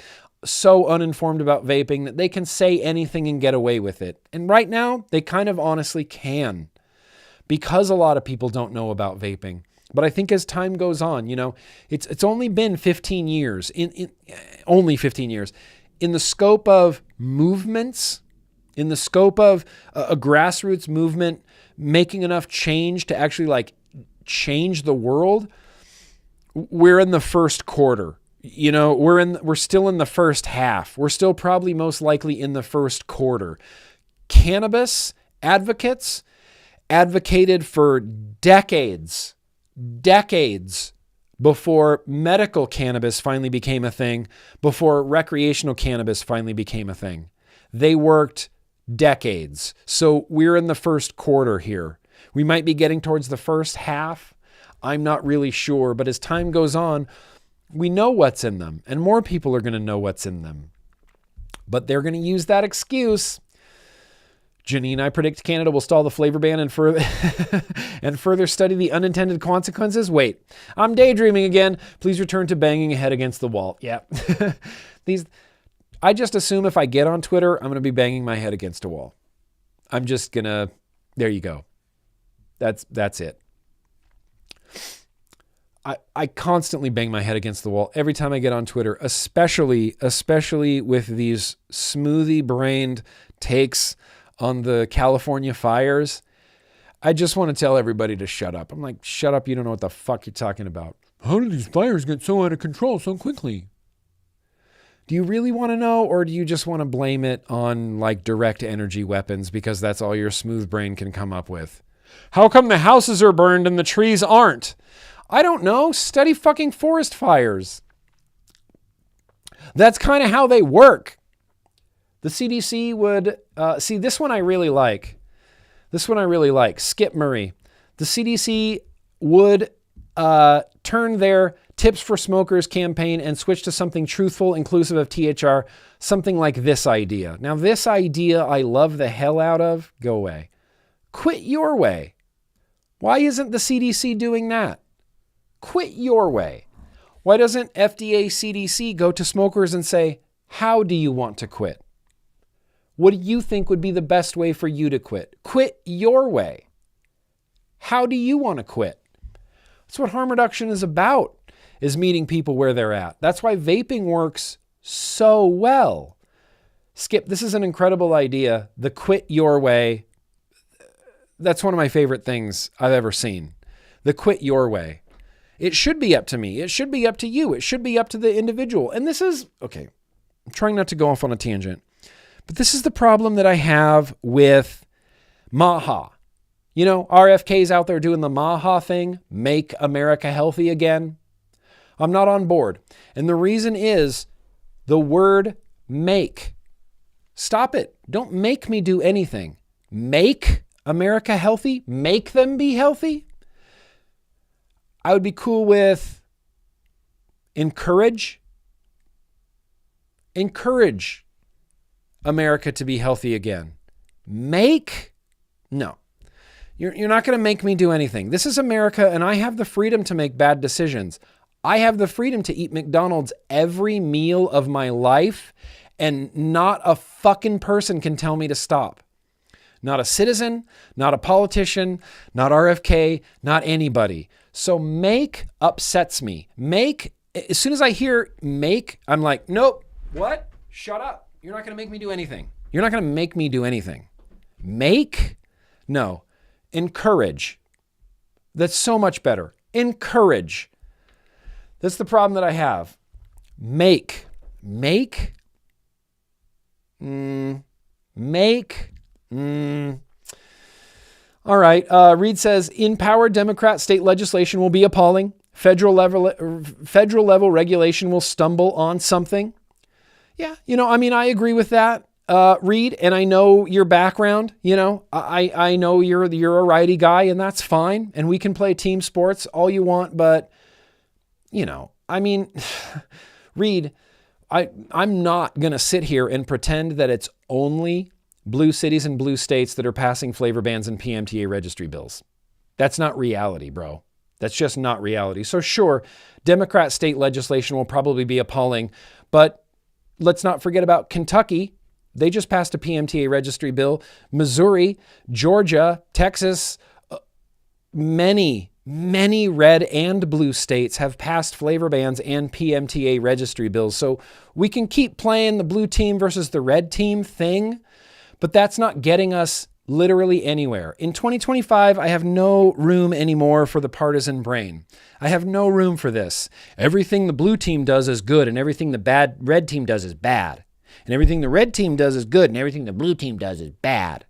so uninformed about vaping that they can say anything and get away with it. And right now, they kind of honestly can, because a lot of people don't know about vaping. But I think as time goes on, it's only been 15 years, only 15 years. In the scope of movements, in the scope of a grassroots movement making enough change to actually change the world, we're in the first quarter. We're still in the first half. We're still probably most likely in the first quarter. Cannabis advocates advocated for decades before medical cannabis finally became a thing, before recreational cannabis finally became a thing. They worked decades. So we're in the first quarter here. We might be getting towards the first half. I'm not really sure, but as time goes on, we know what's in them, and more people are going to know what's in them. But they're going to use that excuse. Janine, I predict Canada will stall the flavor ban and further study the unintended consequences. Wait, I'm daydreaming again. Please return to banging a head against the wall. Yeah. I just assume if I get on Twitter, I'm going to be banging my head against a wall. I'm just going to, there you go. That's it. I constantly bang my head against the wall every time I get on Twitter, especially with these smoothie-brained takes on the California fires. I just want to tell everybody to shut up. I'm like, shut up, you don't know what the fuck you're talking about. How did these fires get so out of control so quickly? Do you really want to know, or do you just want to blame it on direct energy weapons because that's all your smooth brain can come up with? How come the houses are burned and the trees aren't? I don't know. Study fucking forest fires. That's kind of how they work. The CDC would, see, this one I really like. Skip Murray. The CDC would turn their Tips for Smokers campaign and switch to something truthful, inclusive of THR, something like this idea. Now, this idea I love the hell out of. Go away. Quit your way. Why isn't the CDC doing that? Quit your way. Why doesn't FDA CDC go to smokers and say, how do you want to quit? What do you think would be the best way for you to quit? Quit your way. How do you want to quit? That's what harm reduction is about, is meeting people where they're at. That's why vaping works so well. Skip, this is an incredible idea. The quit your way. That's one of my favorite things I've ever seen. The quit your way. It should be up to me. It should be up to you. It should be up to the individual. And this is, okay, I'm trying not to go off on a tangent, but this is the problem that I have with MAHA. RFK's out there doing the MAHA thing, Make America Healthy Again. I'm not on board. And the reason is the word make. Stop it. Don't make me do anything. Make America healthy? Make them be healthy? I would be cool with encourage America to be healthy again. Make? No. You're not going to make me do anything. This is America, and I have the freedom to make bad decisions. I have the freedom to eat McDonald's every meal of my life, and not a fucking person can tell me to stop. Not a citizen, not a politician, not RFK, not anybody. So make upsets me. Make, as soon as I hear make, I'm like, nope. What? Shut up. You're not going to make me do anything. You're not going to make me do anything. Make? No. Encourage. That's so much better. Encourage. That's the problem that I have. Make. All right. Reed says, in power, Democrat state legislation will be appalling. Federal level regulation will stumble on something. Yeah. I agree with that, Reed, and I know your background. I know you're a righty guy, and that's fine. And we can play team sports all you want, but Reed, I'm not going to sit here and pretend that it's only blue cities and blue states that are passing flavor bans and PMTA registry bills. That's not reality, bro. That's just not reality. So sure, Democrat state legislation will probably be appalling, but let's not forget about Kentucky. They just passed a PMTA registry bill. Missouri, Georgia, Texas, many red and blue states have passed flavor bans and PMTA registry bills. So we can keep playing the blue team versus the red team thing, but that's not getting us literally anywhere. In 2025, I have no room anymore for the partisan brain. I have no room for this. Everything the blue team does is good, and everything the red team does is bad. And everything the red team does is good, and everything the blue team does is bad.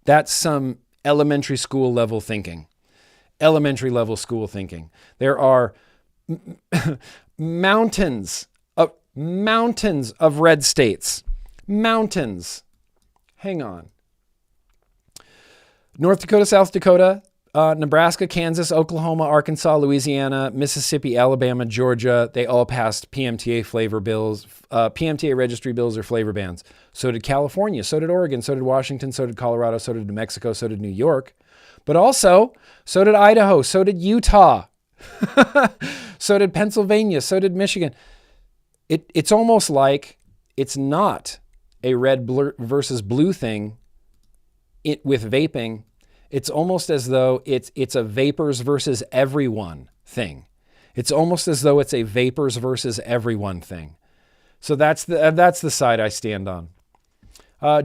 That's some elementary school level thinking. Elementary level school thinking. There are mountains of red states. Mountains. Hang on. North Dakota, South Dakota, Nebraska, Kansas, Oklahoma, Arkansas, Louisiana, Mississippi, Alabama, Georgia, they all passed PMTA flavor bills, PMTA registry bills or flavor bans. So did California, so did Oregon, so did Washington, so did Colorado, so did New Mexico, so did New York. But also, so did Idaho, so did Utah, so did Pennsylvania, so did Michigan. It's almost like it's not a red versus blue thing with vaping. It's almost as though it's a vapors versus everyone thing. It's almost as though it's a vapors versus everyone thing. So that's the side I stand on.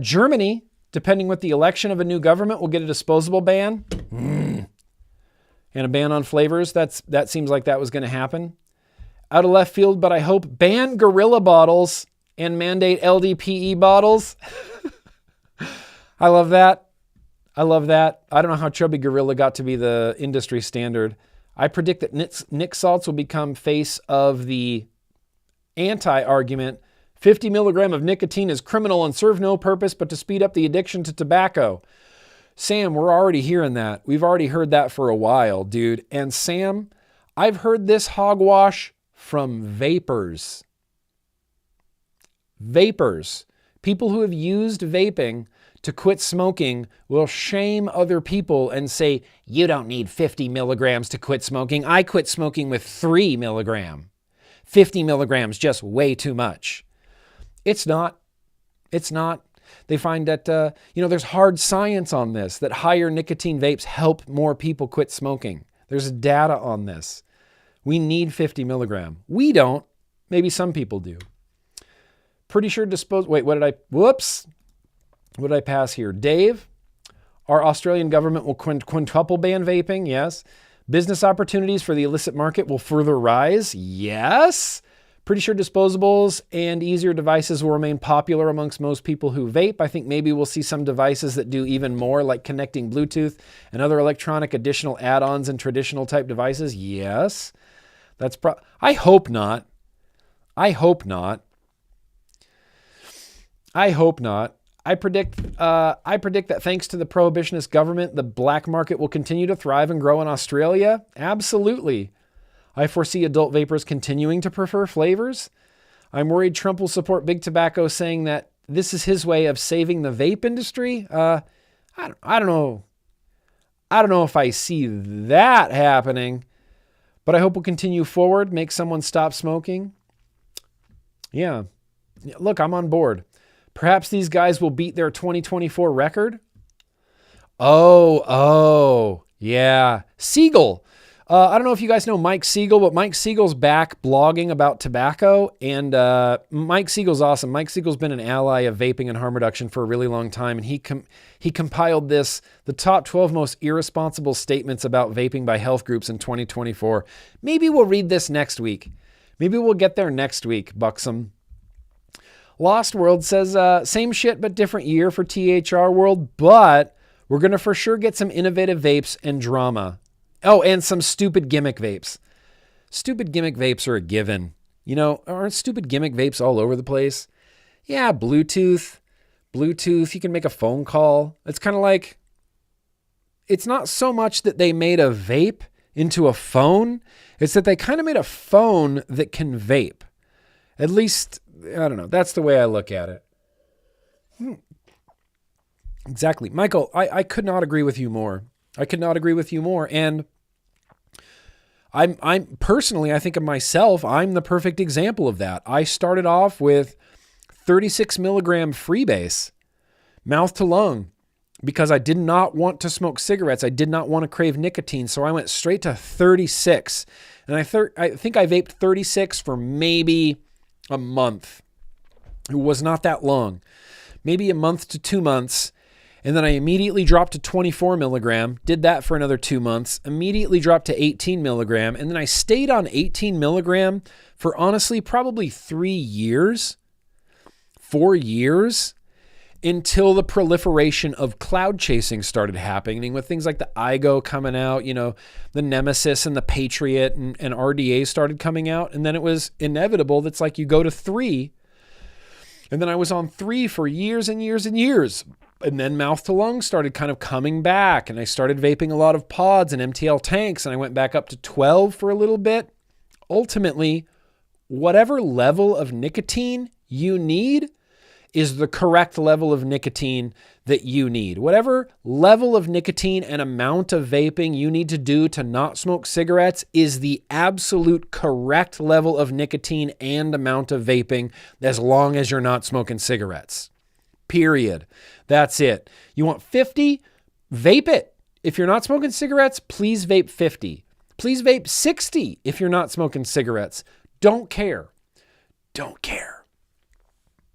Germany, depending with the election of a new government, will get a disposable ban and a ban on flavors. That seems like that was going to happen. Out of left field, but I hope ban Gorilla bottles and mandate LDPE bottles. I love that. I love that. I don't know how Chubby Gorilla got to be the industry standard. I predict that Nick Saltz will become face of the anti-argument. 50 milligram of nicotine is criminal and serve no purpose but to speed up the addiction to tobacco. Sam, we're already hearing that. We've already heard that for a while, dude. And Sam, I've heard this hogwash from vapors. Vapors. People who have used vaping to quit smoking will shame other people and say, you don't need 50 milligrams to quit smoking. I quit smoking with 3 milligram. 50 milligrams, just way too much. It's not. It's not. They find that, there's hard science on this, that higher nicotine vapes help more people quit smoking. There's data on this. We need 50 milligram. We don't. Maybe some people do. Pretty sure what did I pass here? Dave, our Australian government will quintuple ban vaping. Yes. Business opportunities for the illicit market will further rise. Yes. Pretty sure disposables and easier devices will remain popular amongst most people who vape. I think maybe we'll see some devices that do even more, like connecting Bluetooth and other electronic additional add-ons and traditional type devices. Yes. I hope not. I hope not. I hope not. I predict that thanks to the prohibitionist government, the black market will continue to thrive and grow in Australia. Absolutely. I foresee adult vapors continuing to prefer flavors. I'm worried Trump will support big tobacco, saying that this is his way of saving the vape industry. I don't know. I don't know if I see that happening, but I hope we'll continue forward, make someone stop smoking. Yeah. Look, I'm on board. Perhaps these guys will beat their 2024 record. Oh, yeah. Siegel. I don't know if you guys know Mike Siegel, but Mike Siegel's back blogging about tobacco, and Mike Siegel's awesome. Mike Siegel's been an ally of vaping and harm reduction for a really long time, and he compiled the top 12 most irresponsible statements about vaping by health groups in 2024. Maybe we'll read this next week. Maybe we'll get there next week, Buxom. Lost World says, same shit but different year for THR World, but we're going to for sure get some innovative vapes and drama. Oh, and some stupid gimmick vapes. Stupid gimmick vapes are a given. Aren't stupid gimmick vapes all over the place? Yeah, Bluetooth, you can make a phone call. It's kind of like, it's not so much that they made a vape into a phone, it's that they kind of made a phone that can vape. At least, I don't know. That's the way I look at it. Exactly. Michael, I could not agree with you more. And I'm personally, I think of myself, I'm the perfect example of that. I started off with 36 milligram freebase, mouth to lung, because I did not want to smoke cigarettes. I did not want to crave nicotine. So I went straight to 36. And I think I vaped 36 for maybe a month. It was not that long. Maybe a month to 2 months. And then I immediately dropped to 24 milligram, did that for another 2 months, immediately dropped to 18 milligram. And then I stayed on 18 milligram for honestly probably 3 years, 4 years, until the proliferation of cloud chasing started happening with things like the INGO coming out, the Nemesis and the Patriot and RDA started coming out. And then it was inevitable. That's like you go to 3. And then I was on 3 for years and years and years. And then mouth to lung started kind of coming back. And I started vaping a lot of pods and MTL tanks. And I went back up to 12 for a little bit. Ultimately, whatever level of nicotine you need is the correct level of nicotine that you need. Whatever level of nicotine and amount of vaping you need to do to not smoke cigarettes is the absolute correct level of nicotine and amount of vaping as long as you're not smoking cigarettes. Period. That's it. You want 50? Vape it. If you're not smoking cigarettes, please vape 50. Please vape 60 if you're not smoking cigarettes. Don't care. Don't care.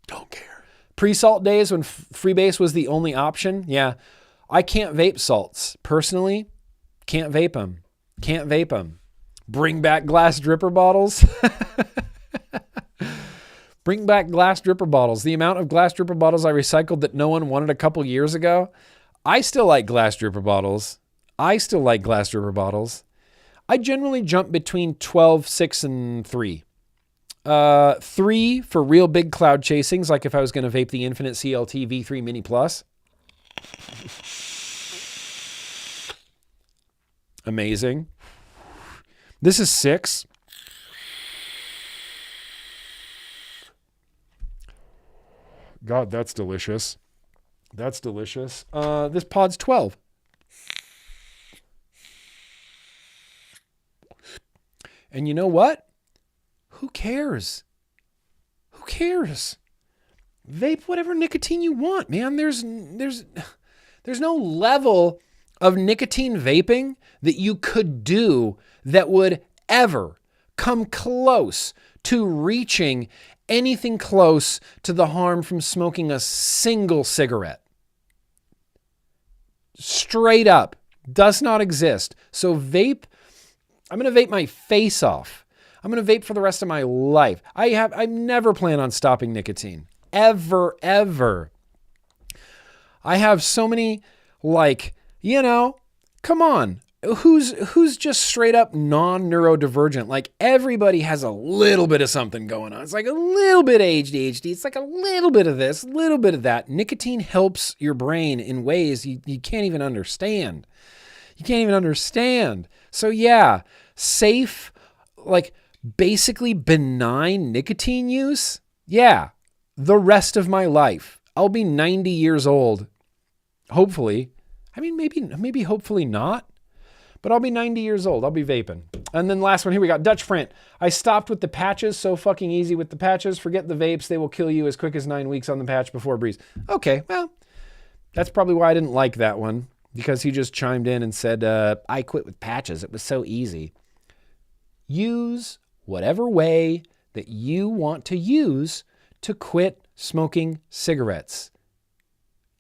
Don't care. Pre-salt days when freebase was the only option. Yeah, I can't vape salts. Personally, can't vape them. Can't vape them. Bring back glass dripper bottles. Bring back glass dripper bottles. The amount of glass dripper bottles I recycled that no one wanted a couple years ago. I still like glass dripper bottles. I generally jump between 12, 6, and 3. 3 for real big cloud chasings, like if I was going to vape the Infinite CLT V3 Mini Plus. Amazing. This is 6. God, that's delicious. This pod's 12. And you know what? Who cares? Vape whatever nicotine you want, man. There's no level of nicotine vaping that you could do that would ever come close to reaching anything close to the harm from smoking a single cigarette. Straight up. Does not exist. So vape, I'm going to vape my face off. I'm going to vape for the rest of my life. I never plan on stopping nicotine. Ever. I have so many, come on. Who's just straight up non-neurodivergent? Like everybody has a little bit of something going on. It's like a little bit of ADHD. It's like a little bit of this, a little bit of that. Nicotine helps your brain in ways you can't even understand. So yeah, safe, basically benign nicotine use. Yeah, the rest of my life. I'll be 90 years old. Hopefully. I mean, maybe hopefully not. But I'll be 90 years old. I'll be vaping. And then last one, here we got Dutch Frint. I stopped with the patches. So fucking easy with the patches. Forget the vapes. They will kill you as quick as 9 weeks on the patch before breeze. Okay, well, that's probably why I didn't like that one. Because he just chimed in and said, I quit with patches. It was so easy. Use whatever way that you want to use to quit smoking cigarettes.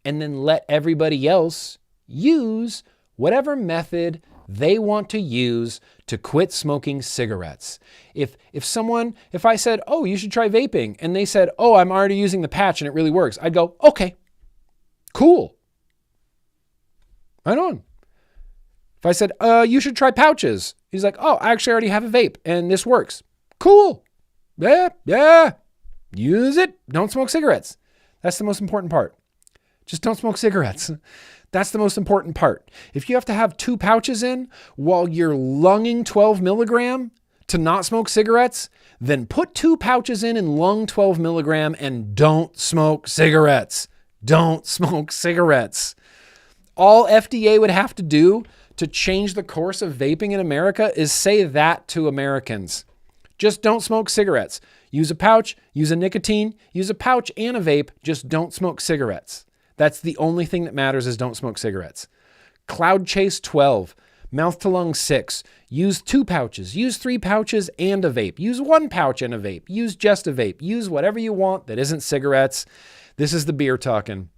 And then let everybody else use whatever method they want to use to quit smoking cigarettes. If I said, oh, you should try vaping, and they said, oh, I'm already using the patch and it really works, I'd go, okay, cool. Right on. If I said, you should try pouches, he's like, oh, I actually already have a vape and this works. Cool. Yeah. Use it. Don't smoke cigarettes. That's the most important part. Just don't smoke cigarettes. That's the most important part. If you have to have 2 pouches in while you're lunging 12 milligram to not smoke cigarettes, then put 2 pouches in lung 12 milligram and don't smoke cigarettes. Don't smoke cigarettes. All FDA would have to do to change the course of vaping in America is say that to Americans. Just don't smoke cigarettes. Use a pouch, use a nicotine, use a pouch and a vape. Just don't smoke cigarettes. That's the only thing that matters is don't smoke cigarettes. Cloud Chase 12, mouth to lung 6. Use 2 pouches, use 3 pouches and a vape. Use 1 pouch and a vape. Use just a vape. Use whatever you want that isn't cigarettes. This is the beer talking.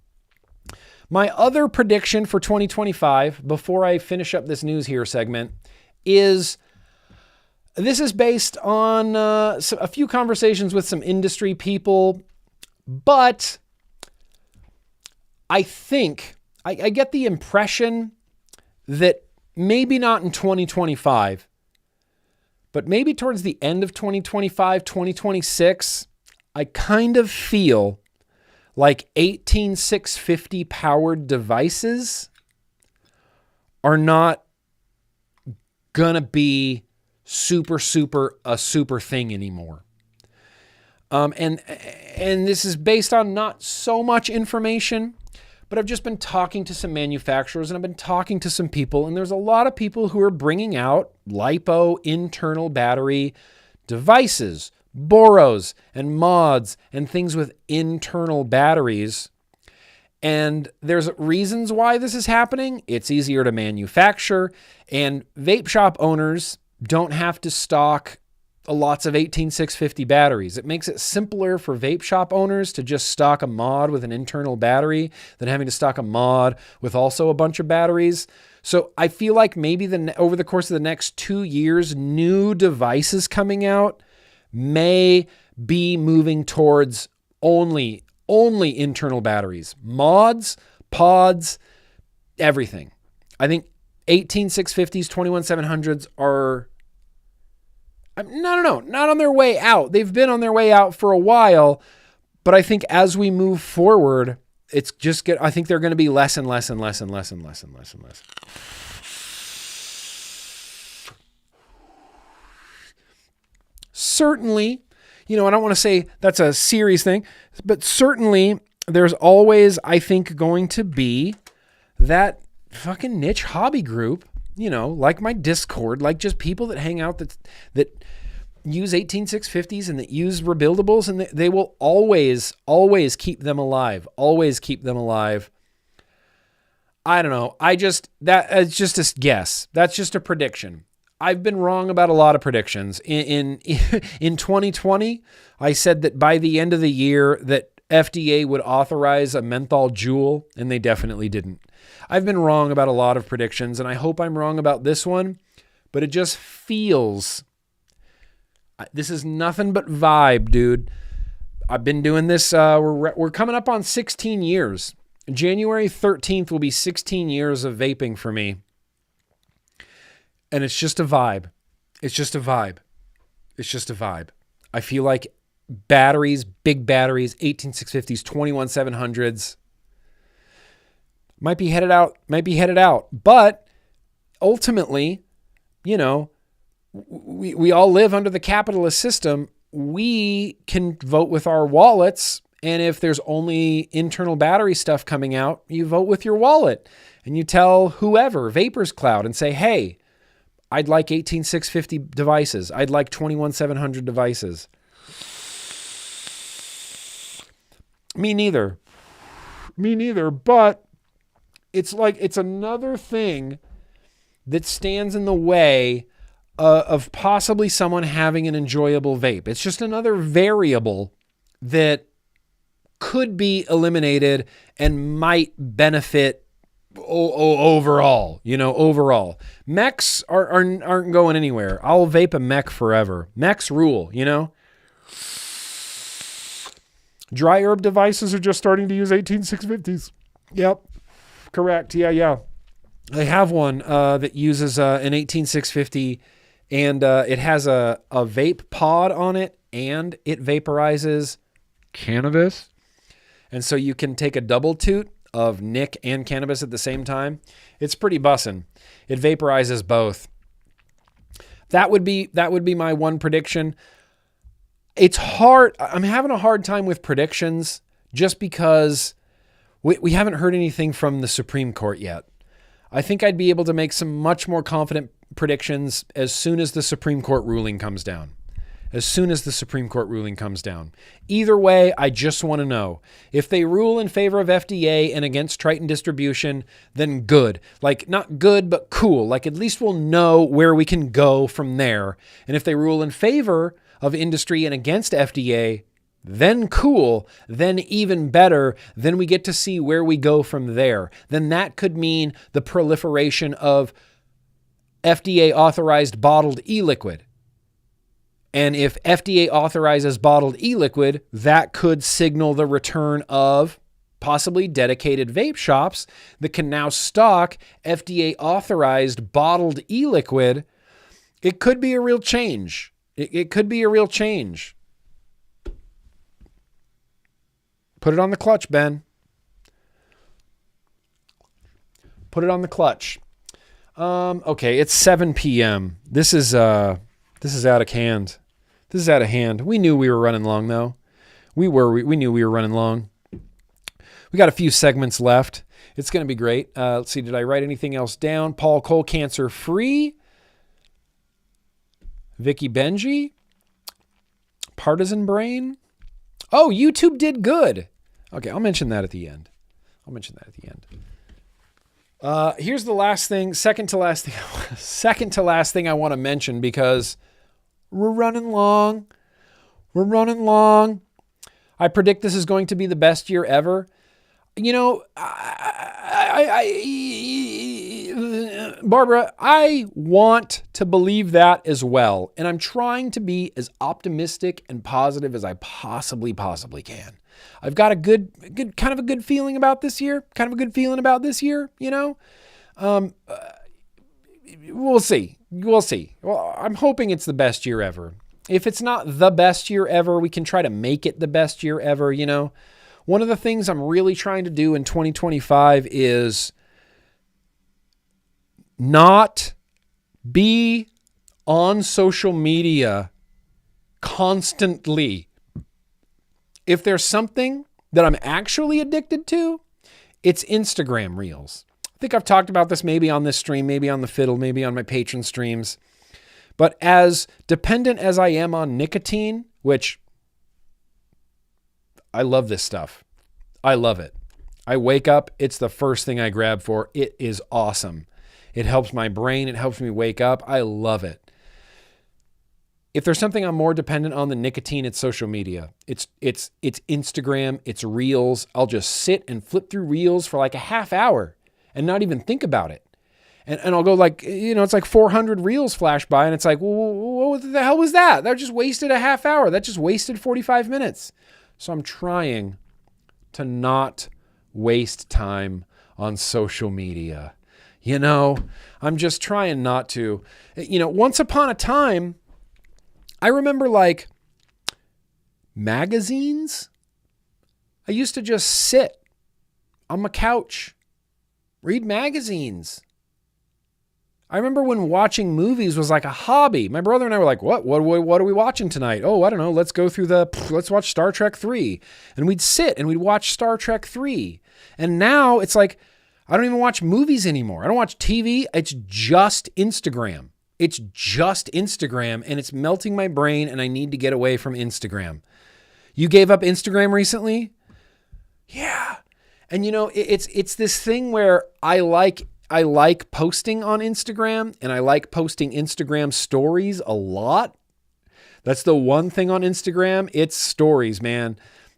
My other prediction for 2025, before I finish up this news here segment, is this is based on a few conversations with some industry people, but I think, I get the impression that maybe not in 2025, but maybe towards the end of 2025, 2026, I kind of feel like 18650 powered devices are not gonna be super thing anymore. And this is based on not so much information, but I've just been talking to some manufacturers and I've been talking to some people, and there's a lot of people who are bringing out LiPo internal battery devices, Boros and mods and things with internal batteries. And there's reasons why this is happening. It's easier to manufacture, and vape shop owners don't have to stock lots of 18650 batteries. It makes it simpler for vape shop owners to just stock a mod with an internal battery than having to stock a mod with also a bunch of batteries. So I feel like maybe over the course of the next 2 years, new devices coming out may be moving towards only internal batteries, mods, pods, everything. I think 18650s, 21700s are not on their way out. They've been on their way out for a while, but I think as we move forward, it's just I think they're going to be less and less and less and less and less and less and less. Certainly, I don't want to say that's a serious thing, but certainly there's always, I think, going to be that fucking niche hobby group, like my Discord, like just people that hang out that use 18650s and that use rebuildables, and they will always keep them alive. Always keep them alive. I don't know. It's just a guess. That's just a prediction. I've been wrong about a lot of predictions. In 2020, I said that by the end of the year that FDA would authorize a menthol jewel, and they definitely didn't. I've been wrong about a lot of predictions, and I hope I'm wrong about this one, but it just feels, this is nothing but vibe, dude. I've been doing this, we're coming up on 16 years. January 13th will be 16 years of vaping for me. And it's just a vibe. It's just a vibe. It's just a vibe. I feel like batteries, big batteries, 18650s, 21700s might be headed out. But ultimately, we all live under the capitalist system. We can vote with our wallets. And if there's only internal battery stuff coming out, you vote with your wallet and you tell whoever, Vapors Cloud, and say, hey, I'd like 18650 devices. I'd like 21700 devices. Me neither. But it's another thing that stands in the way of possibly someone having an enjoyable vape. It's just another variable that could be eliminated and might benefit overall, overall. Mechs aren't going anywhere. I'll vape a mech forever. Mechs rule, Dry herb devices are just starting to use 18650s. Yep. Correct. Yeah. I have one that uses an 18650, and it has a vape pod on it, and it vaporizes cannabis. And so you can take a double toot of nic and cannabis at the same time. It's pretty bussin'. It vaporizes both. That would be my one prediction. It's hard. I'm having a hard time with predictions just because we haven't heard anything from the Supreme Court yet. I think I'd be able to make some much more confident predictions as soon as the Supreme Court ruling comes down. As soon as the Supreme Court ruling comes down. Either way, I just want to know. If they rule in favor of FDA and against Triton distribution, then good. Like, not good, but cool. Like, at least we'll know where we can go from there. And if they rule in favor of industry and against FDA, then cool, then even better, then we get to see where we go from there. Then that could mean the proliferation of FDA authorized bottled e-liquid. And if FDA authorizes bottled e-liquid, that could signal the return of possibly dedicated vape shops that can now stock FDA authorized bottled e-liquid. It could be a real change. It could be a real change. Put it on the clutch, Ben. Put it on the clutch. Okay, it's 7 p.m. This is out of hand. This is out of hand. We knew we were running long, though. We knew we were running long. We got a few segments left. It's going to be great. Let's see. Did I write anything else down? Paul Cole, cancer free. Vicky Benji. Partisan brain. Oh, YouTube did good. Okay, I'll mention that at the end. Here's the last thing, second to last thing I want to mention because we're running long. I predict this is going to be the best year ever. You know, Barbara, I want to believe that as well. And I'm trying to be as optimistic and positive as I possibly can. I've got a good feeling about this year, you know? We'll see. Well, I'm hoping it's the best year ever. If it's not the best year ever, we can try to make it the best year ever, you know? One of the things I'm really trying to do in 2025 is not be on social media constantly. If there's something that I'm actually addicted to, it's Instagram Reels. I think I've talked about this maybe on this stream, maybe on the fiddle, maybe on my patron streams. But as dependent as I am on nicotine, which I love this stuff. I love it. I wake up, it's the first thing I grab for. It is awesome. It helps my brain. It helps me wake up. I love it. If there's something I'm more dependent on than nicotine, it's social media. It's Instagram, it's Reels. I'll just sit and flip through Reels for like a half hour and not even think about it. And I'll go like, you know, it's like 400 Reels flash by and it's like, well, what the hell was that? That just wasted a half hour. That just wasted 45 minutes. So I'm trying to not waste time on social media. You know, I'm just trying not to. You know, once upon a time, I remember like magazines. I used to just sit on my couch, read magazines. I remember when watching movies was like a hobby. My brother and I were like, what are we watching tonight? Oh, I don't know. Let's watch Star Trek 3. And we'd sit and we'd watch Star Trek 3. And now it's like, I don't even watch movies anymore. I don't watch TV. It's just Instagram. And it's melting my brain and I need to get away from Instagram. You gave up Instagram recently? Yeah. And you know, it's this thing where I like posting on Instagram and I like posting Instagram stories a lot. That's the one thing on Instagram. It's stories, man.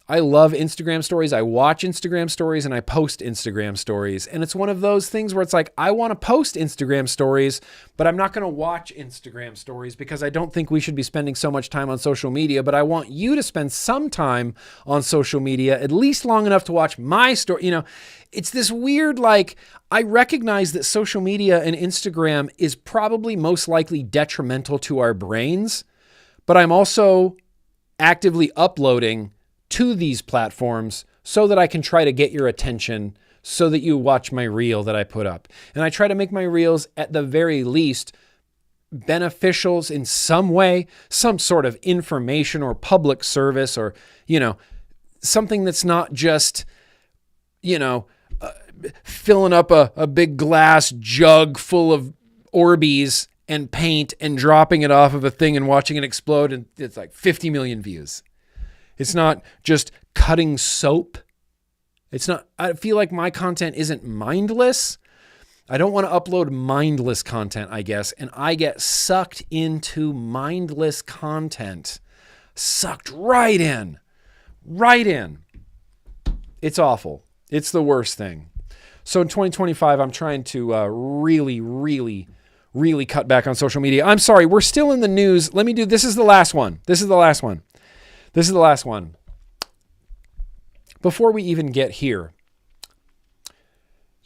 I love Instagram stories. I watch Instagram stories and I post Instagram stories. And it's one of those things where it's like, I want to post Instagram stories, but I'm not going to watch Instagram stories because I don't think we should be spending so much time on social media. But I want you to spend some time on social media, at least long enough to watch my story. You know, it's this weird, like, I recognize that social media and Instagram is probably most likely detrimental to our brains, but I'm also actively uploading to these platforms so that I can try to get your attention so that you watch my reel that I put up. And I try to make my reels at the very least beneficials in some way, some sort of information or public service, or, something that's not just, filling up a big glass jug full of Orbeez and paint and dropping it off of a thing and watching it explode, and it's like 50 million views. It's not just cutting soap. I feel like my content isn't mindless. I don't want to upload mindless content, I guess, and I get sucked into mindless content. Sucked right in. It's awful. It's the worst thing. So in 2025, I'm trying to really cut back on social media. I'm sorry, we're still in the news. This is the last one. Before we even get here,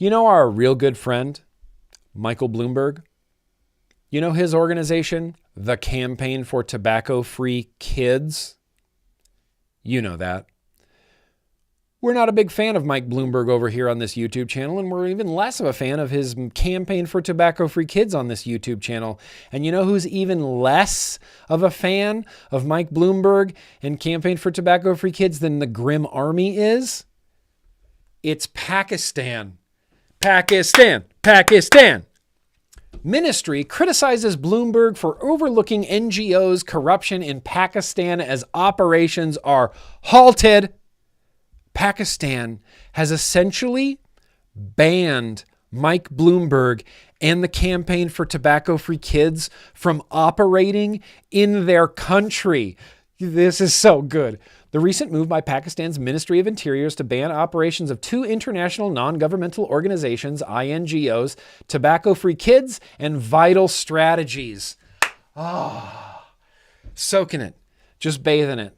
our real good friend, Michael Bloomberg? His organization, the Campaign for Tobacco-Free Kids? You know that. We're not a big fan of Mike Bloomberg over here on this YouTube channel, and we're even less of a fan of his Campaign for Tobacco-Free Kids on this YouTube channel. And you know who's even less of a fan of Mike Bloomberg and Campaign for Tobacco-Free Kids than the Grimm Army is? It's Pakistan. Pakistan. Ministry criticizes Bloomberg for overlooking NGOs' corruption in Pakistan as operations are halted. Pakistan has essentially banned Mike Bloomberg and the Campaign for Tobacco-Free Kids from operating in their country. This is so good. The recent move by Pakistan's Ministry of Interior to ban operations of two international non-governmental organizations, INGOs, Tobacco-Free Kids and Vital Strategies. Soaking it. Just bathing it.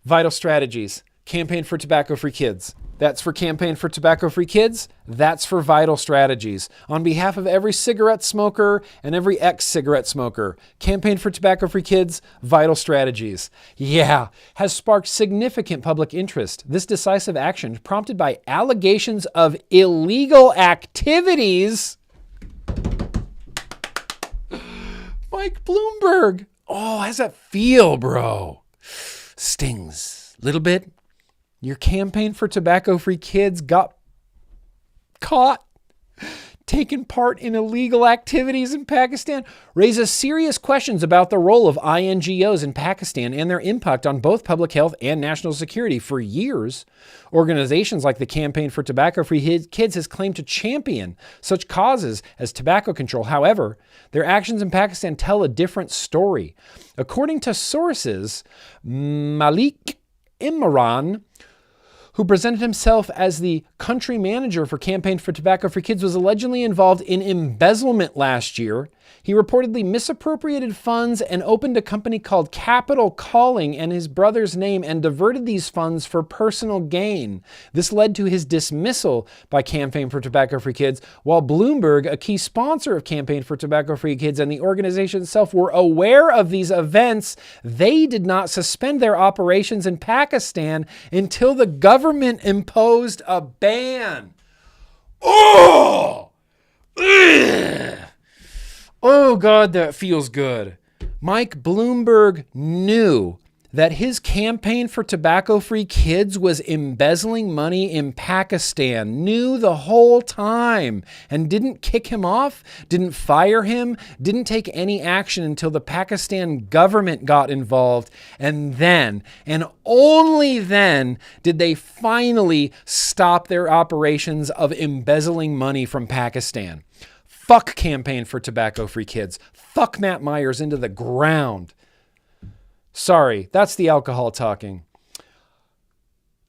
Vital Strategies, Campaign for Tobacco-Free Kids. That's for Campaign for Tobacco-Free Kids. That's for Vital Strategies. On behalf of every cigarette smoker and every ex-cigarette smoker, Campaign for Tobacco-Free Kids, Vital Strategies. Yeah, has sparked significant public interest. This decisive action, prompted by allegations of illegal activities. Mike Bloomberg. Oh, how's that feel, bro? Stings a little bit. Your Campaign for Tobacco-Free Kids got caught taking part in illegal activities in Pakistan, raises serious questions about the role of INGOs in Pakistan and their impact on both public health and national security. For years, organizations like the Campaign for Tobacco-Free Kids has claimed to champion such causes as tobacco control. However, their actions in Pakistan tell a different story. According to sources, Malik Imran, who presented himself as the country manager for Campaign for Tobacco-Free Kids, was allegedly involved in embezzlement last year. He reportedly misappropriated funds and opened a company called Capital Calling in his brother's name and diverted these funds for personal gain. This led to his dismissal by Campaign for Tobacco-Free Kids, while Bloomberg, a key sponsor of Campaign for Tobacco-Free Kids, and the organization itself were aware of these events. They did not suspend their operations in Pakistan until the government imposed a ban. Oh! Ugh! Oh, God, that feels good. Mike Bloomberg knew that his Campaign for Tobacco-Free Kids was embezzling money in Pakistan, knew the whole time, and didn't kick him off, didn't fire him, didn't take any action until the Pakistan government got involved. And then, and only then, did they finally stop their operations of embezzling money from Pakistan. Fuck Campaign for Tobacco-Free Kids. Fuck Matt Myers into the ground. Sorry, that's the alcohol talking.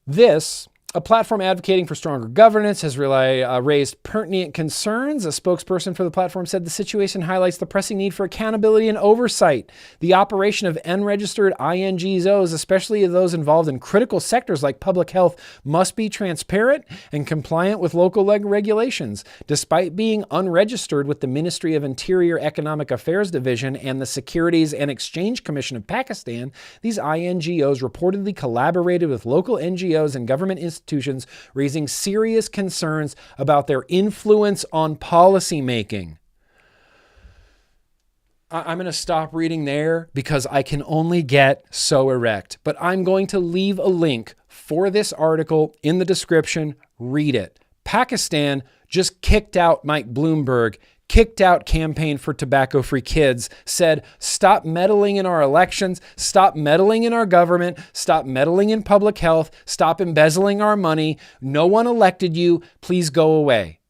This, a platform advocating for stronger governance, has raised pertinent concerns. A spokesperson for the platform said the situation highlights the pressing need for accountability and oversight. The operation of unregistered INGOs, especially those involved in critical sectors like public health, must be transparent and compliant with local regulations. Despite being unregistered with the Ministry of Interior Economic Affairs Division and the Securities and Exchange Commission of Pakistan, these INGOs reportedly collaborated with local NGOs and government institutions, raising serious concerns about their influence on policymaking. I'm going to stop reading there because I can only get so erect. But I'm going to leave a link for this article in the description. Read it. Pakistan just kicked out Mike Bloomberg, kicked out Campaign for Tobacco-Free Kids, said, stop meddling in our elections, stop meddling in our government, stop meddling in public health, stop embezzling our money. No one elected you. Please go away.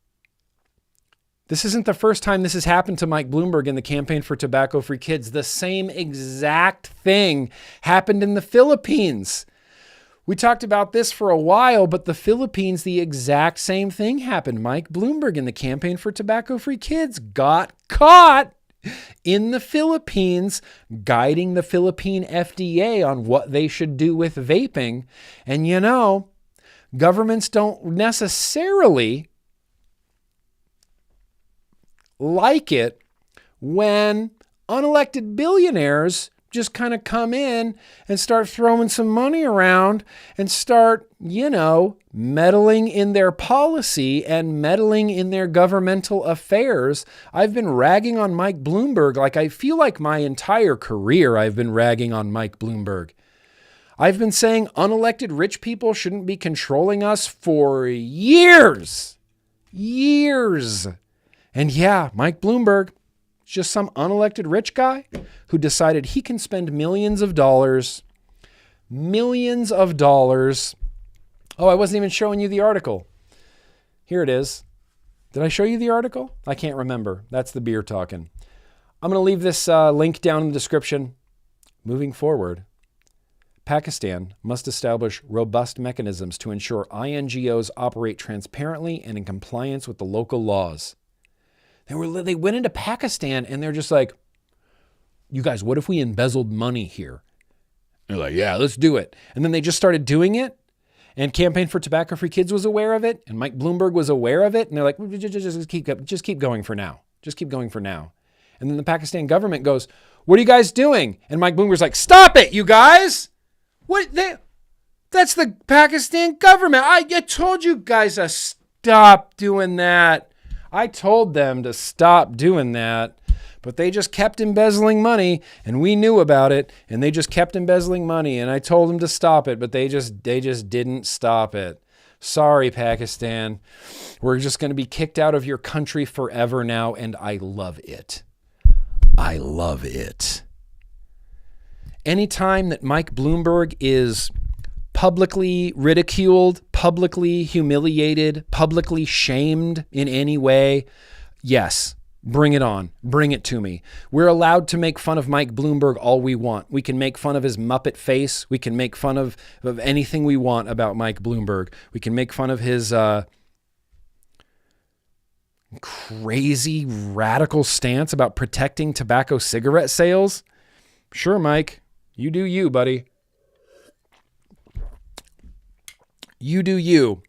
This isn't the first time this has happened to Mike Bloomberg in the Campaign for Tobacco-Free Kids. The same exact thing happened in the Philippines. We talked about this for a while, but the Philippines, the exact same thing happened. Mike Bloomberg in the Campaign for Tobacco-Free Kids got caught in the Philippines, guiding the Philippine FDA on what they should do with vaping. And you know, governments don't necessarily like it when unelected billionaires just kind of come in and start throwing some money around and start, you know, meddling in their policy and meddling in their governmental affairs. I've been ragging on Mike Bloomberg. Like, I feel like my entire career I've been ragging on Mike Bloomberg. I've been saying unelected rich people shouldn't be controlling us for years. Years. And yeah, Mike Bloomberg, just some unelected rich guy who decided he can spend millions of dollars. Oh, I wasn't even showing you the article. Here it is. Did I show you the article? I can't remember. That's the beer talking. I'm going to leave this link down in the description. Moving forward, Pakistan must establish robust mechanisms to ensure INGOs operate transparently and in compliance with the local laws. They went into Pakistan and they're just like, you guys, what if we embezzled money here? They're like, yeah, let's do it. And then they just started doing it. And Campaign for Tobacco-Free Kids was aware of it. And Mike Bloomberg was aware of it. And they're like, just keep going for now. Just keep going for now. And then the Pakistan government goes, what are you guys doing? And Mike Bloomberg's like, stop it, you guys. That's the Pakistan government. I told you guys to stop doing that. I told them to stop doing that, but they just kept embezzling money, and we knew about it, and they just kept embezzling money, and I told them to stop it, but they just didn't stop it. Sorry, Pakistan. We're just going to be kicked out of your country forever now, and I love it. I love it. Anytime that Mike Bloomberg is publicly ridiculed, publicly humiliated, publicly shamed in any way, yes, bring it on. Bring it to me. We're allowed to make fun of Mike Bloomberg all we want. We can make fun of his Muppet face. We can make fun of anything we want about Mike Bloomberg. We can make fun of his crazy radical stance about protecting tobacco cigarette sales. Sure, Mike, you do you, buddy. You do you.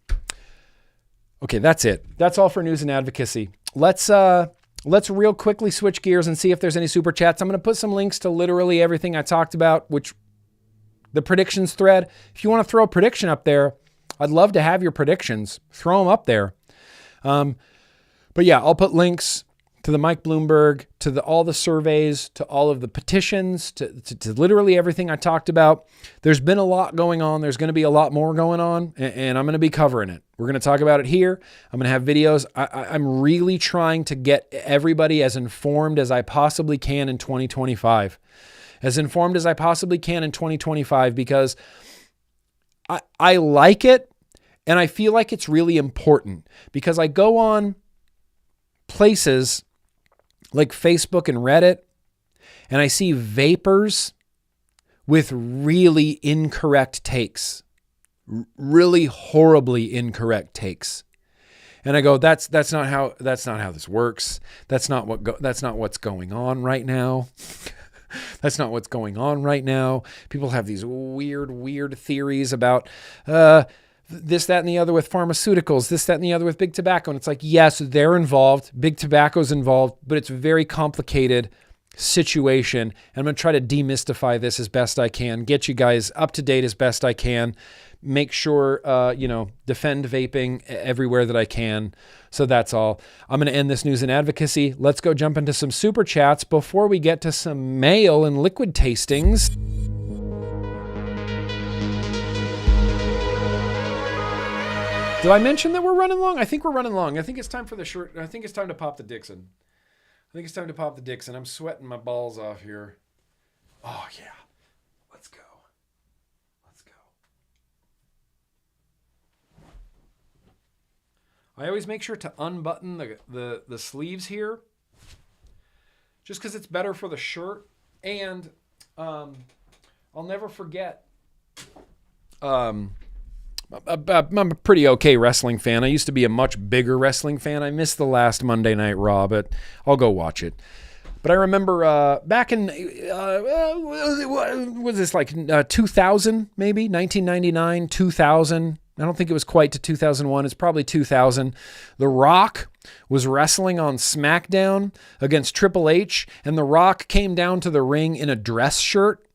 Okay, that's it. That's all for news and advocacy. Let's real quickly switch gears and see if there's any super chats. I'm going to put some links to literally everything I talked about, which the predictions thread. If you want to throw a prediction up there, I'd love to have your predictions. Throw them up there. But yeah, I'll put links to the Mike Bloomberg, to all the surveys, to all of the petitions, to literally everything I talked about. There's been a lot going on. There's going to be a lot more going on, and I'm going to be covering it. We're going to talk about it here. I'm going to have videos. I'm really trying to get everybody as informed as I possibly can in 2025. As informed as I possibly can in 2025, because I like it, and I feel like it's really important, because I go on places like Facebook and Reddit, and I see vapors with really incorrect takes, really horribly incorrect takes. And I go, that's not how this works. That's not what's going on right now. That's not what's going on right now. People have these weird theories about this, that, and the other with pharmaceuticals, this, that, and the other with big tobacco. And it's like, yes, they're involved. Big tobacco's involved, but it's very complicated. situation. And I'm going to try to demystify this as best I can, get you guys up to date as best I can, make sure, defend vaping everywhere that I can. So that's all. I'm going to end this news and advocacy. Let's go jump into some super chats before we get to some mail and liquid tastings. Did I mention that we're running long? I think we're running long. I think it's time for the short. I think it's time to pop the Dixxon. I'm sweating my balls off here. Oh, yeah. Let's go. I always make sure to unbutton the sleeves here, just because it's better for the shirt. And I'll never forget. I'm a pretty okay wrestling fan. I used to be a much bigger wrestling fan. I missed the last Monday Night Raw, but I'll go watch it. But I remember back in, was this like 2000, maybe? 1999, 2000. I don't think it was quite to 2001. It's probably 2000. The Rock was wrestling on SmackDown against Triple H, and The Rock came down to the ring in a dress shirt.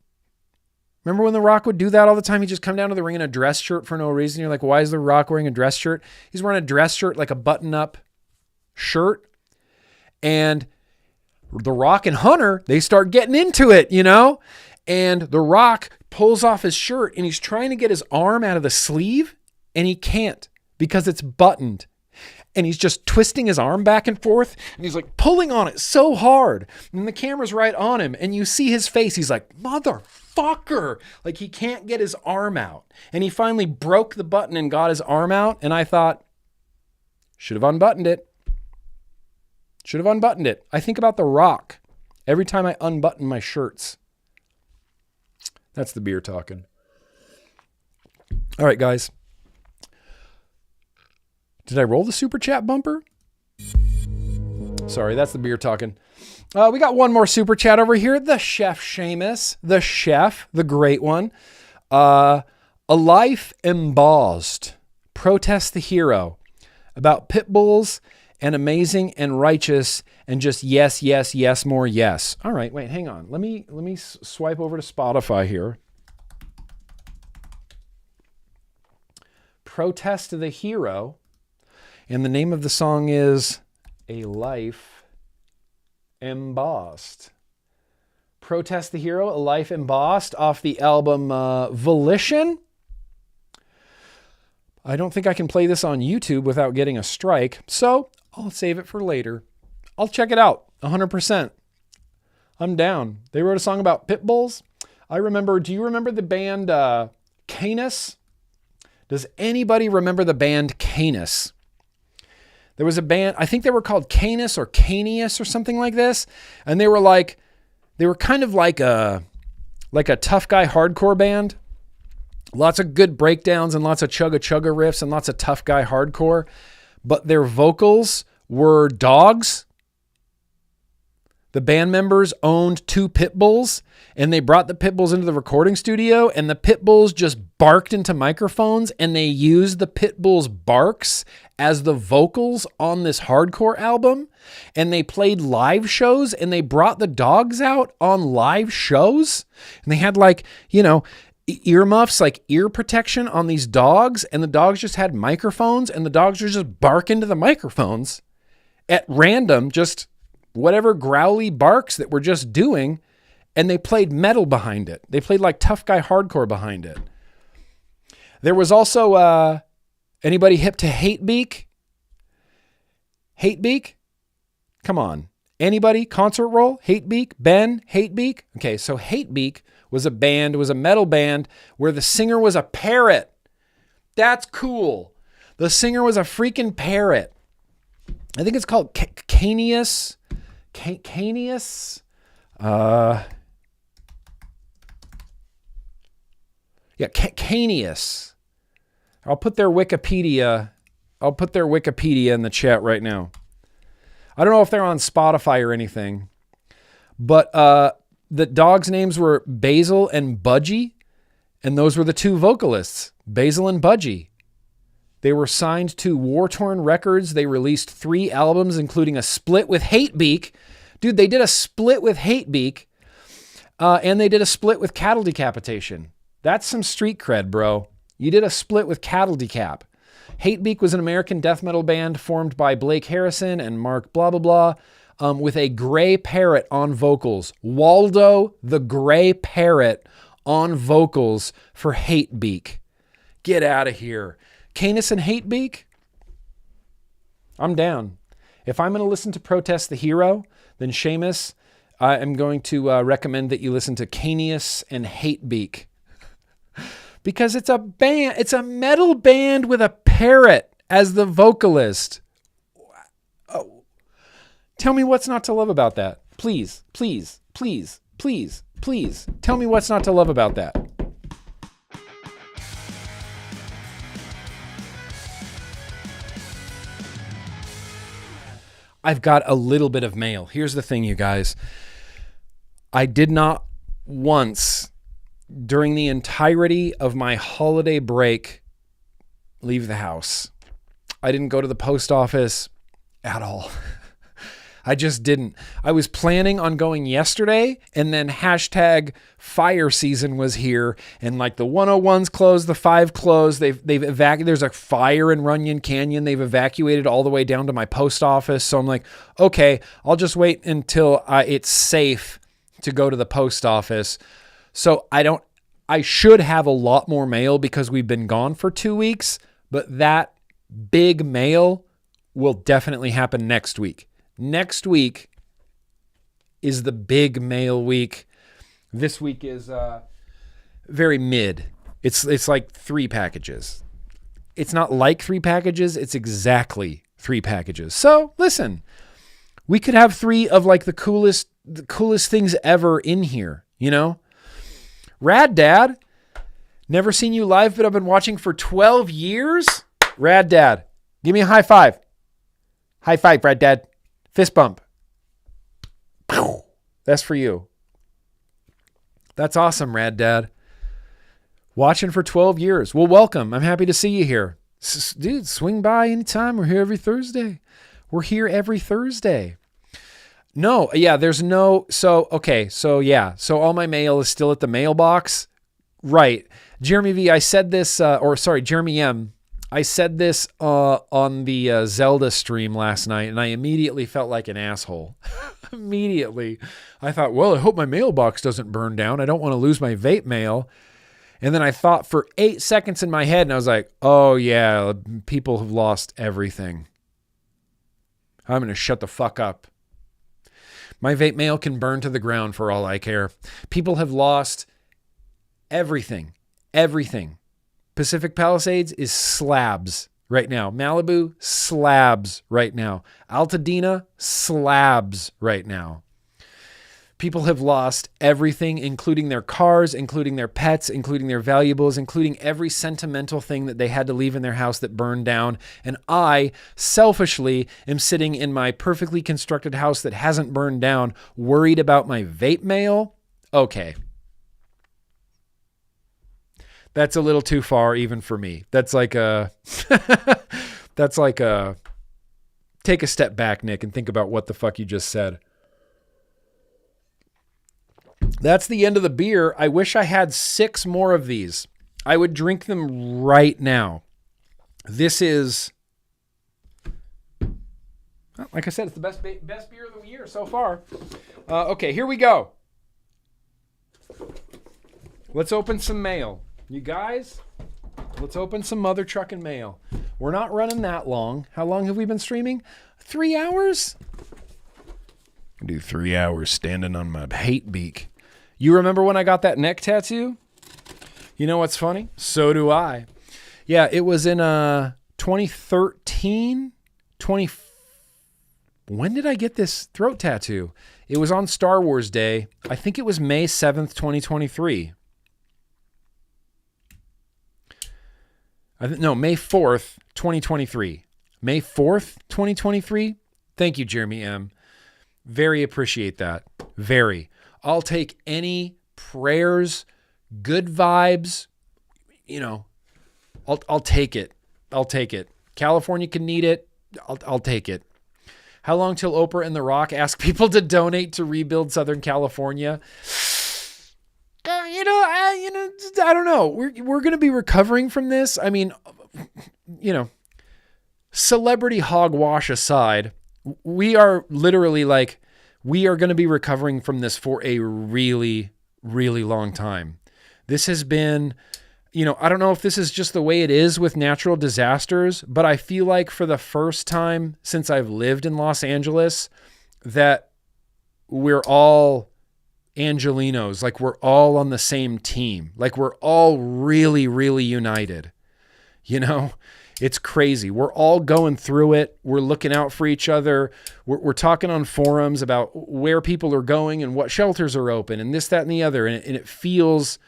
Remember when The Rock would do that all the time? He'd just come down to the ring in a dress shirt for no reason. You're like, why is The Rock wearing a dress shirt? He's wearing a dress shirt, like a button-up shirt. And The Rock and Hunter, they start getting into it, And The Rock pulls off his shirt, and he's trying to get his arm out of the sleeve, and he can't because it's buttoned. And he's just twisting his arm back and forth, and he's like pulling on it so hard. And the camera's right on him, and you see his face. He's like, motherfucker. Like, he can't get his arm out. And he finally broke the button and got his arm out. And I thought, should have unbuttoned it. I think about The Rock every time I unbutton my shirts. That's the beer talking. All right, guys. Did I roll the super chat bumper? Sorry, that's the beer talking. We got one more super chat over here. The Chef Seamus, the great one. A Life Embossed. Protest the Hero. About pit bulls and amazing and righteous and just yes, yes, yes, more yes. All right, wait, hang on. Let me swipe over to Spotify here. Protest the Hero. And the name of the song is A Life Embossed. Protest the Hero, A Life Embossed, off the album Volition. I don't think I can play this on YouTube without getting a strike, so I'll save it for later. I'll check it out, 100%. I'm down. They wrote a song about pit bulls. Do you remember the band Canis? Does anybody remember the band Canis? There was a band, I think they were called Canis or Canius or something like this. And they were kind of like a tough guy hardcore band. Lots of good breakdowns and lots of chugga riffs and lots of tough guy hardcore. But their vocals were dogs. The band members owned 2 pit bulls, and they brought the pit bulls into the recording studio, and the pit bulls just barked into microphones, and they used the pit bulls' barks as the vocals on this hardcore album. And they played live shows, and they brought the dogs out on live shows, and they had earmuffs, like ear protection on these dogs, and the dogs just had microphones, and the dogs would just bark into the microphones at random, just whatever growly barks that we're just doing, and they played metal behind it. They played like tough guy hardcore behind it. There was also, anybody hip to Hatebeak? Hatebeak? Come on. Anybody? Concert roll? Hatebeak? Ben? Hatebeak? Okay, so Hatebeak was a metal band where the singer was a parrot. That's cool. The singer was a freaking parrot. I think it's called Canius. Canius? Canius. I'll put their Wikipedia in the chat right now. I don't know if they're on Spotify or anything, but the dogs' names were Basil and Budgie, and those were the 2 vocalists, Basil and Budgie. They were signed to War Torn Records. They released 3 albums, including a split with Hatebeak Dude, they did a split with Hatebeak, and they did a split with Cattle Decapitation. That's some street cred, bro. You did a split with Cattle Decap. Hatebeak was an American death metal band formed by Blake Harrison and Mark blah, blah, blah, with a gray parrot on vocals. Waldo the Gray Parrot on vocals for Hatebeak. Get out of here. Canis and Hatebeak? I'm down. If I'm going to listen to Protest the Hero, then Seamus, I am going to recommend that you listen to Canis and Hatebeak. Because it's a band, it's a metal band with a parrot as the vocalist. Oh. Tell me what's not to love about that. Please, please, please, please, please. Tell me what's not to love about that. I've got a little bit of mail. Here's the thing, you guys. I did not once during the entirety of my holiday break leave the house. I didn't go to the post office at all. I just didn't. I was planning on going yesterday, and then hashtag fire season was here, and like the 101s closed, the 5 closed. They've evacuated. There's a fire in Runyon Canyon. They've evacuated all the way down to my post office. So I'm like, okay, I'll just wait until it's safe to go to the post office. So I should have a lot more mail because we've been gone for 2 weeks, but that big mail will definitely happen next week. Next week is the big mail week. This week is very mid. It's like 3 packages. It's not like 3 packages. It's exactly 3 packages. So listen, we could have 3 of like the coolest things ever in here, you know? Rad Dad, never seen you live, but I've been watching for 12 years. Rad Dad, give me a high five. High five, Rad Dad. Fist bump. That's for you. That's awesome, Rad Dad. Watching for 12 years. Well, welcome. I'm happy to see you here. Dude, swing by anytime. We're here every Thursday. No, yeah, there's no, so all my mail is still at the mailbox. Right. Jeremy V, I said this, Jeremy M, I said this on the Zelda stream last night, and I immediately felt like an asshole. Immediately. I thought, well, I hope my mailbox doesn't burn down. I don't want to lose my vape mail. And then I thought for 8 seconds in my head, and I was like, oh, yeah, people have lost everything. I'm going to shut the fuck up. My vape mail can burn to the ground for all I care. People have lost everything. Everything. Pacific Palisades is slabs right now. Malibu, slabs right now. Altadena, slabs right now. People have lost everything, including their cars, including their pets, including their valuables, including every sentimental thing that they had to leave in their house that burned down. And I, selfishly, am sitting in my perfectly constructed house that hasn't burned down, worried about my vape mail. Okay. That's a little too far even for me. That's like a take a step back, Nick, and think about what the fuck you just said. That's the end of the beer. I wish I had 6 more of these. I would drink them right now. This is, like I said, it's the best beer of the year so far. Okay, here we go. Let's open some mail. You guys, let's open some mother trucking mail. We're not running that long. How long have we been streaming? 3 hours? I do 3 hours standing on my hate beak. You remember when I got that neck tattoo? You know what's funny? So do I. Yeah, it was in 2013. When did I get this throat tattoo? It was on Star Wars Day. I think it was May 7th, 2023. May 4th, 2023. May 4th, 2023. Thank you, Jeremy M. Very appreciate that. Very. I'll take any prayers, good vibes. You know, I'll take it. I'll take it. California can need it. I'll take it. How long till Oprah and The Rock ask people to donate to rebuild Southern California? I don't know. We're going to be recovering from this. I mean, celebrity hogwash aside, we are literally we are going to be recovering from this for a really, really long time. This has been, I don't know if this is just the way it is with natural disasters, but I feel like for the first time since I've lived in Los Angeles that we're all Angelinos, like we're all on the same team, like we're all really, really united. It's crazy. We're all going through it. We're looking out for each other. We're talking on forums about where people are going and what shelters are open and this, that, and the other. And it feels,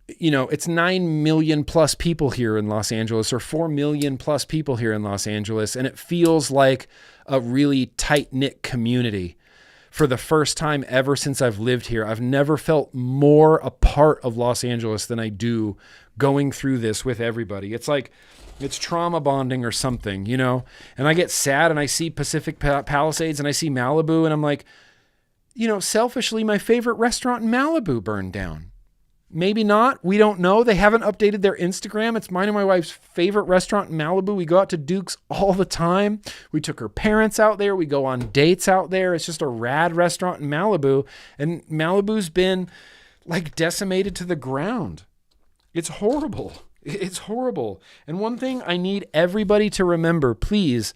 it's 9 million plus people here in Los Angeles, or 4 million plus people here in Los Angeles. And it feels like a really tight-knit community. For the first time ever since I've lived here, I've never felt more a part of Los Angeles than I do going through this with everybody. It's like it's trauma bonding or something, And I get sad and I see Pacific Palisades and I see Malibu and I'm like, selfishly, my favorite restaurant in Malibu burned down. Maybe not. We don't know. They haven't updated their Instagram. It's mine and my wife's favorite restaurant in Malibu. We go out to Duke's all the time. We took her parents out there. We go on dates out there. It's just a rad restaurant in Malibu. And Malibu's been decimated to the ground. It's horrible. It's horrible. And one thing I need everybody to remember, please,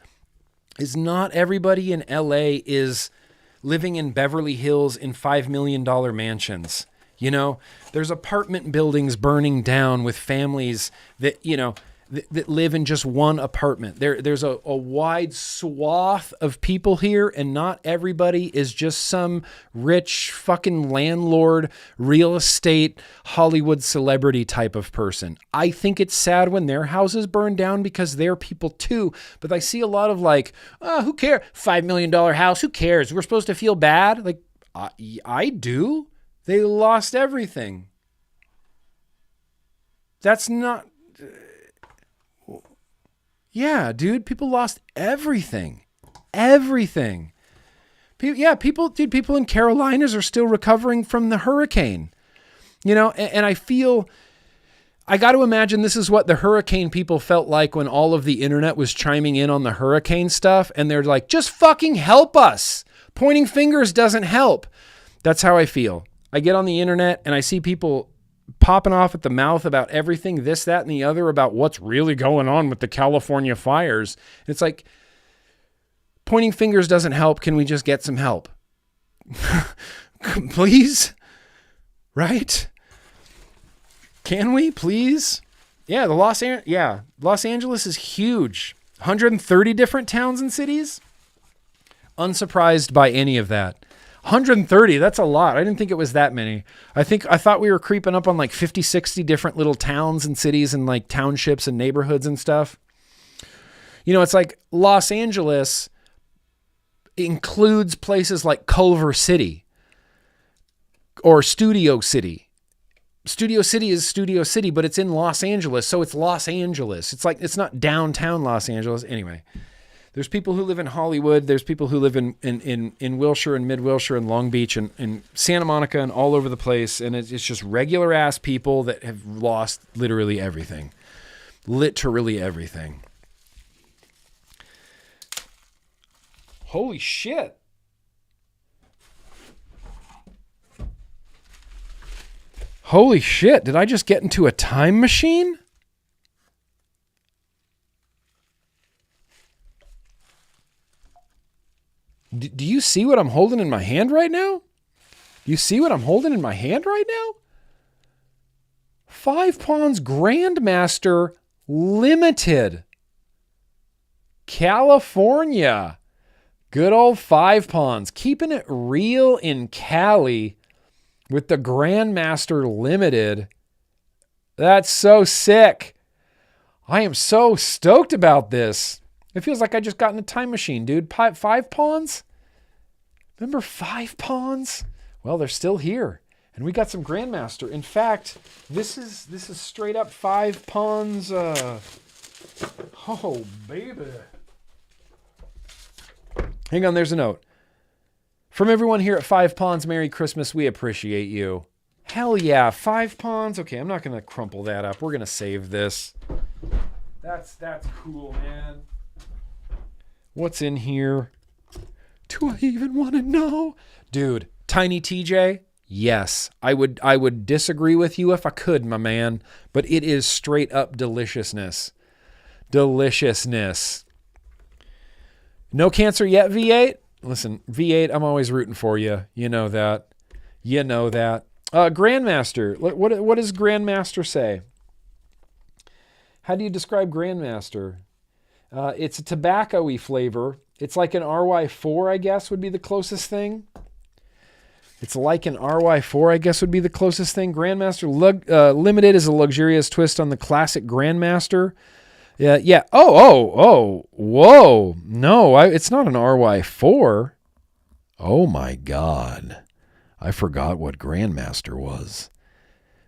is not everybody in LA is living in Beverly Hills in $5 million mansions. There's apartment buildings burning down with families that, that live in just one apartment. There's a wide swath of people here, and not everybody is just some rich fucking landlord, real estate, Hollywood celebrity type of person. I think it's sad when their houses burn down because they're people too. But I see a lot of who cares? $5 million house, who cares? We're supposed to feel bad? I do. They lost everything. That's not... Yeah, dude, people lost everything. Everything. People in Carolinas are still recovering from the hurricane. And I feel... I got to imagine this is what the hurricane people felt like when all of the internet was chiming in on the hurricane stuff. And they're like, just fucking help us. Pointing fingers doesn't help. That's how I feel. I get on the internet and I see people popping off at the mouth about everything, this, that, and the other, about what's really going on with the California fires. It's like, pointing fingers doesn't help. Can we just get some help? Please? Right? Can we, please? Yeah, Los Angeles is huge. 130 different towns and cities? Unsurprised by any of that. 130, that's a lot. I didn't think it was that many. I thought we were creeping up on 50, 60 different little towns and cities and townships and neighborhoods and stuff. It's like Los Angeles includes places like Culver City or Studio City. Studio City is Studio City, but it's in Los Angeles, so it's Los Angeles. It's not downtown Los Angeles. Anyway. There's people who live in Hollywood. There's people who live in Wilshire and Mid-Wilshire and Long Beach and Santa Monica and all over the place. And it's just regular ass people that have lost literally everything. Literally everything. Holy shit. Holy shit. Did I just get into a time machine? Do you see what I'm holding in my hand right now? You see what I'm holding in my hand right now? 5 Pawns Grandmaster Limited. California. Good old 5 Pawns. Keeping it real in Cali with the Grandmaster Limited. That's so sick. I am so stoked about this. It feels like I just got in a time machine, dude. 5 Pawns? Remember 5 Pawns? Well, they're still here. And we got some Grandmaster. In fact, this is straight up 5 Pawns. Oh, baby. Hang on, there's a note. From everyone here at Five Ponds, Merry Christmas. We appreciate you. Hell yeah, 5 Ponds. Okay, I'm not going to crumple that up. We're going to save this. That's cool, man. What's in here? Do I even want to know? Dude, Tiny TJ? Yes. I would disagree with you if I could, my man, but it is straight up deliciousness. Deliciousness. No cancer yet, V8? Listen, V8, I'm always rooting for you. You know that. You know that. Grandmaster. What does Grandmaster say? How do you describe Grandmaster? It's a tobacco-y flavor. It's like an RY4, I guess, would be the closest thing. It's like an RY4, I guess, would be the closest thing. Grandmaster Limited is a luxurious twist on the classic Grandmaster. Yeah. Whoa. No, it's not an RY4. Oh, my God. I forgot what Grandmaster was.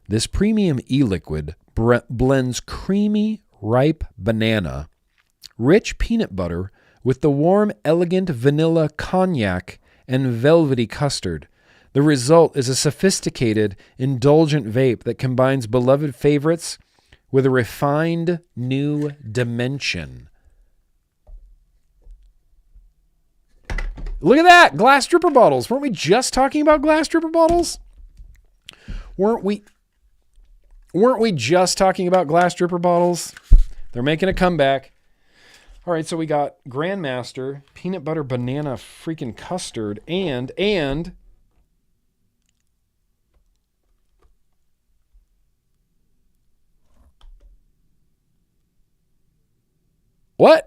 This premium e-liquid blends creamy, ripe banana, rich peanut butter with the warm, elegant vanilla cognac and velvety custard. The result is a sophisticated, indulgent vape that combines beloved favorites with a refined new dimension. Look at that! Glass dripper bottles. Weren't we just talking about glass dripper bottles? Weren't we just talking about glass dripper bottles? They're making a comeback. All right, so we got Grandmaster, peanut butter banana freaking custard, and what?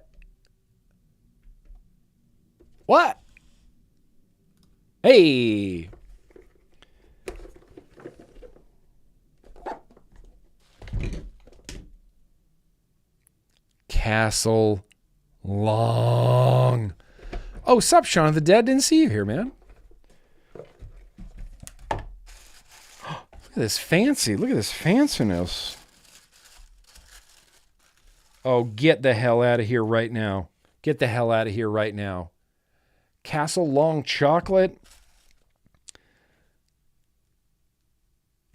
Hey! Castle Long. Oh, sup, Shaun of the Dead? Didn't see you here, man. Look at this fancy. Look at this fanciness. Oh, get the hell out of here right now. Get the hell out of here right now. Castle Long chocolate.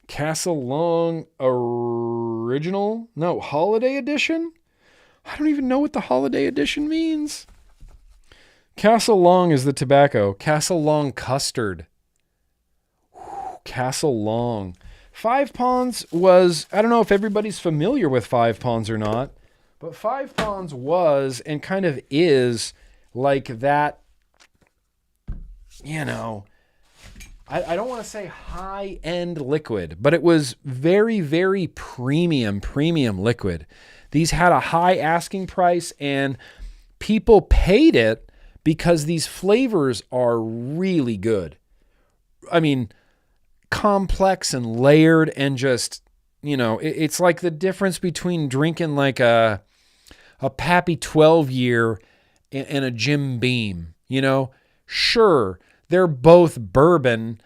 Castle Long original? No, holiday edition? I don't even know what the holiday edition means. Castle Long is the tobacco. Castle Long custard. Whew, Castle Long. 5 Ponds was, I don't know if everybody's familiar with 5 Ponds or not, but 5 Ponds was and kind of is like that, you know, I don't want to say high-end liquid, but it was very, very premium liquid. These had a high asking price, and people paid it because these flavors are really good. I mean, complex and layered and just, you know, it's like the difference between drinking like a Pappy 12-year and a Jim Beam, you know? Sure, they're both bourbon,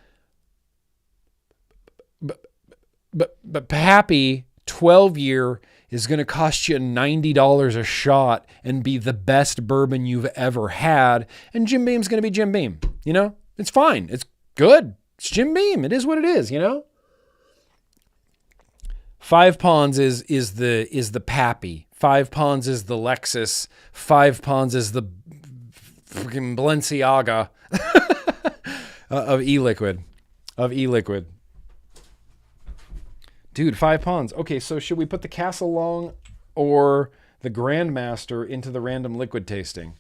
but Pappy 12-year is going to cost you $90 a shot and be the best bourbon you've ever had. And Jim Beam's going to be Jim Beam, you know? It's fine. It's good. It's Jim Beam. It is what it is, you know? 5 Ponds is the Pappy. 5 Ponds is the Lexus. 5 Ponds is the freaking Balenciaga of e-liquid. Dude, 5 Ponds. Okay, so should we put the Castle Long or the Grandmaster into the random liquid tasting?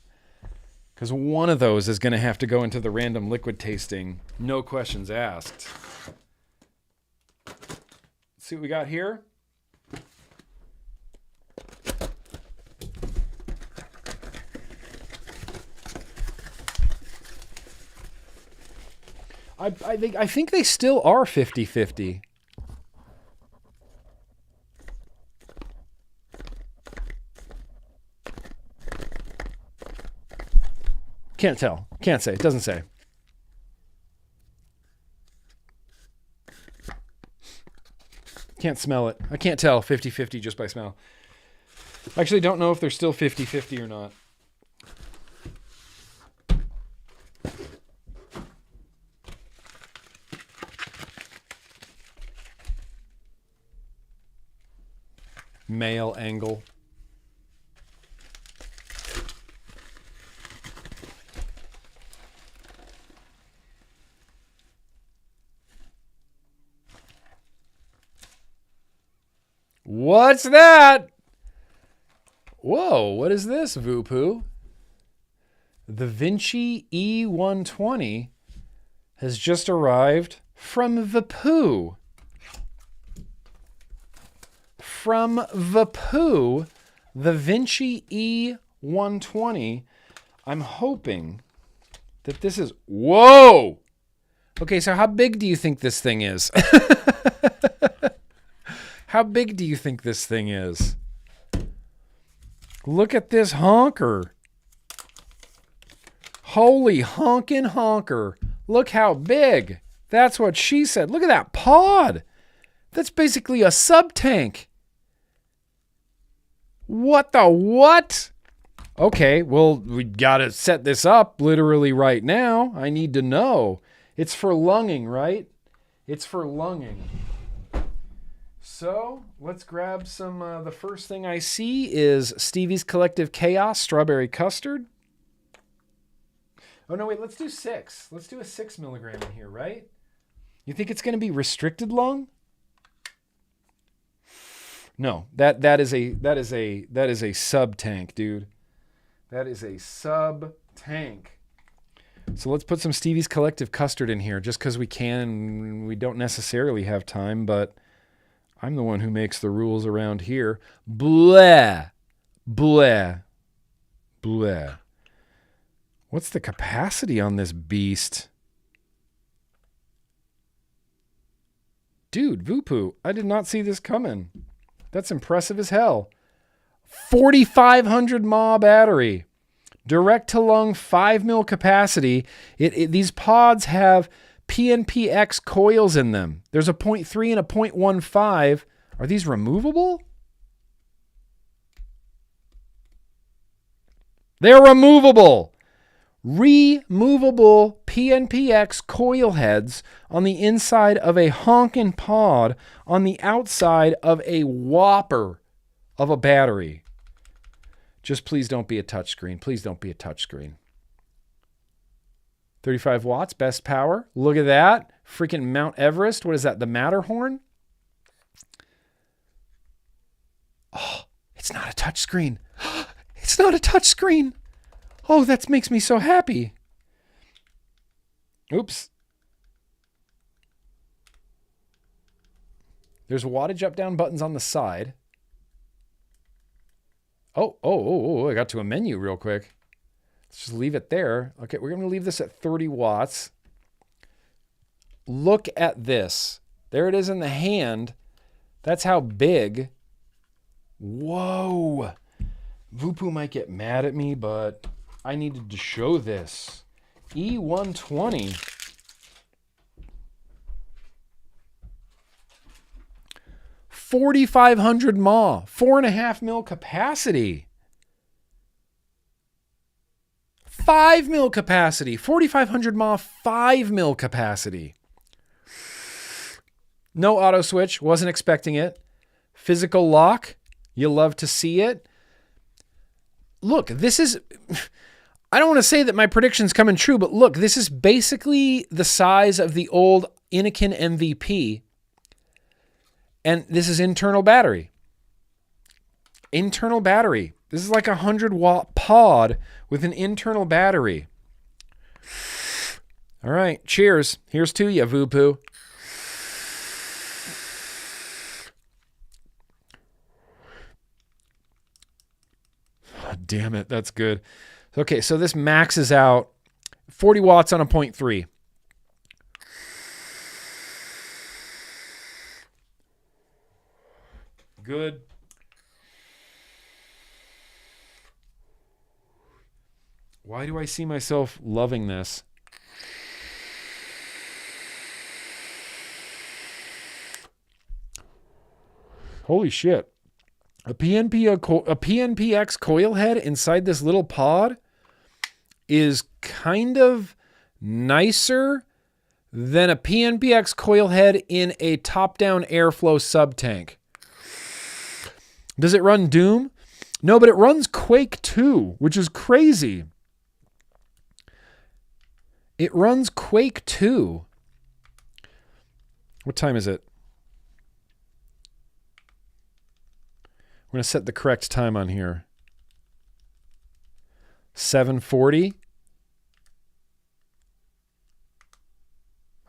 Because one of those is going to have to go into the random liquid tasting. No questions asked. Let's see what we got here. I think they still are 50-50. Can't tell. Can't say. It doesn't say. Can't smell it. I can't tell 50-50 just by smell. I actually don't know if they're still 50-50 or not. male angle. What's that? Whoa, what is this, Voopoo? The Vinci E120 has just arrived from Vapoo. From Vapoo, the Vinci E120. I'm hoping that this is... Whoa! Okay, so how big do you think this thing is? How big do you think this thing is? Look at this honker. Holy honkin' honker. Look how big. That's what she said. Look at that pod. That's basically a sub-tank. What the what? Okay, well, we gotta set this up literally right now. I need to know. It's for lunging, right? It's for lunging. So let's grab some. The first thing I see is Stevie's Collective Chaos Strawberry Custard. Oh, no, wait, let's do 6. Let's do a 6 milligram in here, right? You think it's going to be restricted lung? No, that is a sub tank, dude. That is a sub tank. So let's put some Stevie's Collective Custard in here just because we can. We don't necessarily have time, but I'm the one who makes the rules around here. Blah. Blah. Blah. What's the capacity on this beast? Dude, Voopoo, I did not see this coming. That's impressive as hell. 4,500 mAh battery. Direct to lung 5 mil capacity. These pods have PNPX coils in them. There's a 0.3 and a 0.15. Are these removable? They're removable. Removable PNPX coil heads on the inside of a honkin' pod on the outside of a whopper of a battery. Just please don't be a touchscreen. Please don't be a touchscreen. 35 watts, best power. Look at that. Freaking Mount Everest. What is that? The Matterhorn? Oh, it's not a touchscreen. It's not a touchscreen. Oh, that makes me so happy. Oops. There's wattage up down buttons on the side. Oh, I got to a menu real quick. Let's just leave it there. Okay, we're going to leave this at 30 watts. Look at this. There it is in the hand. That's how big. Whoa. Voopoo might get mad at me, but I needed to show this. E120. $4,500 mAh, 4.5 mil capacity. 5 mil capacity, 4,500 mAh, 5 mil capacity. No auto switch, wasn't expecting it. Physical lock, you love to see it. Look, this is, I don't want to say that my prediction's coming true, but look, this is basically the size of the old Anakin MVP. And this is internal battery. Internal battery. This is like a 100-watt pod with an internal battery. All right, cheers. Here's to you, Voopoo. Oh, damn it, that's good. Okay, so this maxes out 40 watts on a 0.3. Good. Why do I see myself loving this? Holy shit. A PNPX coil head inside this little pod is kind of nicer than a PNPX coil head in a top-down airflow sub-tank. Does it run Doom? No, but it runs Quake 2, which is crazy. It runs Quake 2. What time is it? We're going to set the correct time on here. 7:40.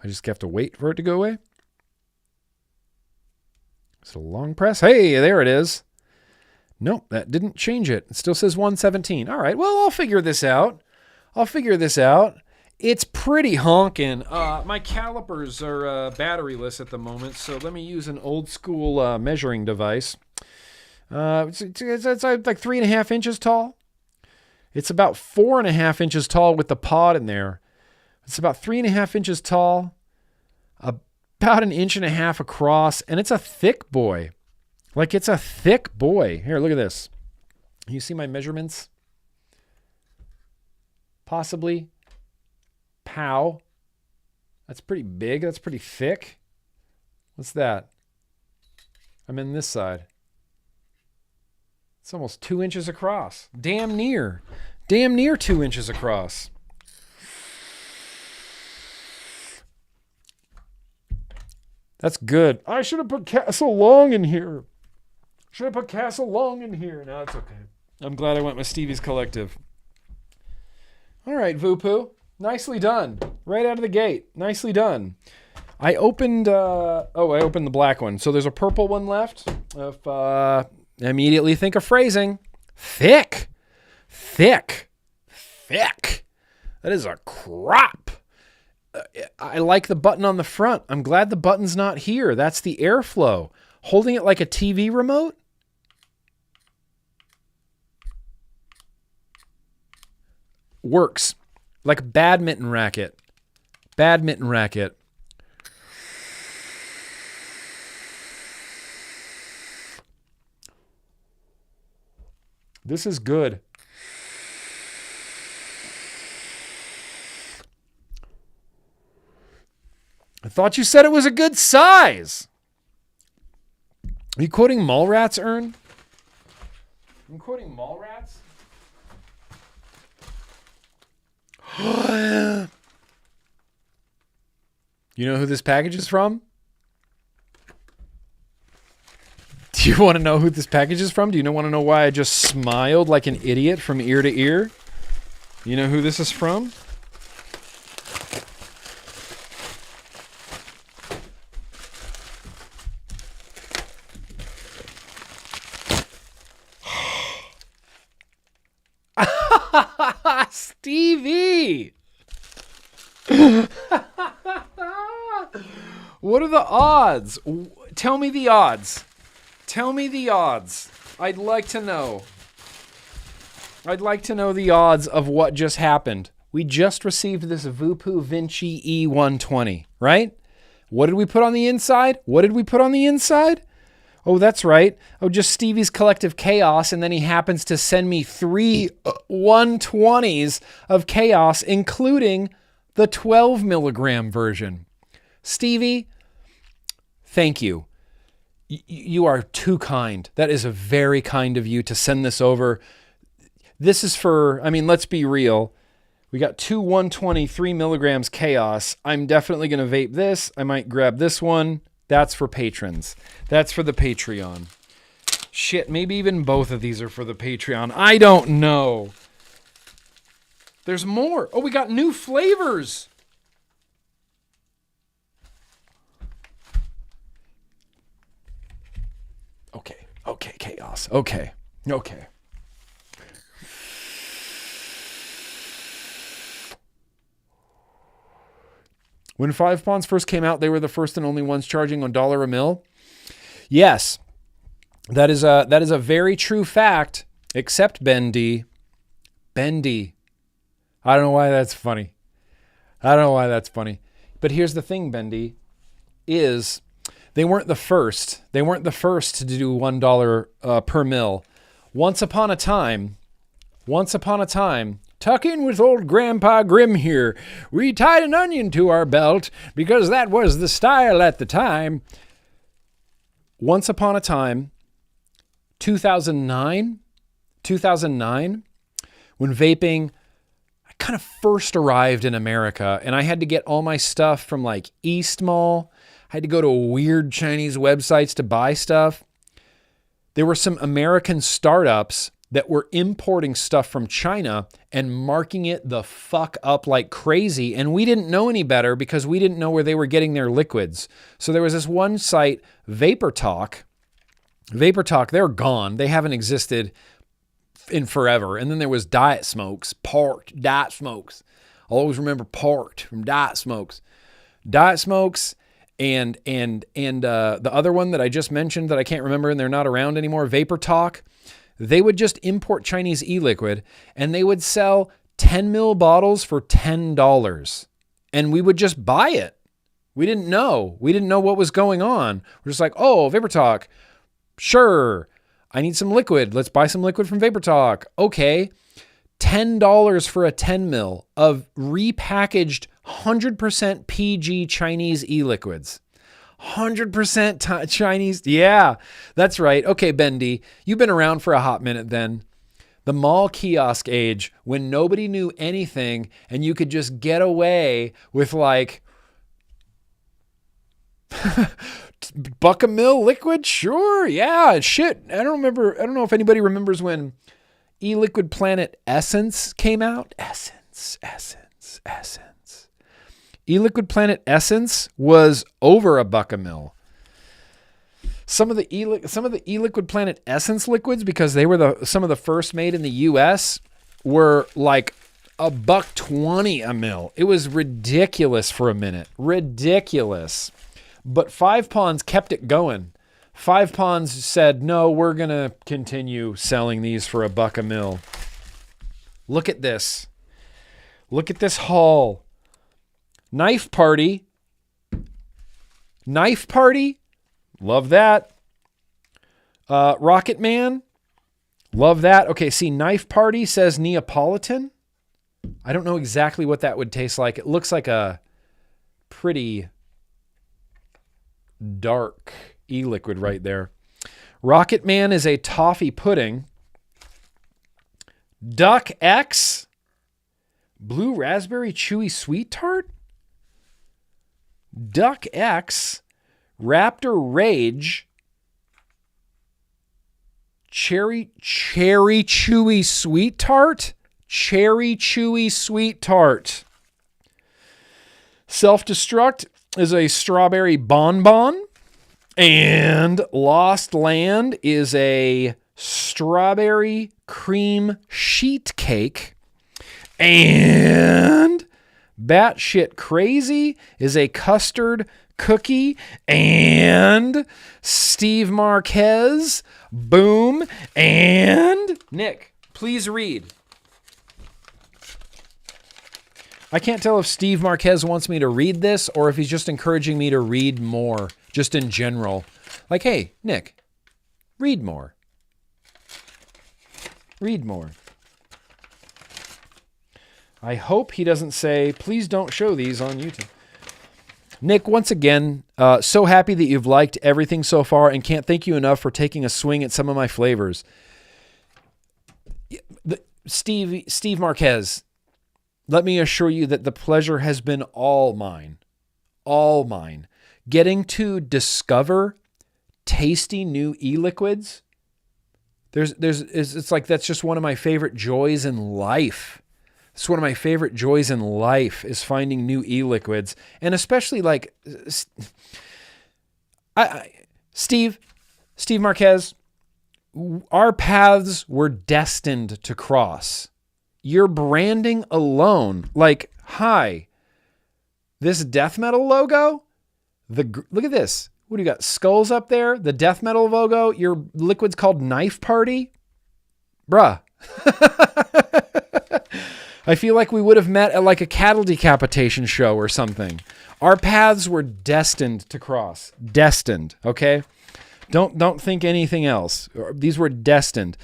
I just have to wait for it to go away. Is it a long press? Hey, there it is. Nope, that didn't change it. It still says 117. All right, well, I'll figure this out. It's pretty honking. My calipers are batteryless at the moment, so let me use an old school measuring device. It's like 3.5 inches tall. It's about 4.5 inches tall with the pod in there. It's about 3.5 inches tall, about 1.5 inches across, and it's a thick boy. Like, it's a thick boy. Here, look at this. You see my measurements? Possibly. Pow. That's pretty big. That's pretty thick. What's that? I'm in this side. It's almost 2 inches across. Damn near 2 inches across. That's good. I should have put Castle Long in here. No, it's okay. I'm glad I went with Stevie's Collective. All right, Voopoo. Nicely done. Right out of the gate. Nicely done. I opened the black one. So there's a purple one left. Immediately think of phrasing. Thick. That is a crop. I like the button on the front. I'm glad the button's not here. That's the airflow. Holding it like a TV remote? Works. Like a badminton racket. This is good. I thought you said it was a good size. Are you quoting Mallrats, Ern? I'm quoting Mallrats? You know who this package is from? Do you want to know who this package is from? Do you want to know why I just smiled like an idiot from ear to ear? You know who this is from? Stevie! What are the odds? Tell me the odds. I'd like to know. The odds of what just happened. We just received this Voopoo Vinci E120, right? What did we put on the inside? Oh, that's right. Oh, just Stevie's Collective Chaos, and then he happens to send me 3 120s of chaos, including the 12 milligram version. Stevie, thank you. You are too kind. That is very kind of you to send this over. This is for, let's be real. We got 2 120, 3 milligrams chaos. I'm definitely going to vape this. I might grab this one. That's for patrons. That's for the Patreon. Shit, maybe even both of these are for the Patreon. I don't know. There's more. Oh, we got new flavors. Okay, chaos. Okay. When 5 Ponds first came out, they were the first and only ones charging $1 a mil. Yes, that is a very true fact, except Bendy. I don't know why that's funny. But here's the thing, Bendy, is they weren't the first. They weren't the first to do $1 per mil. Once upon a time, tuck in with old Grandpa Grimm here. We tied an onion to our belt because that was the style at the time. Once upon a time, 2009, when vaping kind of first arrived in America, and I had to get all my stuff from like East Mall. I had to go to weird Chinese websites to buy stuff. There were some American startups that were importing stuff from China and marking it the fuck up like crazy. And we didn't know any better because we didn't know where they were getting their liquids. So there was this one site, Vapor Talk, they're gone. They haven't existed in forever. And then there was Diet Smokes, Parked, Diet Smokes. I'll always remember Parked from Diet Smokes. Diet Smokes and the other one that I just mentioned that I can't remember and they're not around anymore, Vapor Talk. They would just import Chinese e-liquid and they would sell 10 mil bottles for $10. And we would just buy it. We didn't know. We didn't know what was going on. We're just like, oh, Vapor Talk. Sure. I need some liquid. Let's buy some liquid from Vapor Talk. Okay. $10 for a 10 mil of repackaged 100% PG Chinese e-liquids. 100% Chinese. Yeah, that's right. Okay, Bendy, you've been around for a hot minute then. The mall kiosk age when nobody knew anything and you could just get away with like buck a mil liquid? Sure. Yeah, shit. I don't know if anybody remembers when e-liquid Planet Essence came out. Essence. E-Liquid Planet Essence was over $1 a mil. Some of the E-Liquid Planet Essence liquids, because they were some of the first made in the US, were like $1.20 a mil. It was ridiculous for a minute. Ridiculous. But Five Ponds kept it going. Five Ponds said, no, we're going to continue selling these for $1 a mil. Look at this. Look at this haul. Knife Party. Love that. Rocket Man. Love that. Okay, see, Knife Party says Neapolitan. I don't know exactly what that would taste like. It looks like a pretty dark e-liquid right there. Rocket Man is a toffee pudding. Duck X. Blue Raspberry Chewy Sweet Tart. Duck X, Raptor Rage, Cherry Chewy Sweet Tart, Self-Destruct is a strawberry bonbon, and Lost Land is a strawberry cream sheet cake, and Batshit Crazy is a custard cookie, and Steve Marquez, boom, and Nick, please read. I can't tell if Steve Marquez wants me to read this or if he's just encouraging me to read more, just in general. Like, hey, Nick, read more. Read more. I hope he doesn't say, please don't show these on YouTube. Nick, once again, so happy that you've liked everything so far and can't thank you enough for taking a swing at some of my flavors. Steve Marquez, let me assure you that the pleasure has been all mine. All mine. Getting to discover tasty new e-liquids, it's like that's just one of my favorite joys in life. It's one of my favorite joys in life is finding new e-liquids. And especially like Steve Marquez, our paths were destined to cross. Your branding alone, like, hi, this death metal logo, look at this. What do you got? Skulls up there, the death metal logo, your liquid's called Knife Party. Bruh. I feel like we would have met at like a cattle decapitation show or something. Our paths were destined to cross. Destined, okay? Don't think anything else. These were destined.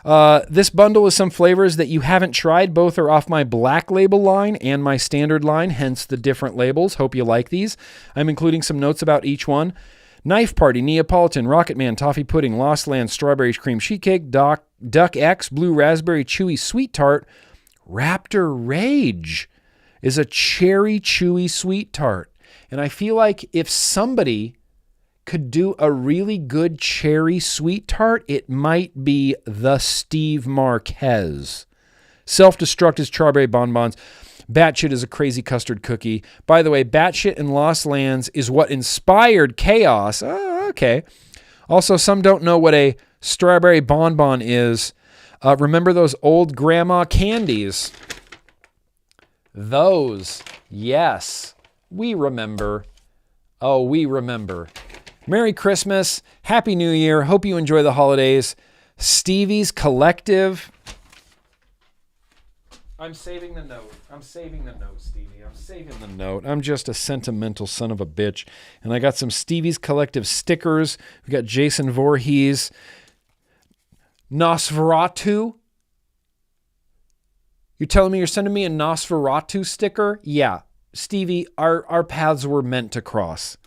This bundle is some flavors that you haven't tried. Both are off my Black Label line and my Standard line, hence the different labels. Hope you like these. I'm including some notes about each one. Knife Party, Neapolitan, Rocket Man, Toffee Pudding, Lost Land, Strawberry Cream Sheet Cake, Duck X, Blue Raspberry Chewy Sweet Tart. Raptor Rage is a cherry chewy sweet tart. And I feel like if somebody could do a really good cherry sweet tart, it might be the Steve Marquez. Self-Destruct is Strawberry Bonbons. Batshit is a crazy custard cookie. By the way, Batshit and Lost Lands is what inspired Chaos. Oh, okay. Also, some don't know what a strawberry bonbon is. Remember those old grandma candies? Those, yes, we remember. Oh, we remember. Merry Christmas. Happy New Year. Hope you enjoy the holidays. Stevie's Collective. I'm saving the note. I'm saving the note, Stevie. I'm saving the note. I'm just a sentimental son of a bitch. And I got some Stevie's Collective stickers. We got Jason Voorhees. Nosferatu. You're telling me you're sending me a Nosferatu sticker? Yeah. Stevie, our paths were meant to cross.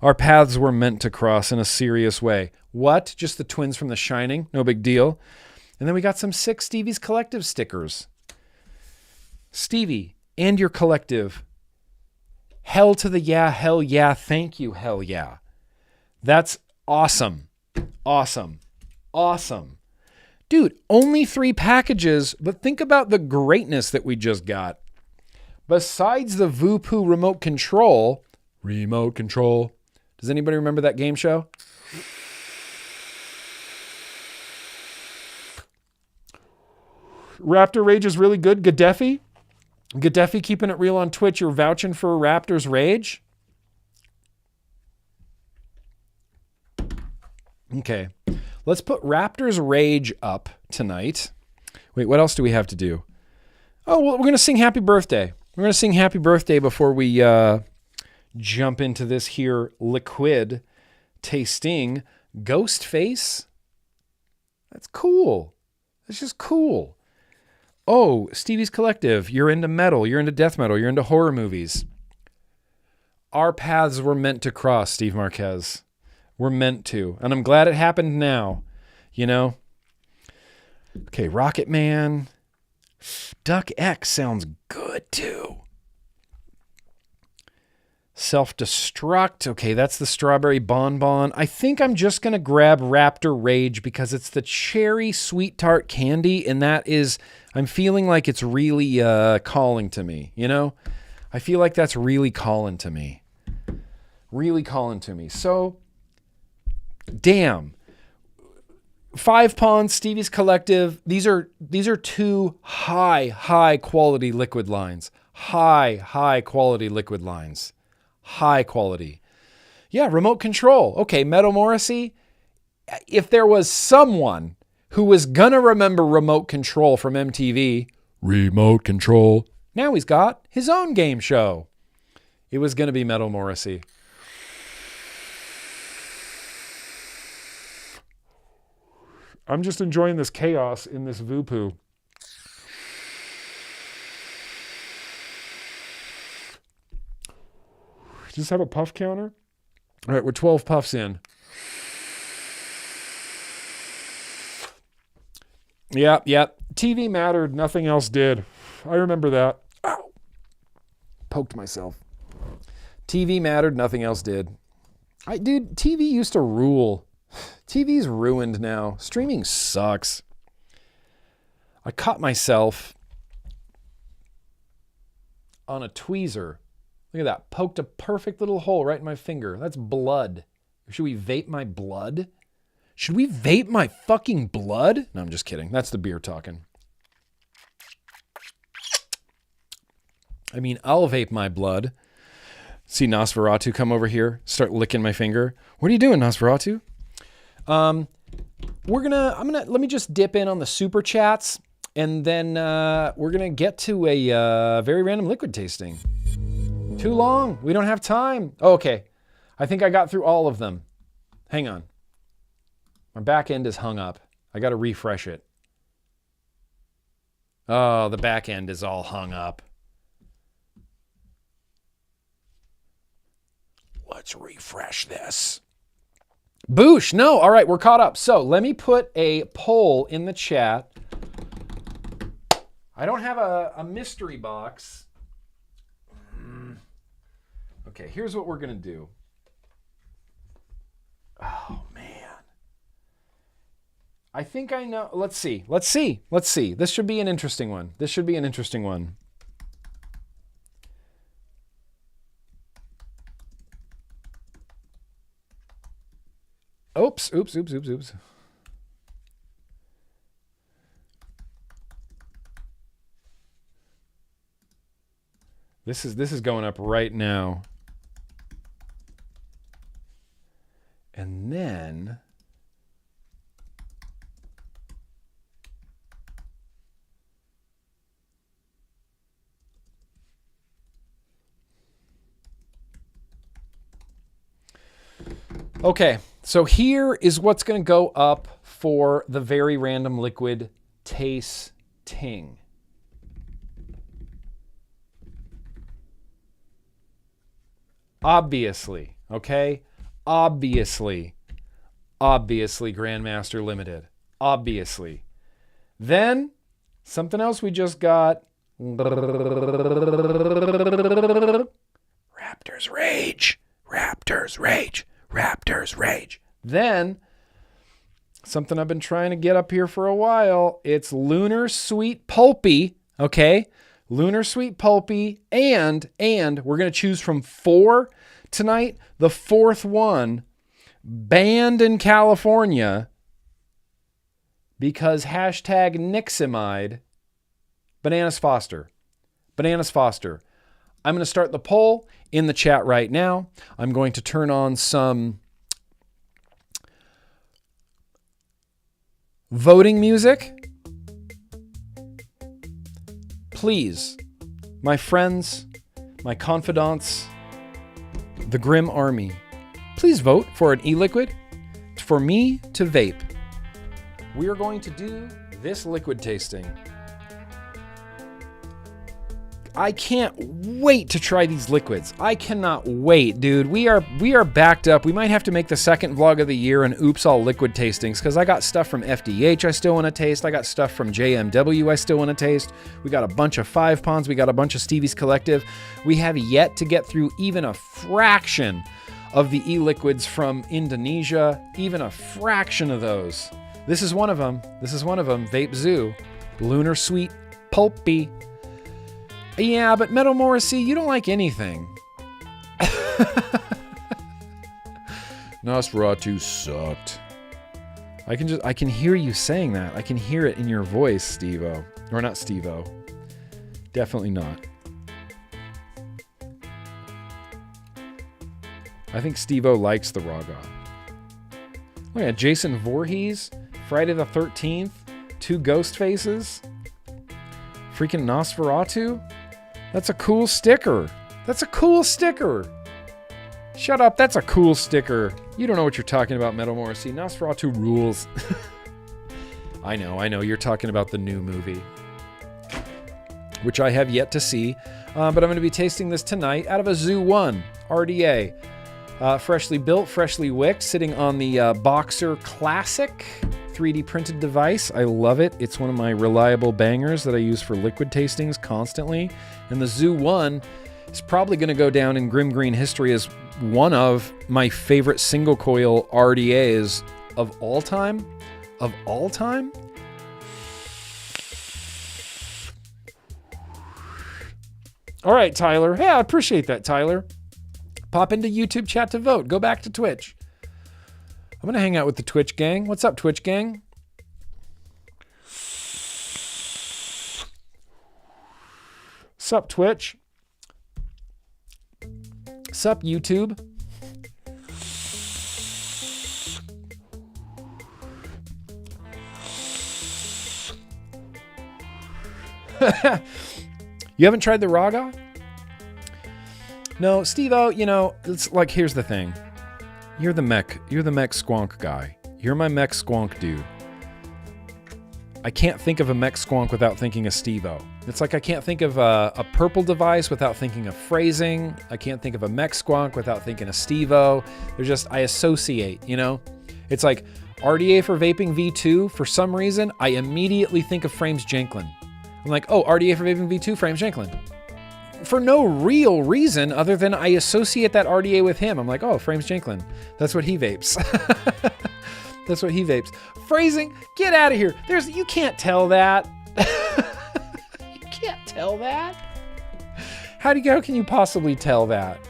Our paths were meant to cross in a serious way. What? Just the twins from The Shining? No big deal. And then we got some sick Stevie's Collective stickers. Stevie and your collective. Hell to the yeah, hell yeah, thank you, hell yeah. That's awesome. Awesome. Awesome. Dude, only 3 packages, but think about the greatness that we just got. Besides the Voopoo remote control, does anybody remember that game show? Raptor Rage is really good. Gaddafi keeping it real on Twitch. You're vouching for Raptor's Rage? Okay. Let's put Raptor's Rage up tonight. Wait, what else do we have to do? Oh, well, we're going to sing Happy Birthday. We're going to sing Happy Birthday before we jump into this here liquid tasting Ghostface. That's cool. That's just cool. Oh, Stevie's Collective. You're into metal. You're into death metal. You're into horror movies. Our paths were meant to cross, Steve Marquez. We're meant to. And I'm glad it happened now. You know? Okay, Rocket Man. Duck X sounds good too. Self-Destruct. Okay, that's the strawberry bonbon. I think I'm just going to grab Raptor Rage because it's the cherry sweet tart candy, and that is, I'm feeling like it's really calling to me, you know? I feel like that's really calling to me. Really calling to me. So, damn. 5 Pawns, Stevie's Collective. These are 2 high quality liquid lines. High quality liquid lines. High quality. Yeah, remote control. Okay, Meadow Morrissey. If there was someone who was gonna remember remote control from MTV, remote control. Now he's got his own game show. It was gonna be Meadow Morrissey. I'm just enjoying this chaos in this Voopoo. Just have a puff counter? All right, we're 12 puffs in. Yep. TV mattered, nothing else did. I remember that. Ow. Poked myself. TV mattered, nothing else did. Dude, TV used to rule. TV's ruined now. Streaming sucks. I caught myself on a tweezer. Look at that. Poked a perfect little hole right in my finger. That's blood. Should we vape my blood? Should we vape my fucking blood? No, I'm just kidding. That's the beer talking. I mean, I'll vape my blood. See Nosferatu come over here, start licking my finger. What are you doing, Nosferatu? Let me just dip in on the super chats, and then we're gonna get to a very random liquid tasting. Too long. We don't have time. Oh, okay. I think I got through all of them. Hang on. My back end is hung up. I got to refresh it. Oh, the back end is all hung up. Let's refresh this. Boosh, no. All right, we're caught up. So let me put a poll in the chat. I don't have a mystery box. Okay, here's what we're going to do. Oh, man. I think I know. Let's see. This should be an interesting one. Oops. This is going up right now. And then okay, so here is what's going to go up for the very random liquid tasting. Obviously, okay? Obviously, Grandmaster Limited. Obviously. Then, something else we just got. Raptors Rage. Then, something I've been trying to get up here for a while. It's Lunar Sweet Pulpy, okay? Lunar Sweet Pulpy, and we're going to choose from 4 tonight. The 4th one, banned in California because hashtag Nixamide, Bananas Foster. I'm going to start the poll in the chat right now. I'm going to turn on some voting music. Please, my friends, my confidants, the Grimm Army, please vote for an e-liquid for me to vape. We are going to do this liquid tasting. I can't wait to try these liquids. I cannot wait, dude. We are backed up. We might have to make the second vlog of the year an oops all liquid tastings because I got stuff from FDH I still want to taste. I got stuff from JMW I still want to taste. We got a bunch of 5 Ponds. We got a bunch of Stevie's Collective. We have yet to get through even a fraction of the e-liquids from Indonesia. Even a fraction of those. This is one of them. Vape Zoo. Lunar Sweet Pulpy. Yeah, but Metal Morrissey, you don't like anything. Nosferatu sucked. I can hear you saying that. I can hear it in your voice, Steve-O. Or not Steve-O. Definitely not. I think Steve-O likes the Raga. Oh yeah, Jason Voorhees, Friday the 13th, 2 ghost faces. Freaking Nosferatu. That's a cool sticker. Shut up, that's a cool sticker. You don't know what you're talking about, Metal Morrissey. Nosferatu rules. I know. You're talking about the new movie, which I have yet to see. But I'm going to be tasting this tonight out of a Zoo 1 RDA. Freshly built, freshly wicked, sitting on the Boxer Classic 3D printed device. I love it. It's one of my reliable bangers that I use for liquid tastings constantly. And the Zoo 1 is probably going to go down in GrimmGreen history as one of my favorite single coil RDAs of all time. All right, Tyler. Yeah, I appreciate that, Tyler. Pop into YouTube chat to vote. Go back to Twitch. I'm going to hang out with the Twitch gang. What's up, Twitch gang? Sup, Twitch? Sup, YouTube? You haven't tried the Raga? No, Steve-O, it's like, here's the thing. You're the mech squonk guy. You're my mech squonk dude. I can't think of a mech squonk without thinking of Steve-O. It's like I can't think of a purple device without thinking of phrasing. I can't think of a mech squonk without thinking of Steve-O. They're just, I associate, It's like RDA for Vaping V2. For some reason, I immediately think of Frames Jenklin. I'm like, oh, RDA for Vaping V2, Frames Jenklin. For no real reason other than I associate that RDA with him. I'm like, oh, Frames Jenklin. That's what he vapes. That's what he vapes. Phrasing, get out of here. You can't tell that. You can't tell that. How can you possibly tell that?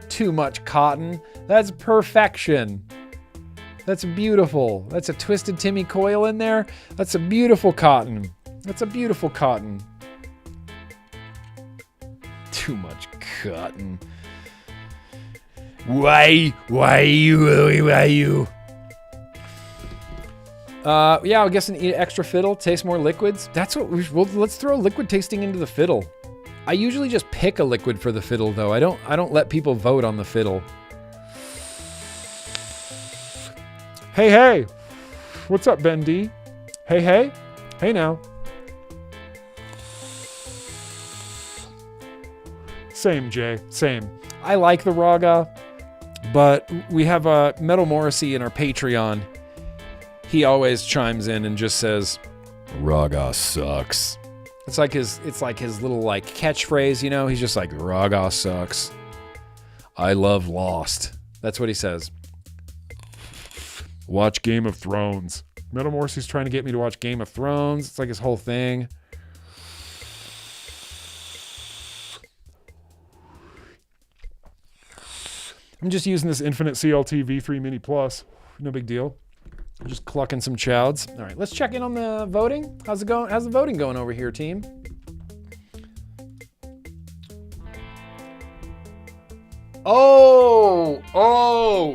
Too much cotton. That's perfection. That's beautiful. That's a twisted Timmy coil in there. That's a beautiful cotton. That's a beautiful cotton. Too much cotton. Why you? Yeah, I guess an extra fiddle, taste more liquids. That's what let's throw liquid tasting into the fiddle. I usually just pick a liquid for the fiddle though. I don't let people vote on the fiddle. Hey. What's up, Ben D? Hey. Hey now. Same, Jay. Same. I like the Raga, but we have Metal Morrissey in our Patreon. He always chimes in and just says, Raga sucks. It's like his little like catchphrase, you know? He's just like, Raga sucks. I love Lost. That's what he says. Watch Game of Thrones. Metal Morrissey's trying to get me to watch Game of Thrones. It's like his whole thing. I'm just using this Infinite CLT V3 Mini Plus. No big deal. I'm just clucking some chowds. All right, let's check in on the voting. How's it going? How's the voting going over here, team? Oh,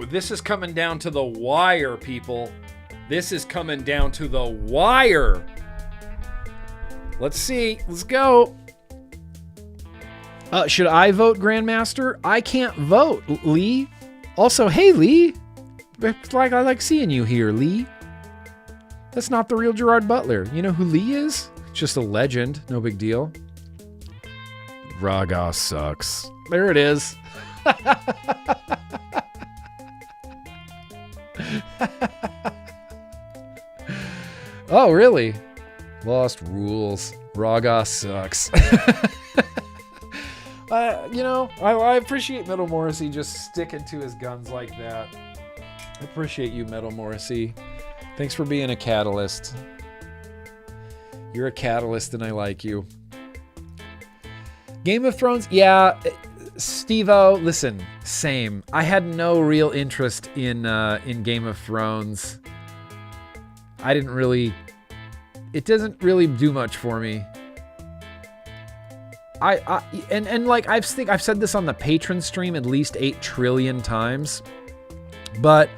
this is coming down to the wire, people. This is coming down to the wire. Let's see. Let's go. Should I vote Grandmaster? I can't vote, Lee. Also, hey, Lee. It's like I like seeing you here, Lee. That's not the real Gerard Butler. You know who Lee is? Just a legend. No big deal. Raga sucks. There it is. Oh, really? Lost rules. Raga sucks. I appreciate Metal Morrissey just sticking to his guns like that. I appreciate you, Metal Morrissey. Thanks for being a catalyst. You're a catalyst and I like you. Game of Thrones, yeah. Steve-O, listen, same. I had no real interest in Game of Thrones. It doesn't really do much for me. I've said this on the Patron stream at least 8 trillion times, but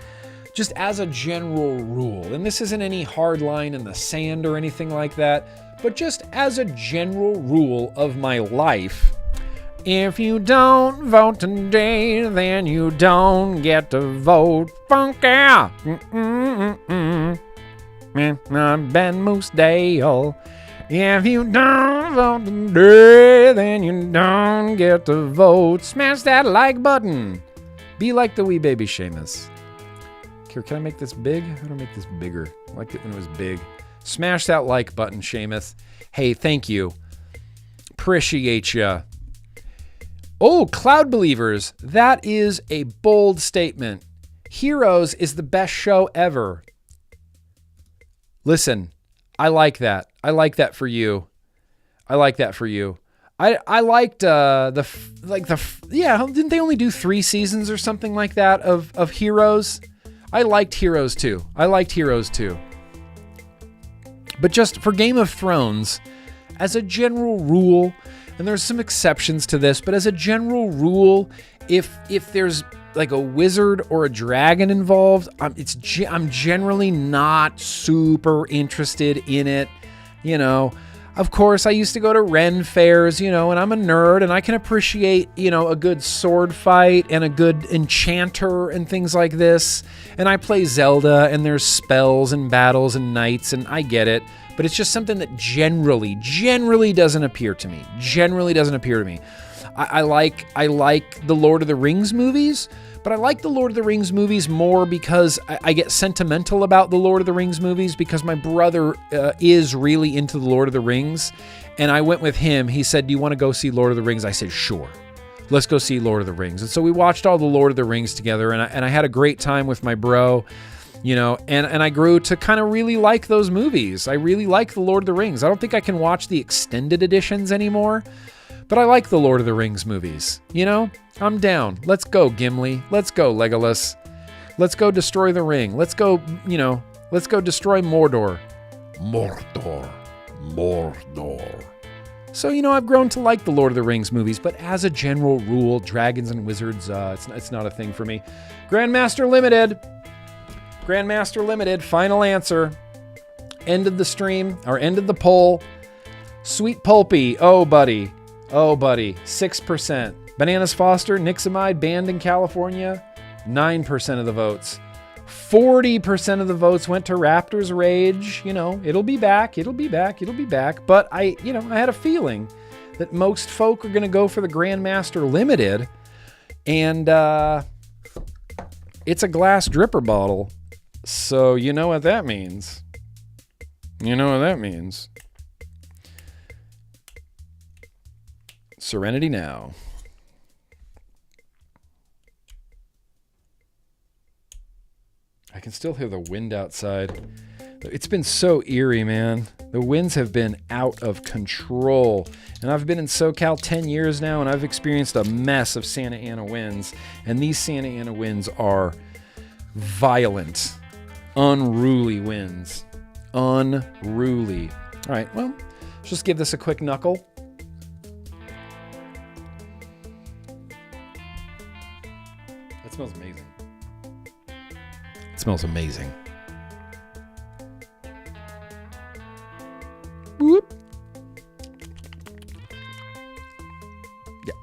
just as a general rule, and this isn't any hard line in the sand or anything like that, but just as a general rule of my life, if you don't vote today, then you don't get to vote. Funky. Ben Moosedale. If you don't vote today, then you don't get to vote. Smash that like button. Be like the wee baby Seamus. Here, can I make this big? How do I make this bigger? I liked it when it was big. Smash that like button, Seamus. Hey, thank you. Appreciate ya. Oh, Cloud Believers. That is a bold statement. Heroes is the best show ever. Listen, I like that. I like that for you. I like that for you. I liked didn't they only do 3 seasons or something like that of Heroes? I liked Heroes too. But just for Game of Thrones, as a general rule, and there's some exceptions to this, but as a general rule, if there's like a wizard or a dragon involved, I'm generally not super interested in it. You know, of course, I used to go to Ren fairs, you know, and I'm a nerd and I can appreciate, you know, a good sword fight and a good enchanter and things like this. And I play Zelda and there's spells and battles and knights and I get it. But it's just something that generally doesn't appeal to me. I like the Lord of the Rings movies, But I like the Lord of the Rings movies more because I get sentimental about the Lord of the Rings movies because my brother is really into the Lord of the Rings. And I went with him. He said, do you want to go see Lord of the Rings? I said, sure. Let's go see Lord of the Rings. And so we watched all the Lord of the Rings together, and I had a great time with my bro, you know, and I grew to kind of really like those movies. I really like the Lord of the Rings. I don't think I can watch the extended editions anymore, but I like the Lord of the Rings movies. You know, I'm down. Let's go, Gimli. Let's go, Legolas. Let's go destroy the ring. Let's go, you know, let's go destroy Mordor. Mordor. So, you know, I've grown to like the Lord of the Rings movies, but as a general rule, dragons and wizards, it's not a thing for me. Grandmaster Limited, final answer. Ended the stream, or ended the poll. Sweet Pulpy, oh buddy, 6%. Bananas Foster, Nixamide, banned in California, 9% of the votes. 40% of the votes went to Raptors Rage. You know, it'll be back. But I had a feeling that most folk are going to go for the Grandmaster Limited. And it's a glass dripper bottle. So you know what that means. Serenity now. I can still hear the wind outside. It's been so eerie, man. The winds have been out of control. And I've been in SoCal 10 years now, and I've experienced a mess of Santa Ana winds. And these Santa Ana winds are violent, unruly winds. Unruly. All right, well, let's just give this a quick knuckle. That smells amazing. It smells amazing. Whoop. Yeah.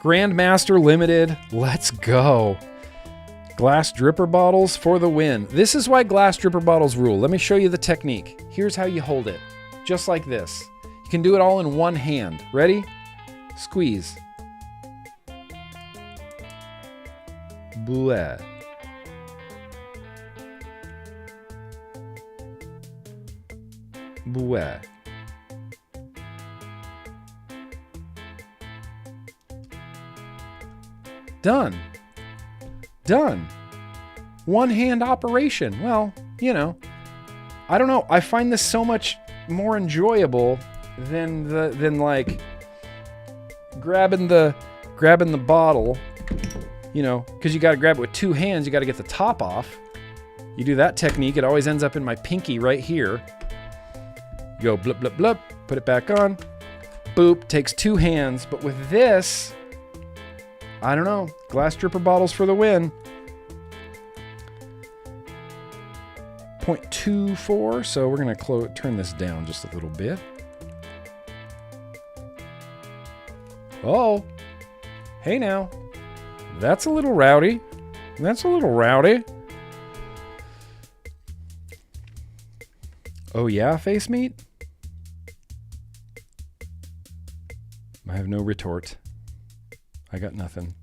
Grandmaster Limited, let's go. Glass dripper bottles for the win. This is why glass dripper bottles rule. Let me show you the technique. Here's how you hold it. Just like this. You can do it all in one hand. Ready? Squeeze. Bleh. Bleh. Done. One hand operation. Well, you know, I don't know. I find this so much more enjoyable than like grabbing the bottle. You know, because you got to grab it with two hands. You got to get the top off. You do that technique. It always ends up in my pinky right here. You go blip, blip, blip. Put it back on. Boop. Takes two hands. But with this, I don't know. Glass dripper bottles for the win. 0.24. So we're going to turn this down just a little bit. Oh. Hey now. That's a little rowdy. Oh yeah, face meat? I have no retort. I got nothing.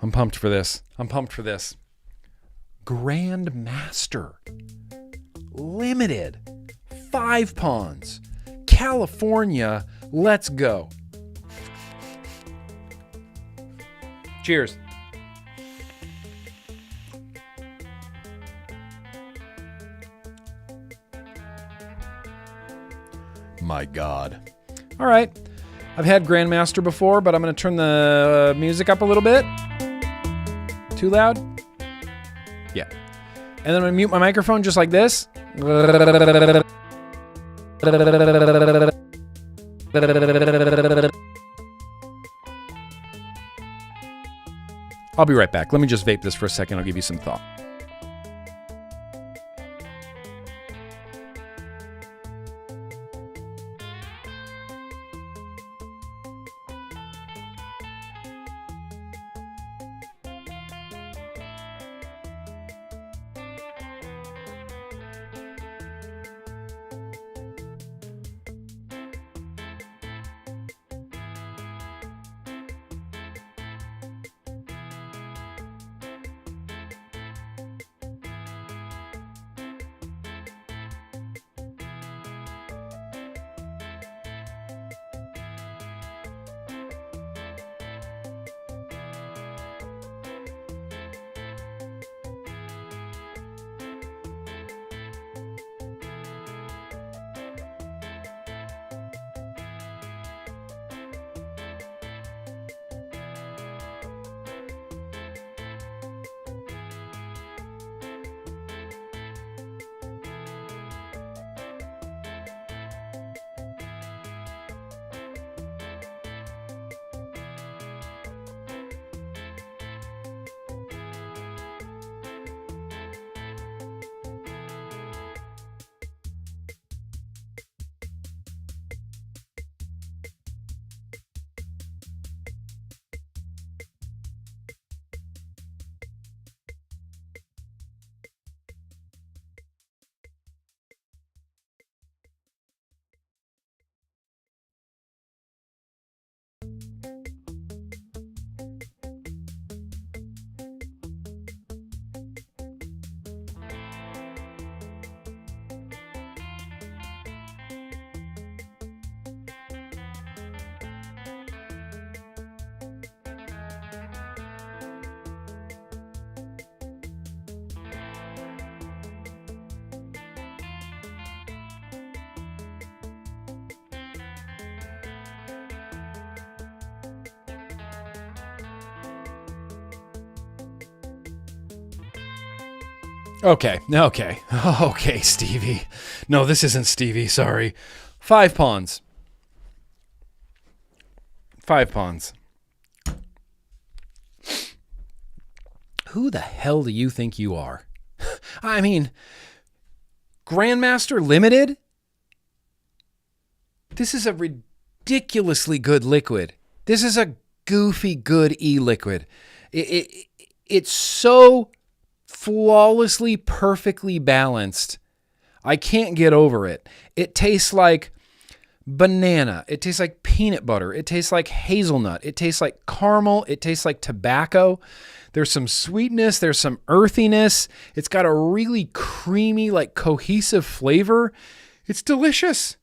I'm pumped for this. Grandmaster Limited. 5 ponds. California, let's go. Cheers. My God. All right. I've had Grandmaster before, but I'm going to turn the music up a little bit. Too loud? Yeah. And then I'm going to mute my microphone just like this. I'll be right back. Let me just vape this for a second. I'll give you some thought. Okay, Stevie. No, this isn't Stevie, sorry. 5 pawns. 5 pawns. Who the hell do you think you are? I mean, Grandmaster Limited? This is a ridiculously good liquid. This is a goofy good e-liquid. It's so flawlessly, perfectly balanced. I can't get over it. It tastes like banana. It tastes like peanut butter. It tastes like hazelnut. It tastes like caramel. It tastes like tobacco. There's some sweetness. There's some earthiness. It's got a really creamy, like cohesive flavor. It's delicious.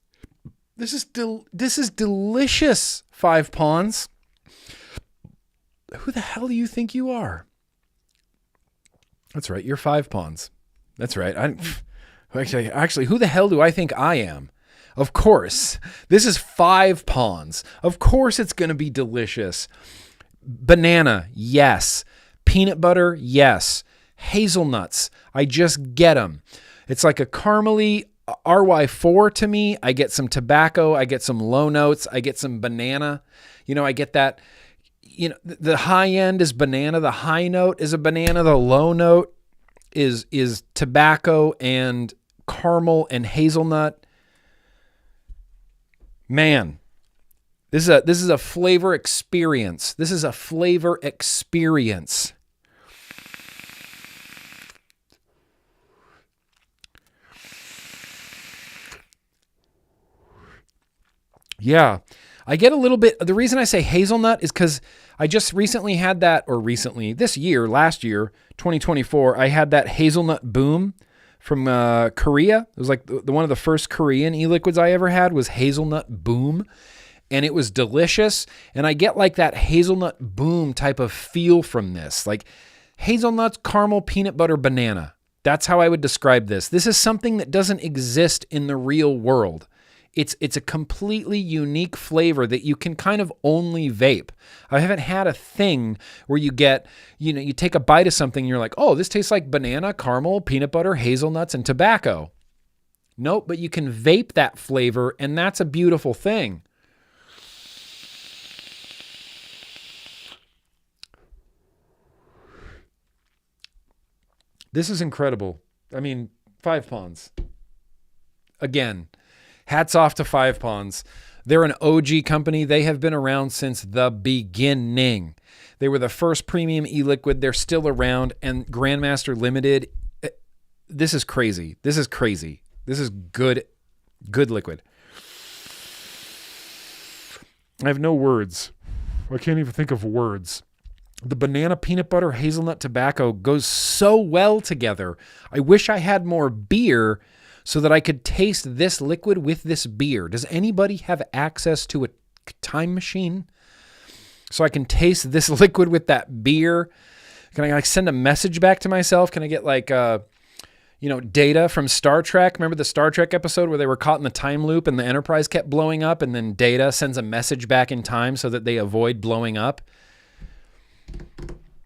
This is delicious, 5 pawns. Who the hell do you think you are? That's right. You're 5 pawns. That's right. Actually, who the hell do I think I am? Of course. This is 5 pawns. Of course it's going to be delicious. Banana, yes. Peanut butter, yes. Hazelnuts, I just get them. It's like a caramely RY4 to me. I get some tobacco. I get some low notes. I get some banana. I get that. The high end is banana. The high note is a banana. The low note is tobacco and caramel and hazelnut. Man, this is a flavor experience. This is a flavor experience. Yeah, I get a little bit. The reason I say hazelnut is because I just recently had that, last year, 2024, I had that hazelnut boom from Korea. It was like the one of the first Korean e-liquids I ever had was hazelnut boom. And it was delicious. And I get like that hazelnut boom type of feel from this. Like hazelnuts, caramel, peanut butter, banana. That's how I would describe this. This is something that doesn't exist in the real world. It's a completely unique flavor that you can kind of only vape. I haven't had a thing where you get, you take a bite of something and you're like, oh, this tastes like banana, caramel, peanut butter, hazelnuts, and tobacco. Nope, but you can vape that flavor, and that's a beautiful thing. This is incredible. I mean, 5 pawns. Again, hats off to 5 pawns. They're an OG company. They have been around since the beginning. They were the first premium e-liquid. They're still around. And Grandmaster Limited, this is crazy. This is crazy. This is good liquid. I have no words. I can't even think of words. The banana, peanut butter, hazelnut, tobacco goes so well together. I wish I had more beer so that I could taste this liquid with this beer. Does anybody have access to a time machine so I can taste this liquid with that beer? Can I send a message back to myself? Can I get Data from Star Trek? Remember the Star Trek episode where they were caught in the time loop and the Enterprise kept blowing up, and then Data sends a message back in time so that they avoid blowing up?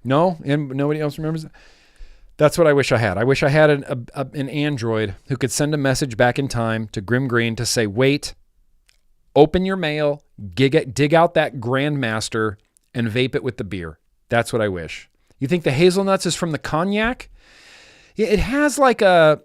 No? And nobody else remembers that? That's what I wish I had. I wish I had an Android who could send a message back in time to GrimmGreen to say, wait, open your mail, dig out that Grandmaster, and vape it with the beer. That's what I wish. You think the hazelnuts is from the cognac? It has a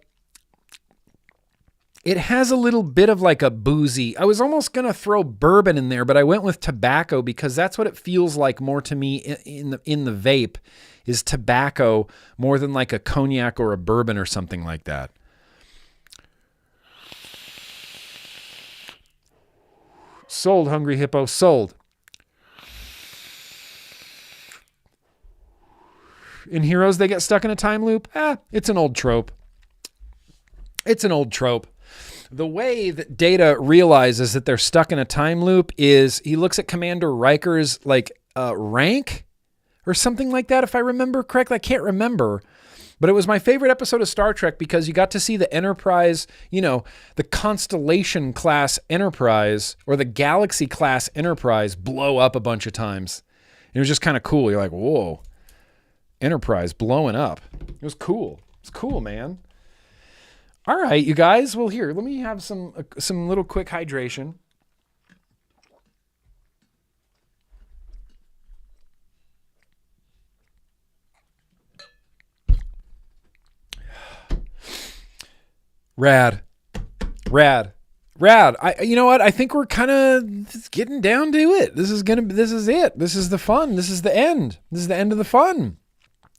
little bit of like a boozy. I was almost going to throw bourbon in there, but I went with tobacco because that's what it feels like more to me in the vape is tobacco more than like a cognac or a bourbon or something like that. Sold, Hungry Hippo, sold. In Heroes, they get stuck in a time loop. It's an old trope. It's an old trope. The way that Data realizes that they're stuck in a time loop is he looks at Commander Riker's rank or something like that, if I remember correctly. I can't remember. But it was my favorite episode of Star Trek because you got to see the Enterprise, the Constellation class Enterprise or the Galaxy class Enterprise blow up a bunch of times. It was just kind of cool. You're like, whoa, Enterprise blowing up. It was cool. It's cool, man. All right, you guys. Well, here, let me have some little quick hydration. Rad. You know what? I think we're kind of getting down to it. This is it. This is the fun. This is the end. This is the end of the fun.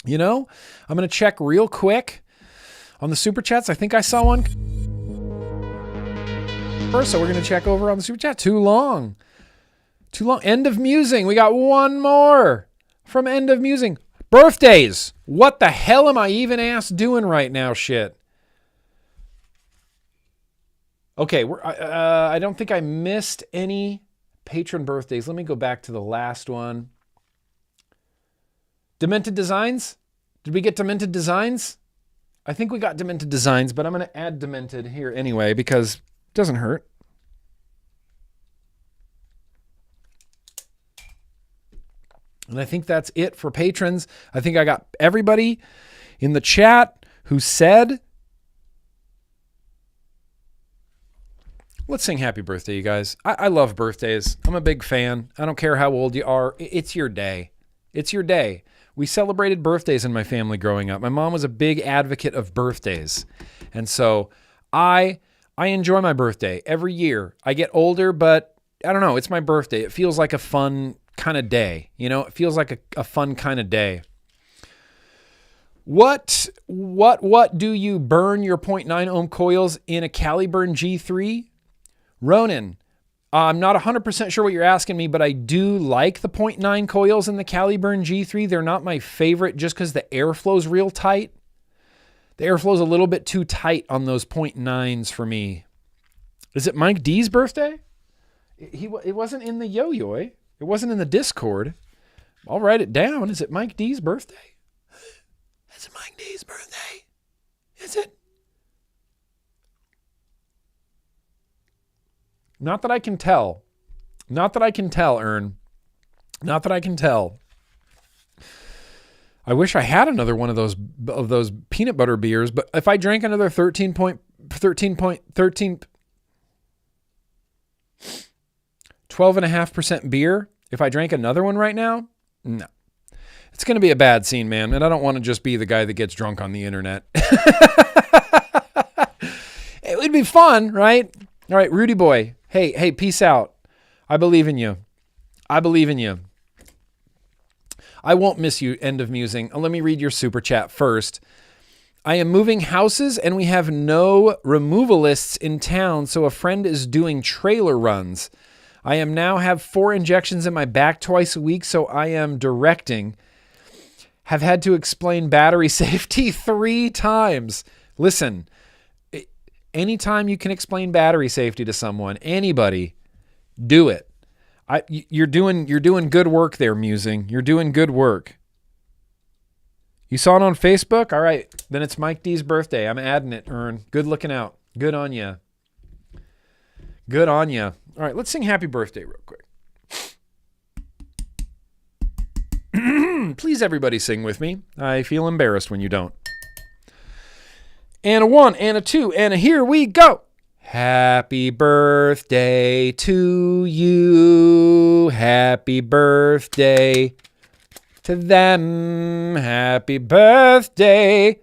You know, I'm going to check real quick on the super chats. I think I saw one first, so we're going to check over on the super chat. Too long. End of musing. We got one more from End of musing. Birthdays. What the hell am I even doing right now? Shit. Okay, I don't think I missed any patron birthdays. Let me go back to the last one. Demented Designs? Did we get Demented Designs? I think we got Demented Designs, but I'm going to add Demented here anyway because it doesn't hurt. And I think that's it for patrons. I think I got everybody in the chat who said... Let's sing happy birthday, you guys. I love birthdays. I'm a big fan. I don't care how old you are. It's your day. It's your day. We celebrated birthdays in my family growing up. My mom was a big advocate of birthdays. And so I enjoy my birthday every year. I get older, but I don't know. It's my birthday. It feels like a fun kind of day. You know, it feels like a fun kind of day. What do you burn your 0.9 ohm coils in a Caliburn G3? Ronan, I'm not 100% sure what you're asking me, but I do like the 0.9 coils in the Caliburn G3. They're not my favorite just because the airflow's real tight. The airflow's a little bit too tight on those 0.9s for me. Is it Mike D's birthday? It wasn't in the yo-yo. It wasn't in the Discord. I'll write it down. Is it Mike D's birthday? Is it Mike D's birthday? Is it? Not that I can tell. Not that I can tell, Ern. Not that I can tell. I wish I had another one of those peanut butter beers, but if I drank another 12.5% beer, if I drank another one right now, no. It's going to be a bad scene, man, and I don't want to just be the guy that gets drunk on the internet. It would be fun, right? All right, Rudy boy. Hey, peace out. I believe in you. I believe in you. I won't miss you, End of musing. Let me read your super chat first. I am moving houses and we have no removalists in town, so a friend is doing trailer runs. I am now have 4 injections in my back twice a week, so I am directing. Have had to explain battery safety 3 times. Listen, anytime you can explain battery safety to someone, anybody, do it. You're doing good work there, musing. You're doing good work. You saw it on Facebook? All right, then it's Mike D's birthday. I'm adding it, Ern. Good looking out. Good on you. Good on you. All right, let's sing happy birthday real quick. Please, everybody sing with me. I feel embarrassed when you don't. And a 1, and a 2, and a here we go. Happy birthday to you. Happy birthday to them. Happy birthday,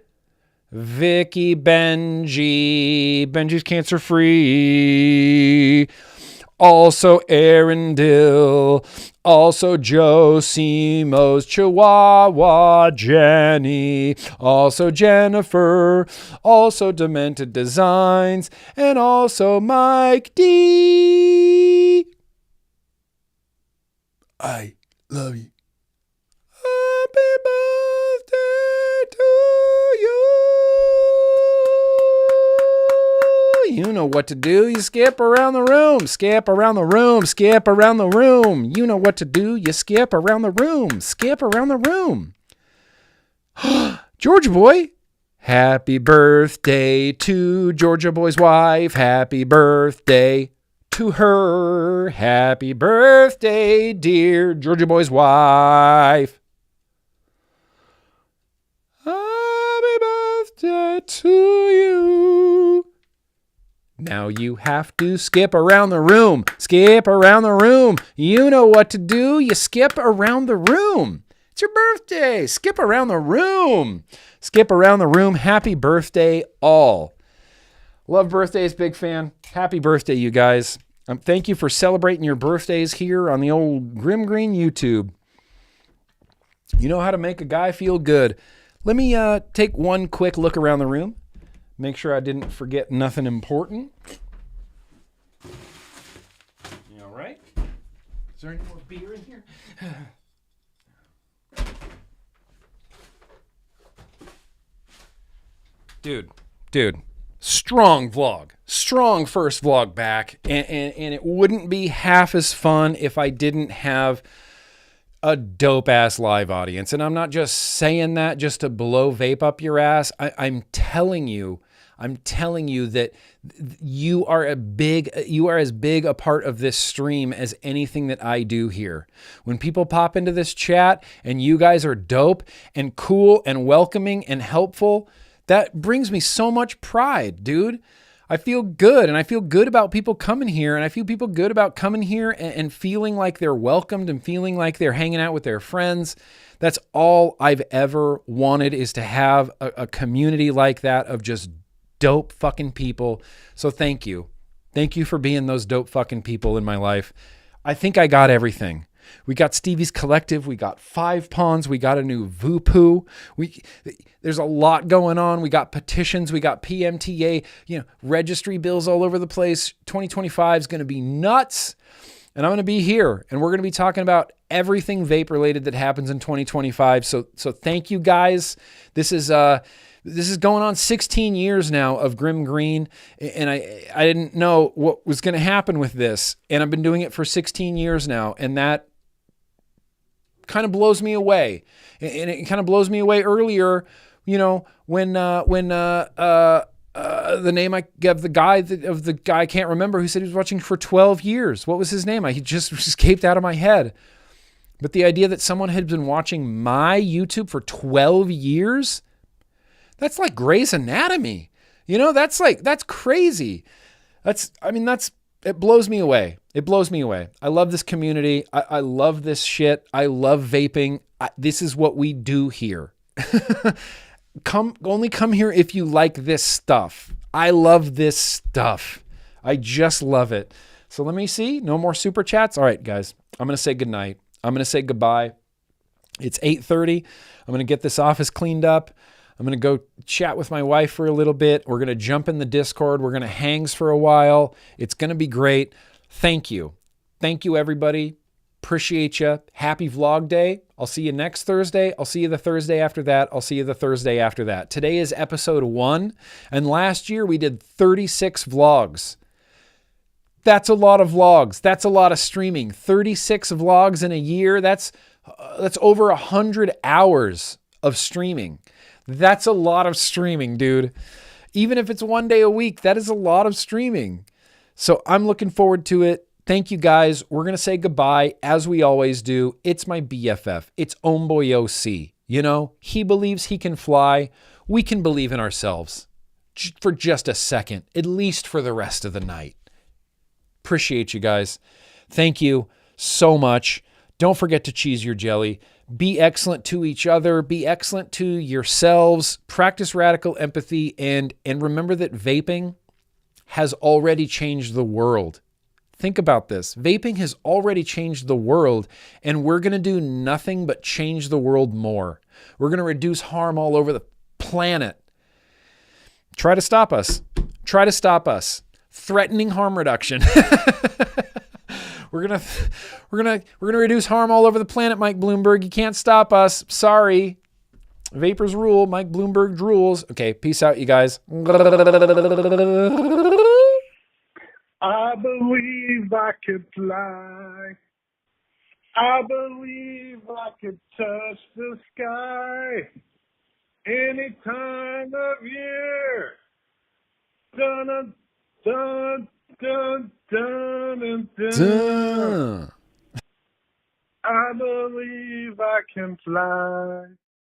Vicky Benji. Benji's cancer free. Also Aaron Dill. Also Joe Simo's Chihuahua Jenny. Also Jennifer. Also Demented Designs. And also Mike D. I love you. Happy birthday to you. You know what to do. You skip around the room. Skip around the room. Skip around the room. You know what to do. You skip around the room. Skip around the room. Georgia boy. Happy birthday to Georgia boy's wife. Happy birthday to her. Happy birthday, dear Georgia boy's wife. Happy birthday it to you. Now you have to skip around the room. Skip around the room. You know what to do. You skip around the room. It's your birthday. Skip around the room. Skip around the room. Happy birthday, all. Love birthdays, big fan. Happy birthday, you guys. Thank you for celebrating your birthdays here on the old GrimmGreen YouTube. You know how to make a guy feel good. Let me take one quick look around the room. Make sure I didn't forget nothing important. You all right? Is there any more beer in here? Dude, strong vlog. Strong first vlog back. And it wouldn't be half as fun if I didn't have a dope-ass live audience. And I'm not just saying that just to blow vape up your ass. I'm telling you that you are as big a part of this stream as anything that I do here. When people pop into this chat and you guys are dope and cool and welcoming and helpful, that brings me so much pride, dude. I feel good, and I feel good about people coming here, and I feel people good about coming here and feeling like they're welcomed and feeling like they're hanging out with their friends. That's all I've ever wanted, is to have a community like that of just dope fucking people. So thank you. Thank you for being those dope fucking people in my life. I think I got everything. We got Stevie's Collective. We got 5 Pawns. We got a new Voopoo. There's a lot going on. We got petitions. We got PMTA, registry bills all over the place. 2025 is going to be nuts. And I'm going to be here. And we're going to be talking about everything vape related that happens in 2025. So thank you guys. This is going on 16 years now of GrimmGreen, and I didn't know what was going to happen with this, and I've been doing it for 16 years now, and that kind of blows me away. And it kind of blows me away earlier, when the name I gave the guy I can't remember, who said he was watching for 12 years. What was his name? He just escaped out of my head. But the idea that someone had been watching my YouTube for 12 years, that's like Grey's Anatomy. That's crazy. It blows me away. It blows me away. I love this community. I love this shit. I love vaping. This is what we do here. Only come here if you like this stuff. I love this stuff. I just love it. So let me see. No more super chats. All right, guys. I'm going to say goodnight. I'm going to say goodbye. It's 8:30. I'm going to get this office cleaned up. I'm going to go chat with my wife for a little bit. We're going to jump in the Discord. We're going to hangs for a while. It's going to be great. Thank you. Thank you, everybody. Appreciate you. Happy vlog day. I'll see you next Thursday. I'll see you the Thursday after that. I'll see you the Thursday after that. Today is episode 1. And last year we did 36 vlogs. That's a lot of vlogs. That's a lot of streaming. 36 vlogs in a year. That's over 100 hours of streaming. That's a lot of streaming, dude. Even if it's one day a week, that is a lot of streaming. So I'm looking forward to it. Thank you, guys. We're going to say goodbye, as we always do. It's my BFF. It's Homeboy OC. He believes he can fly. We can believe in ourselves for just a second, at least for the rest of the night. Appreciate you guys. Thank you so much. Don't forget to cheese your jelly. Be excellent to each other. Be excellent to yourselves. Practice radical empathy. And remember that vaping has already changed the world. Think about this. Vaping has already changed the world, and we're going to do nothing but change the world more. We're going to reduce harm all over the planet. Try to stop us. Try to stop us. Threatening harm reduction. We're gonna reduce harm all over the planet, Mike Bloomberg. You can't stop us. Sorry. Vapors rule. Mike Bloomberg drools. Okay, peace out, you guys. I believe I could fly. I believe I could touch the sky any time of year. Dun dun dun dun dun dun. I believe I can fly.